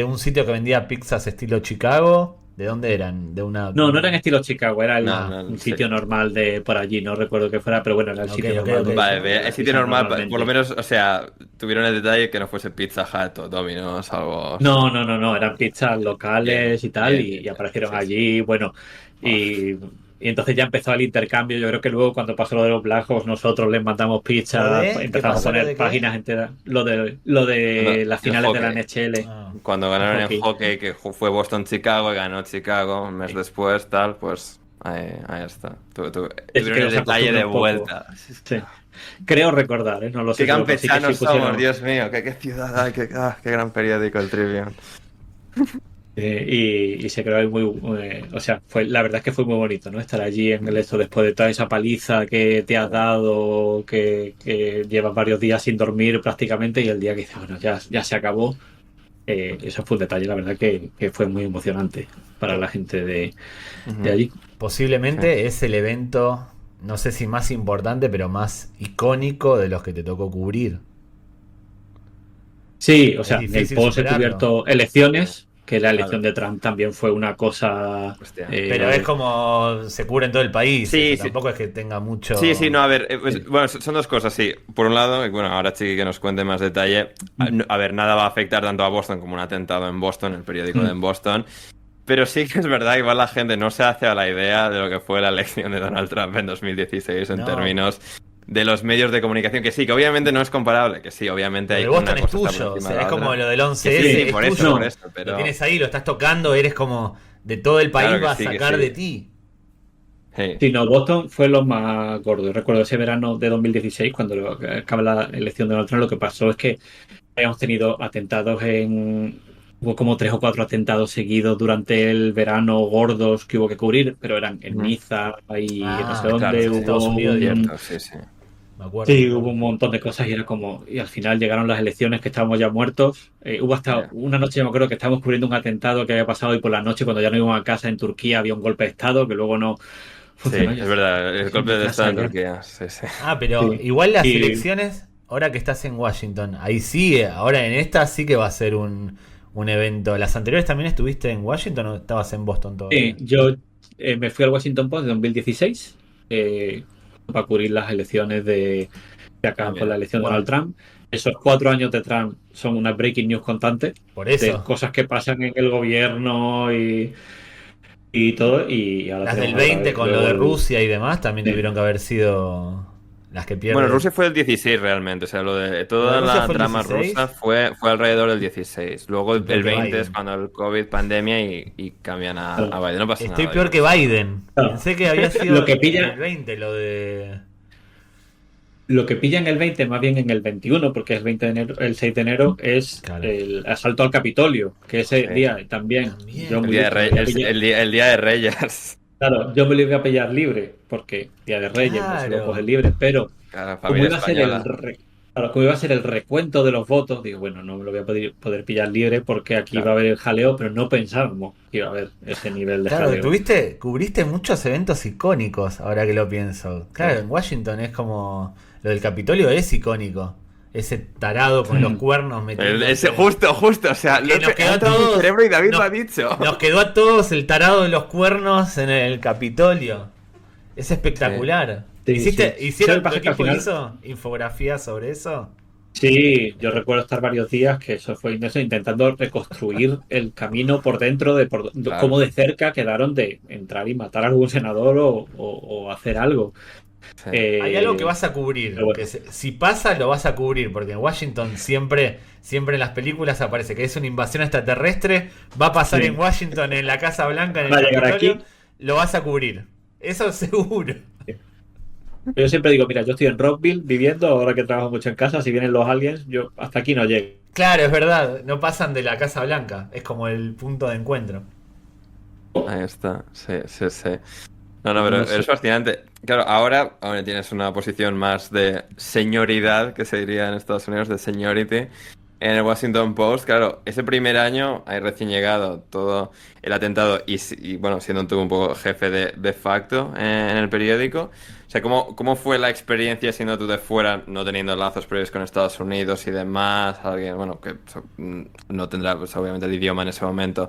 un sitio que vendía pizzas estilo Chicago. ¿De dónde eran? De una. No, no eran estilo Chicago, era No, un sí. sitio normal de por allí, no recuerdo qué fuera, pero bueno, era el Ok, sitio ok, normal. ok. de- Vale, de el las sitio pizzas normal, normalmente. por lo menos, o sea, tuvieron el detalle que no fuese Pizza Hut o Domino's, algo. No, eran pizzas locales Bien, y tal, bien, y bien, aparecieron sí, sí. allí, bueno, y entonces ya empezó el intercambio. Yo creo que luego cuando pasó lo de los Black Hawks, nosotros les mandamos ¿Lo pizza, de? ¿Qué empezamos a pasó? ¿Lo poner de qué? páginas enteras, lo de las El finales de la hockey. NHL. Ah. Cuando ganaron Hockey. en hockey, que fue Boston-Chicago y ganó Chicago un mes Sí. después, tal, pues ahí está. Es Tuvieron que el nos detalle acostumbra de un poco. vuelta. Sí. Creo recordar, no lo sé. Qué pero sí que sí campechanos pusieron- somos, Dios mío, qué ciudad, ay, qué gran periódico el Tribune. y se creó ahí o sea, la verdad es que fue muy bonito, ¿no? Estar allí en el esto después de toda esa paliza que te has dado, que llevas varios días sin dormir prácticamente, y el día que dices, bueno, ya se acabó. Eso fue un detalle, la verdad, que fue muy emocionante para la gente de allí. Posiblemente es el evento, no sé si más importante, pero más icónico de los que te tocó cubrir. Sí, o sea, Es en el difícil post he superarlo. cubierto elecciones, que la elección Claro. de Trump también fue una cosa. Hostia. Pero es como se cubre en todo el país. Sí, o sea, sí. tampoco es que tenga mucho. Sí, no, a ver, bueno, son dos cosas, sí. Por un lado, y bueno, ahora Chiqui que nos cuente más detalle. A ver, nada va a afectar tanto a Boston como un atentado en Boston, el periódico de en Boston. Pero sí que es verdad que igual la gente no se hace a la idea de lo que fue la elección de Donald Trump en 2016 en No. términos de los medios de comunicación, que sí, que obviamente no es comparable, que sí, obviamente Lo hay de una Boston es cosa está tuyo. por O encima sea, de es la como otra. lo del 11S. Que sí, es por eso, tuyo. por eso, pero... Lo tienes ahí, lo estás tocando, eres como de todo el país Claro que va a sí, que sacar sí. de ti. Sí. Sí, no, Boston fue lo más gordo. Recuerdo ese verano de 2016, cuando acaba la elección de Donald Trump, lo que pasó es que habíamos tenido atentados Hubo como 3 o 4 atentados seguidos durante el verano, gordos, que hubo que cubrir, pero eran en Niza y no sé dónde. claro, sí, sí. Estados Unidos, Cierto, sí, sí. Me acuerdo. Sí, hubo un montón de cosas y era como... Y al final llegaron las elecciones, que estábamos ya muertos. Hubo hasta Ya. una noche, yo me acuerdo que estábamos cubriendo un atentado que había pasado, y por la noche, cuando ya no íbamos a casa en Turquía, había un golpe de Estado que luego no Sí, funcionó. es verdad, el golpe de casa Estado en ya. Turquía, sí, sí. Ah, pero Sí. igual las Y- elecciones, ahora que estás en Washington, ahí sí, ahora en esta sí que va a ser un evento. ¿Las anteriores también estuviste en Washington o estabas en Boston todavía? Yo me fui al Washington Post de 2016 para cubrir las elecciones de acá Bien. con la elección de Bueno. Donald Trump. Esos 4 años de Trump son una breaking news constante Por de eso. cosas que pasan en el gobierno y todo. Y ahora Las del tenemos otra 20 vez con lo luego de el- Rusia y demás también Sí. tuvieron que haber sido las que pierden. Bueno, Rusia fue el 16 realmente, o sea, lo de ¿Lo toda de Rusia la fue el trama 16? rusa fue alrededor del 16. Luego el Peor que 20 es Biden. cuando el COVID, pandemia y cambian a Biden. No pasa Estoy nada. peor que Biden. Claro. Pensé que había sido Lo que pilla- en el 20 lo de... Lo que pilla en el 20, más bien en el 21, porque es 20 de enero, el 6 de enero es Claro. el asalto al Capitolio, que ese Sí. día también. También. Yo El me día de lo iba a Reyes. pillar- El día de Reyes. Claro, yo me lo iba a pillar libre, porque Día de Reyes no se lo Claro. coge libre, pero Claro, como familia iba a ser española. como iba a ser el recuento de los votos, digo, bueno, no me lo voy a poder pillar libre porque aquí Claro. va a haber el jaleo, pero no pensábamos que iba a haber ese nivel de Claro, jaleo. cubriste muchos eventos icónicos, ahora que lo pienso. Claro, en Washington es como... Lo del Capitolio es icónico. Ese tarado con los cuernos metiendo. Justo, o sea, Que nos quedó a entra en mi todos- cerebro y David no- lo ha dicho. Nos quedó a todos el tarado de los cuernos en el Capitolio. Es espectacular. Sí, ¿Hiciste, sí. ¿Hicieron ¿Sabes lo que pasa? tu Que al equipo final- hizo infografías sobre eso? Sí, yo recuerdo estar varios días, que eso fue inmenso, intentando reconstruir el camino por dentro, Claro. cómo de cerca quedaron de entrar y matar a algún senador o hacer algo. Sí. Hay algo que vas a cubrir. Pero bueno. Que si pasa, lo vas a cubrir. Porque en Washington siempre en las películas aparece que es una invasión extraterrestre. Va a pasar Sí. en Washington, en la Casa Blanca, en el Va a llegar Capitolio. aquí. Lo vas a cubrir. Eso seguro. Yo siempre digo, mira, yo estoy en Rockville viviendo, ahora que trabajo mucho en casa, si vienen los aliens, yo hasta aquí no llego. Claro, es verdad. No pasan de la Casa Blanca. Es como el punto de encuentro. Ahí está, sí, sí, sí. No, pero No sé. es fascinante. Claro, ahora tienes una posición más de señoridad, que se diría en Estados Unidos, de seniority. En el Washington Post, claro, ese primer año, ahí recién llegado, todo el atentado y, bueno, siendo tú un poco jefe de facto en el periódico. O sea, ¿cómo fue la experiencia siendo tú de fuera, no teniendo lazos previos con Estados Unidos y demás? Alguien, bueno, que no tendrá, pues, obviamente, el idioma en ese momento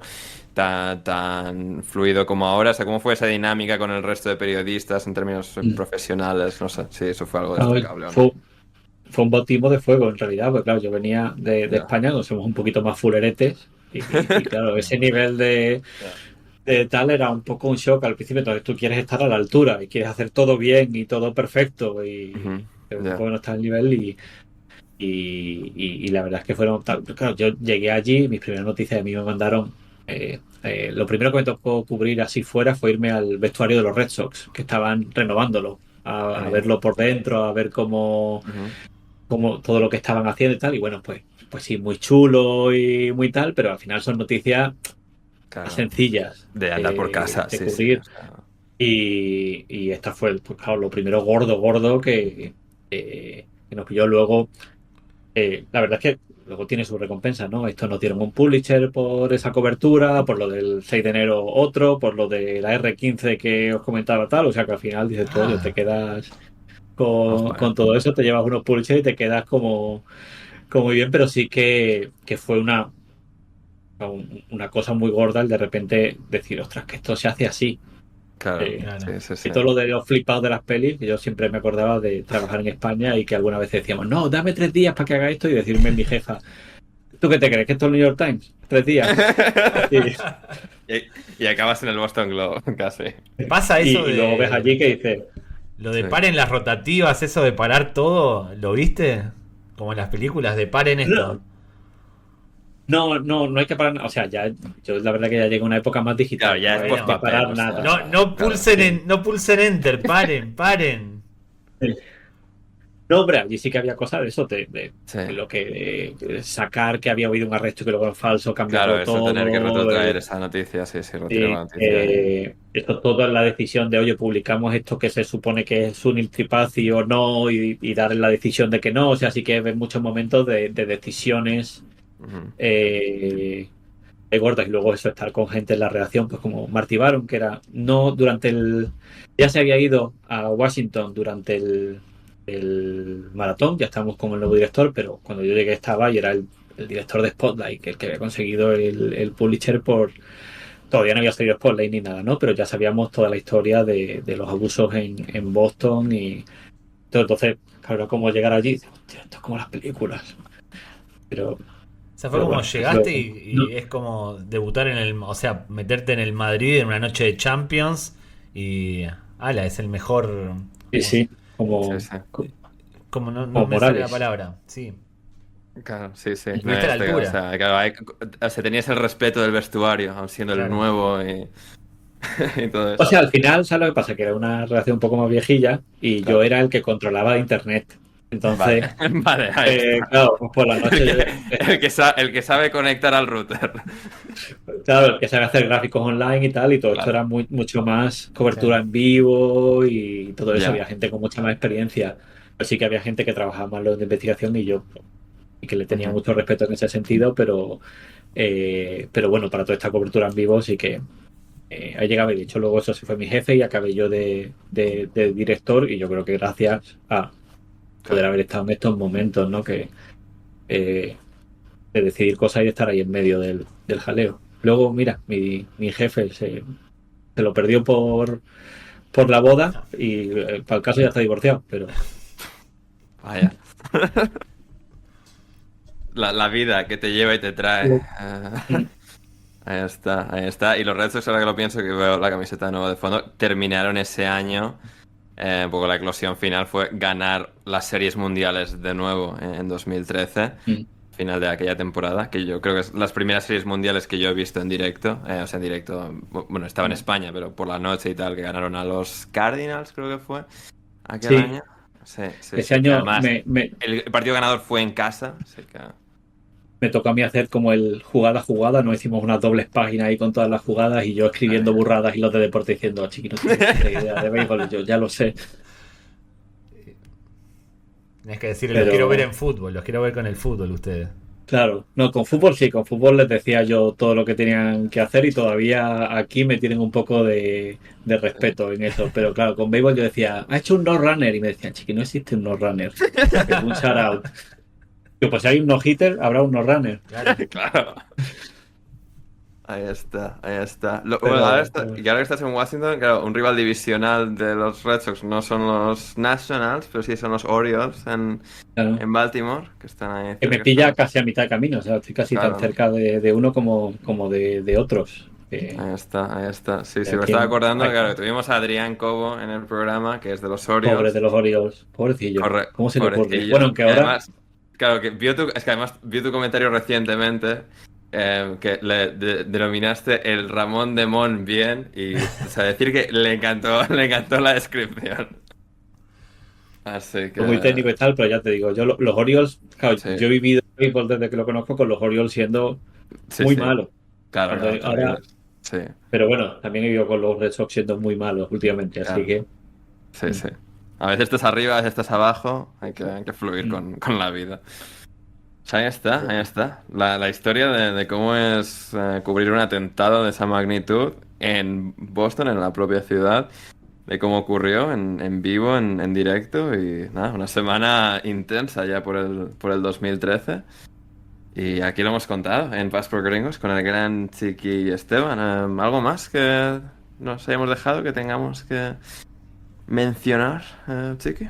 tan fluido como ahora. O sea, ¿cómo fue esa dinámica con el resto de periodistas en términos profesionales? No sé si eso fue algo A ver, destacable o no. fue un bautismo de fuego en realidad, porque claro, yo venía de Ya, España, donde somos un poquito más fuleretes, y claro, ese nivel ya. de tal era un poco un shock al principio, entonces tú quieres estar a la altura y quieres hacer todo bien y todo perfecto, Ujú, pero un ya. poco no está al nivel y la verdad es que fueron, claro, yo llegué allí, mis primeras noticias de mí me mandaron, lo primero que me tocó cubrir así fuera fue irme al vestuario de los Red Sox, que estaban renovándolo, a Ahí. verlo por dentro, a ver Ujú. cómo todo lo que estaban haciendo y tal, y bueno, pues sí, muy chulo y muy tal, pero al final son noticias Claro. sencillas De andar por casa, de sí, sí. cubrir. O sea, Y esta fue, pues, claro, lo primero gordo que nos pilló luego. La verdad es que luego tiene su recompensa, ¿no? Estos nos dieron un Pulitzer por esa cobertura, por lo del 6 de enero otro, por lo de la R15 que os comentaba tal, o sea que al final dices tú, oye, te Ah, quedas joder. con todo eso, te llevas unos Pulitzer y te quedas como muy bien, pero sí que fue una cosa muy gorda el de repente decir, ostras, que esto se hace así. Claro, Eh, claro. sí, sí, sí. y todo lo de los flipados de las pelis, que yo siempre me acordaba de trabajar en España y que alguna vez decíamos, no, dame 3 días para que haga esto y decirme mi jefa, ¿tú qué te crees? ¿Que esto es el New York Times? 3 días. Y, Y, y acabas en el Boston Globe, casi. Pasa eso y luego ves allí de. que dices, Lo de Sí. paren las rotativas, eso de parar todo, ¿lo viste? Como en las películas de paren esto. no hay que parar, o sea, ya, yo la verdad que ya llegué a una época más Claro, digital, ya no es hay Bueno, que post-papel, parar o nada. No, sea, no claro. pulsen no pulsen enter, paren. No, hombre, allí sí que había cosas de eso, Sí. de lo que sacar que había habido un arresto que luego era falso, Claro, cambiarlo eso, tener que todo, retrotraer esa noticia, sí, sí, retirar la sí, noticia. esto todo es la decisión de, oye, publicamos esto que se supone que es un Tripazi o no, y dar la decisión de que no. O sea, sí que ves muchos momentos de decisiones Ujú. eh, gordas. Y luego eso, estar con gente en la redacción, pues como Marty Baron, que era, no durante ya se había ido a Washington durante el maratón, ya estamos con el nuevo director, pero cuando yo llegué estaba y era el director de Spotlight, que el que había conseguido el Pulitzer por. Todavía no había salido Spotlight ni nada, ¿no? Pero ya sabíamos toda la historia de los abusos en Boston y todo. Entonces, claro, como llegar allí, dices, hostia, esto es como las películas. Pero, O sea, fue pero como bueno, llegaste no, y es como debutar en el. O sea, meterte en el Madrid en una noche de Champions y. Ala, es el mejor. sí, Como, sí, Sí, sí. como no como me sale la Morales. palabra. Sí. Claro, sí, sí. No, Estuviste a la o altura. sea, claro, o sea, tenías el respeto del vestuario, aun siendo el Claro. nuevo y, y todo O eso. sea, al final, ¿sabes lo que pasa? Que era una relación un poco más viejilla y yo Claro. era el que controlaba de internet. Vale, Entonces, vale, ahí está. claro, pues por la noche yo, El que sabe conectar al router. claro, el que sabe hacer gráficos online y tal, y todo esto Claro. era mucho más cobertura Claro. en vivo y todo eso. Ya. Había gente con mucha más experiencia. Pero sí que había gente que trabajaba más lo de investigación y que le tenía Ujú. mucho respeto en ese sentido, pero bueno, para toda esta cobertura en vivo sí que ahí llegaba y de hecho luego eso se fue mi jefe y acabé yo de director y yo creo que gracias a poder Claro. haber estado en estos momentos, ¿no? Que eh, de decidir cosas y estar ahí en medio del jaleo. Luego, mira, mi jefe se lo perdió por la boda y para el caso ya está divorciado, pero Vaya. La vida que te lleva y te trae. Ahí está, ahí está. Y los Red Sox, ahora que lo pienso, que veo la camiseta nueva de fondo, terminaron ese año Un poco la eclosión final fue ganar las series mundiales de nuevo en 2013, final de aquella temporada, que yo creo que es las primeras series mundiales que yo he visto en directo, o sea, en directo, bueno, estaba en España, pero por la noche y tal, que ganaron a los Cardinals, creo que fue, aquel año. Sí, Ese año además, el partido ganador fue en casa, así que... Me tocó a mí hacer como el jugada a jugada, nos hicimos unas dobles páginas ahí con todas las jugadas y yo escribiendo burradas y los de deporte diciendo, chiqui, no tienes ni idea de béisbol, y yo ya lo sé. Tienes que decir, Pero- los quiero ver en fútbol, los quiero ver con el fútbol ustedes. Claro, no, con fútbol sí, con fútbol les decía yo todo lo que tenían que hacer y todavía aquí me tienen un poco de respeto en eso, pero claro, con béisbol yo decía, ha hecho un no-runner y me decían, chiqui, no existe un no-runner, un shout-out. Yo, pues si hay un no-hitter, habrá un no-runner. Claro. Claro. Ahí está, ahí está. Pero- Bueno, y ahora que estás en Washington, claro, un rival divisional de los Red Sox no son los Nationals, pero sí son los Orioles Claro. en Baltimore, que están ahí. Que me cerca. pilla casi a mitad de camino, o sea, estoy casi Claro. tan cerca de uno como de otros. Ahí está, ahí está. Sí, sí, me Aquí estaba en- acordando, aquí. claro, que tuvimos a Adrián Cobo en el programa, que es de los Orioles. Pobres de los Orioles, pobrecillo. ¿Cómo se le ocurre? Pobrecillo. Bueno, aunque Y ahora además, claro, que además vio tu comentario recientemente, que denominaste el Ramón de Mon bien, y o sea, decir que le encantó la descripción. Así que... es muy técnico y tal, pero ya te digo, yo los Orioles, claro, Sí. yo he vivido béisbol desde que lo conozco con los Orioles siendo Sí, muy sí. malos. Claro, Cuando claro, ahora- sí, Pero bueno, también he vivido con los Red Sox siendo muy malos últimamente, así Claro. que sí, sí. A veces estás arriba, a veces estás abajo, hay que fluir Mm. con la vida. Pues ahí está, ahí está. La historia de cómo es cubrir un atentado de esa magnitud en Boston, en la propia ciudad, de cómo ocurrió en vivo, en directo, y nada, una semana intensa ya por el 2013. Y aquí lo hemos contado en Pass por Gringos con el gran Chiqui Esteban. ¿Algo más que nos hayamos dejado que tengamos que mencionar, Chiqui?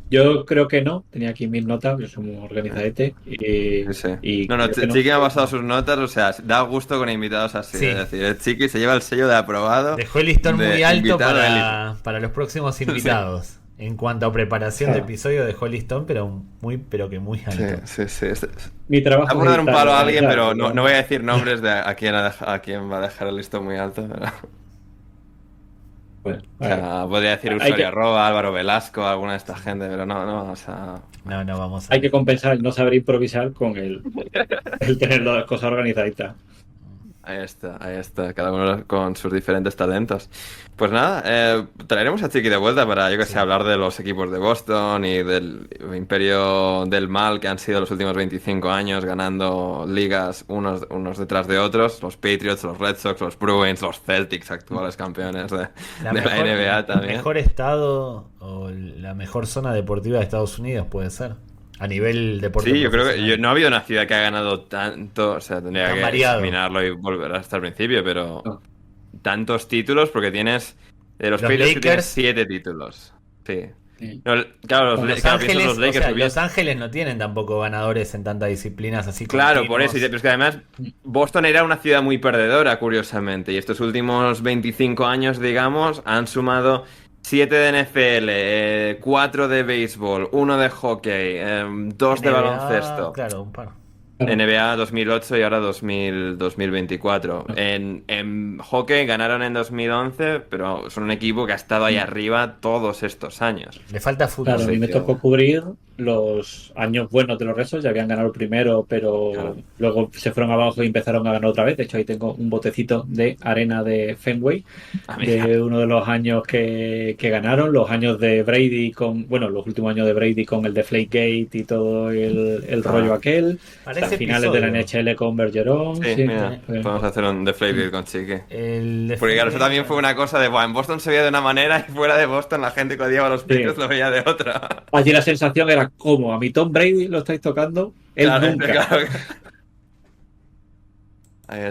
yo creo que no. Tenía aquí mis notas, yo soy muy organizadete. Y, Sí, sí. y No, creo que no. Chiqui me ha pasado sus notas, o sea, da gusto con invitados así. Sí. Es decir, el Chiqui se lleva el sello de aprobado. Dejó el listón de muy alto invitado de élite. para los próximos invitados. En cuanto a preparación de Claro. episodio, dejó el listón, pero que muy Sí, alto. sí, sí. Mi trabajo Vamos a dar un es palo a editar, alguien, pero organizar, no voy a decir nombres de a quién va a dejar el listón muy alto. Pero... Bueno, O sea, podría decir Hay Usuario que- Arroba, Álvaro Velasco, alguna de esta gente, pero no, o sea... No vamos a. hay que compensar el no saber improvisar con el tener las cosas organizaditas. Ahí está, cada uno con sus diferentes talentos. Pues nada, traeremos a Chiqui de vuelta para, yo que sé, hablar de los equipos de Boston y del imperio del mal que han sido los últimos 25 años, ganando ligas unos detrás de otros, los Patriots, los Red Sox, los Bruins, los Celtics, actuales campeones de la NBA también. mejor estado o la mejor zona deportiva de Estados Unidos puede ser. A nivel deporte. Sí, yo creo que profesional. no ha habido una ciudad que ha ganado tanto, o sea, tendría Tan que variado. examinarlo y volver hasta el principio, pero No. tantos títulos porque tienes de los Los Patriots que tienes Lakers. 7 títulos. Sí. Sí. No, claro, Con Los claro, pienso en Ángeles, los Lakers. o sea, que Los Ángeles no tienen tampoco ganadores en tantas disciplinas así. Claro, por eso. continuos. Pero es que además Boston era una ciudad muy perdedora, curiosamente. Y estos últimos 25 años, digamos, han sumado 7 de NFL, 4 de béisbol, 1 de hockey, 2 de NBA, baloncesto. Claro, un par. NBA 2008 y ahora 2024. En hockey ganaron en 2011, pero son un equipo que ha estado ahí arriba todos estos años. Le falta fútbol. Claro, a mí me tocó cubrir los años buenos de los Red Sox, ya habían ganado el primero, pero Claro. luego se fueron abajo y empezaron a ganar otra vez. De hecho, ahí tengo un botecito de arena de Fenway, Amiga. de uno de los años que ganaron, los años de Brady los últimos años de Brady con el de Flakegate y todo el rollo aquel, Parece hasta finales de la episodio. NHL con Bergeron. Sí, sí, mira, podemos hacer un Deflategate con Chiqui. Porque claro, eso también fue una cosa de, "Buah, en Boston se veía de una manera y fuera de Boston la gente que odiaba a los Patriots lo veía de otra". Allí la sensación era como a mi Tom Brady lo estáis tocando, él Claro, nunca. claro. Ahí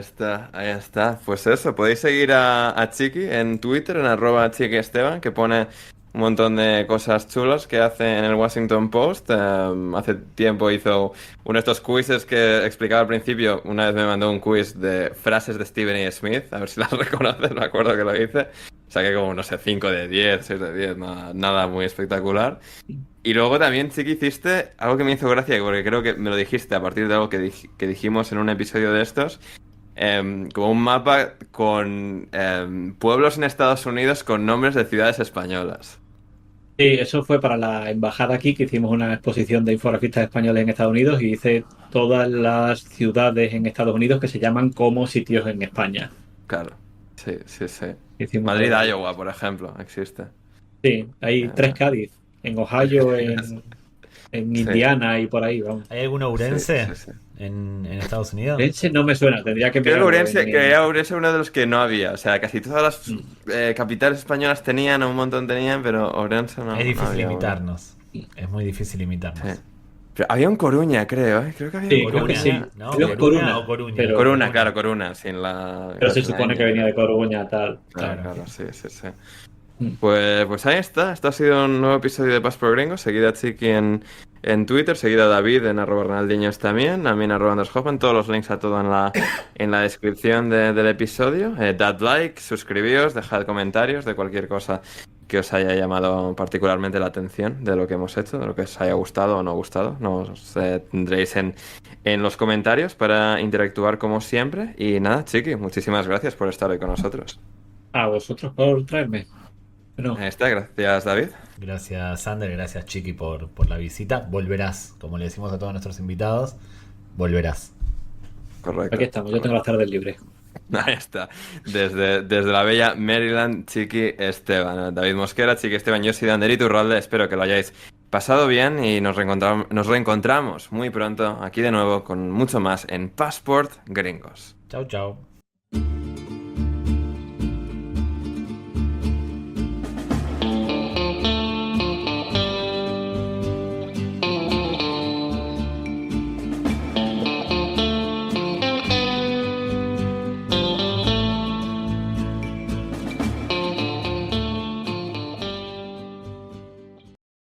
está. Pues eso, podéis seguir a Chiqui en Twitter, en @ChiquiEsteban, que pone un montón de cosas chulas que hace en el Washington Post. Hace tiempo hizo uno de estos quizzes que explicaba al principio. Una vez me mandó un quiz de frases de Stephen A. Smith, a ver si las reconoces, me acuerdo que lo hice. Saqué como, no sé, 5 de 10, 6 de 10, nada muy espectacular. Y luego también sí que hiciste algo que me hizo gracia, porque creo que me lo dijiste a partir de algo que dijimos en un episodio de estos, como un mapa con pueblos en Estados Unidos con nombres de ciudades españolas. Sí, eso fue para la embajada aquí, que hicimos una exposición de infografistas españoles en Estados Unidos y hice todas las ciudades en Estados Unidos que se llaman como sitios en España. Claro, sí, sí, sí. Hicimos Madrid, todo. Iowa, por ejemplo, existe. Sí, hay Eh, 3 Cádiz, en Ohio, en sí, Indiana y por ahí, vamos. ¿Hay algún sí, Ourense sí, sí. en Estados Unidos? Ese no me suena, tendría que Creo que mirarlo Ourense, Ourense era uno de los que no había. O sea, casi todas las capitales españolas tenían, un montón tenían, pero Ourense no, Es no difícil había uno. imitarnos. Es muy difícil Sí. imitarnos. Pero había un Coruña, creo, ¿eh? Creo que había un Sí, creo que Coruña. sí. ¿No? Creo que ¿Coruña o Coruna, Coruña? pero, Coruna, claro, Coruna, sin la... pero se sin la supone ñ. que venía de Coruña, tal. Claro, Claro. claro, sí, sí, sí. Mm. Pues ahí está. Esto ha sido un nuevo episodio de Pas por Gringo. Seguid a Chiqui en Twitter, seguid a David en @Ronaldinhos también, a mí en @AndersHoffman. Todos los links a todo en la descripción del episodio. Dad like, suscribíos, dejad comentarios de cualquier cosa que os haya llamado particularmente la atención de lo que hemos hecho, de lo que os haya gustado o no gustado. Nos tendréis en los comentarios para interactuar como siempre. Y nada, Chiqui, muchísimas gracias por estar hoy con nosotros. A vosotros por traerme. Bueno, Ahí está, gracias David. Gracias, Sander. Gracias, Chiqui, por la visita. Volverás. Como le decimos a todos nuestros invitados, volverás. Correcto. aquí estamos, yo tengo las tardes libres. Ahí está. Desde la bella Maryland, Chiqui Esteban. David Mosquera, Chiqui Esteban, yo soy Ander Iturralde. Espero que lo hayáis pasado bien y nos reencontramos muy pronto aquí de nuevo con mucho más en Passport Gringos. Chau, chau.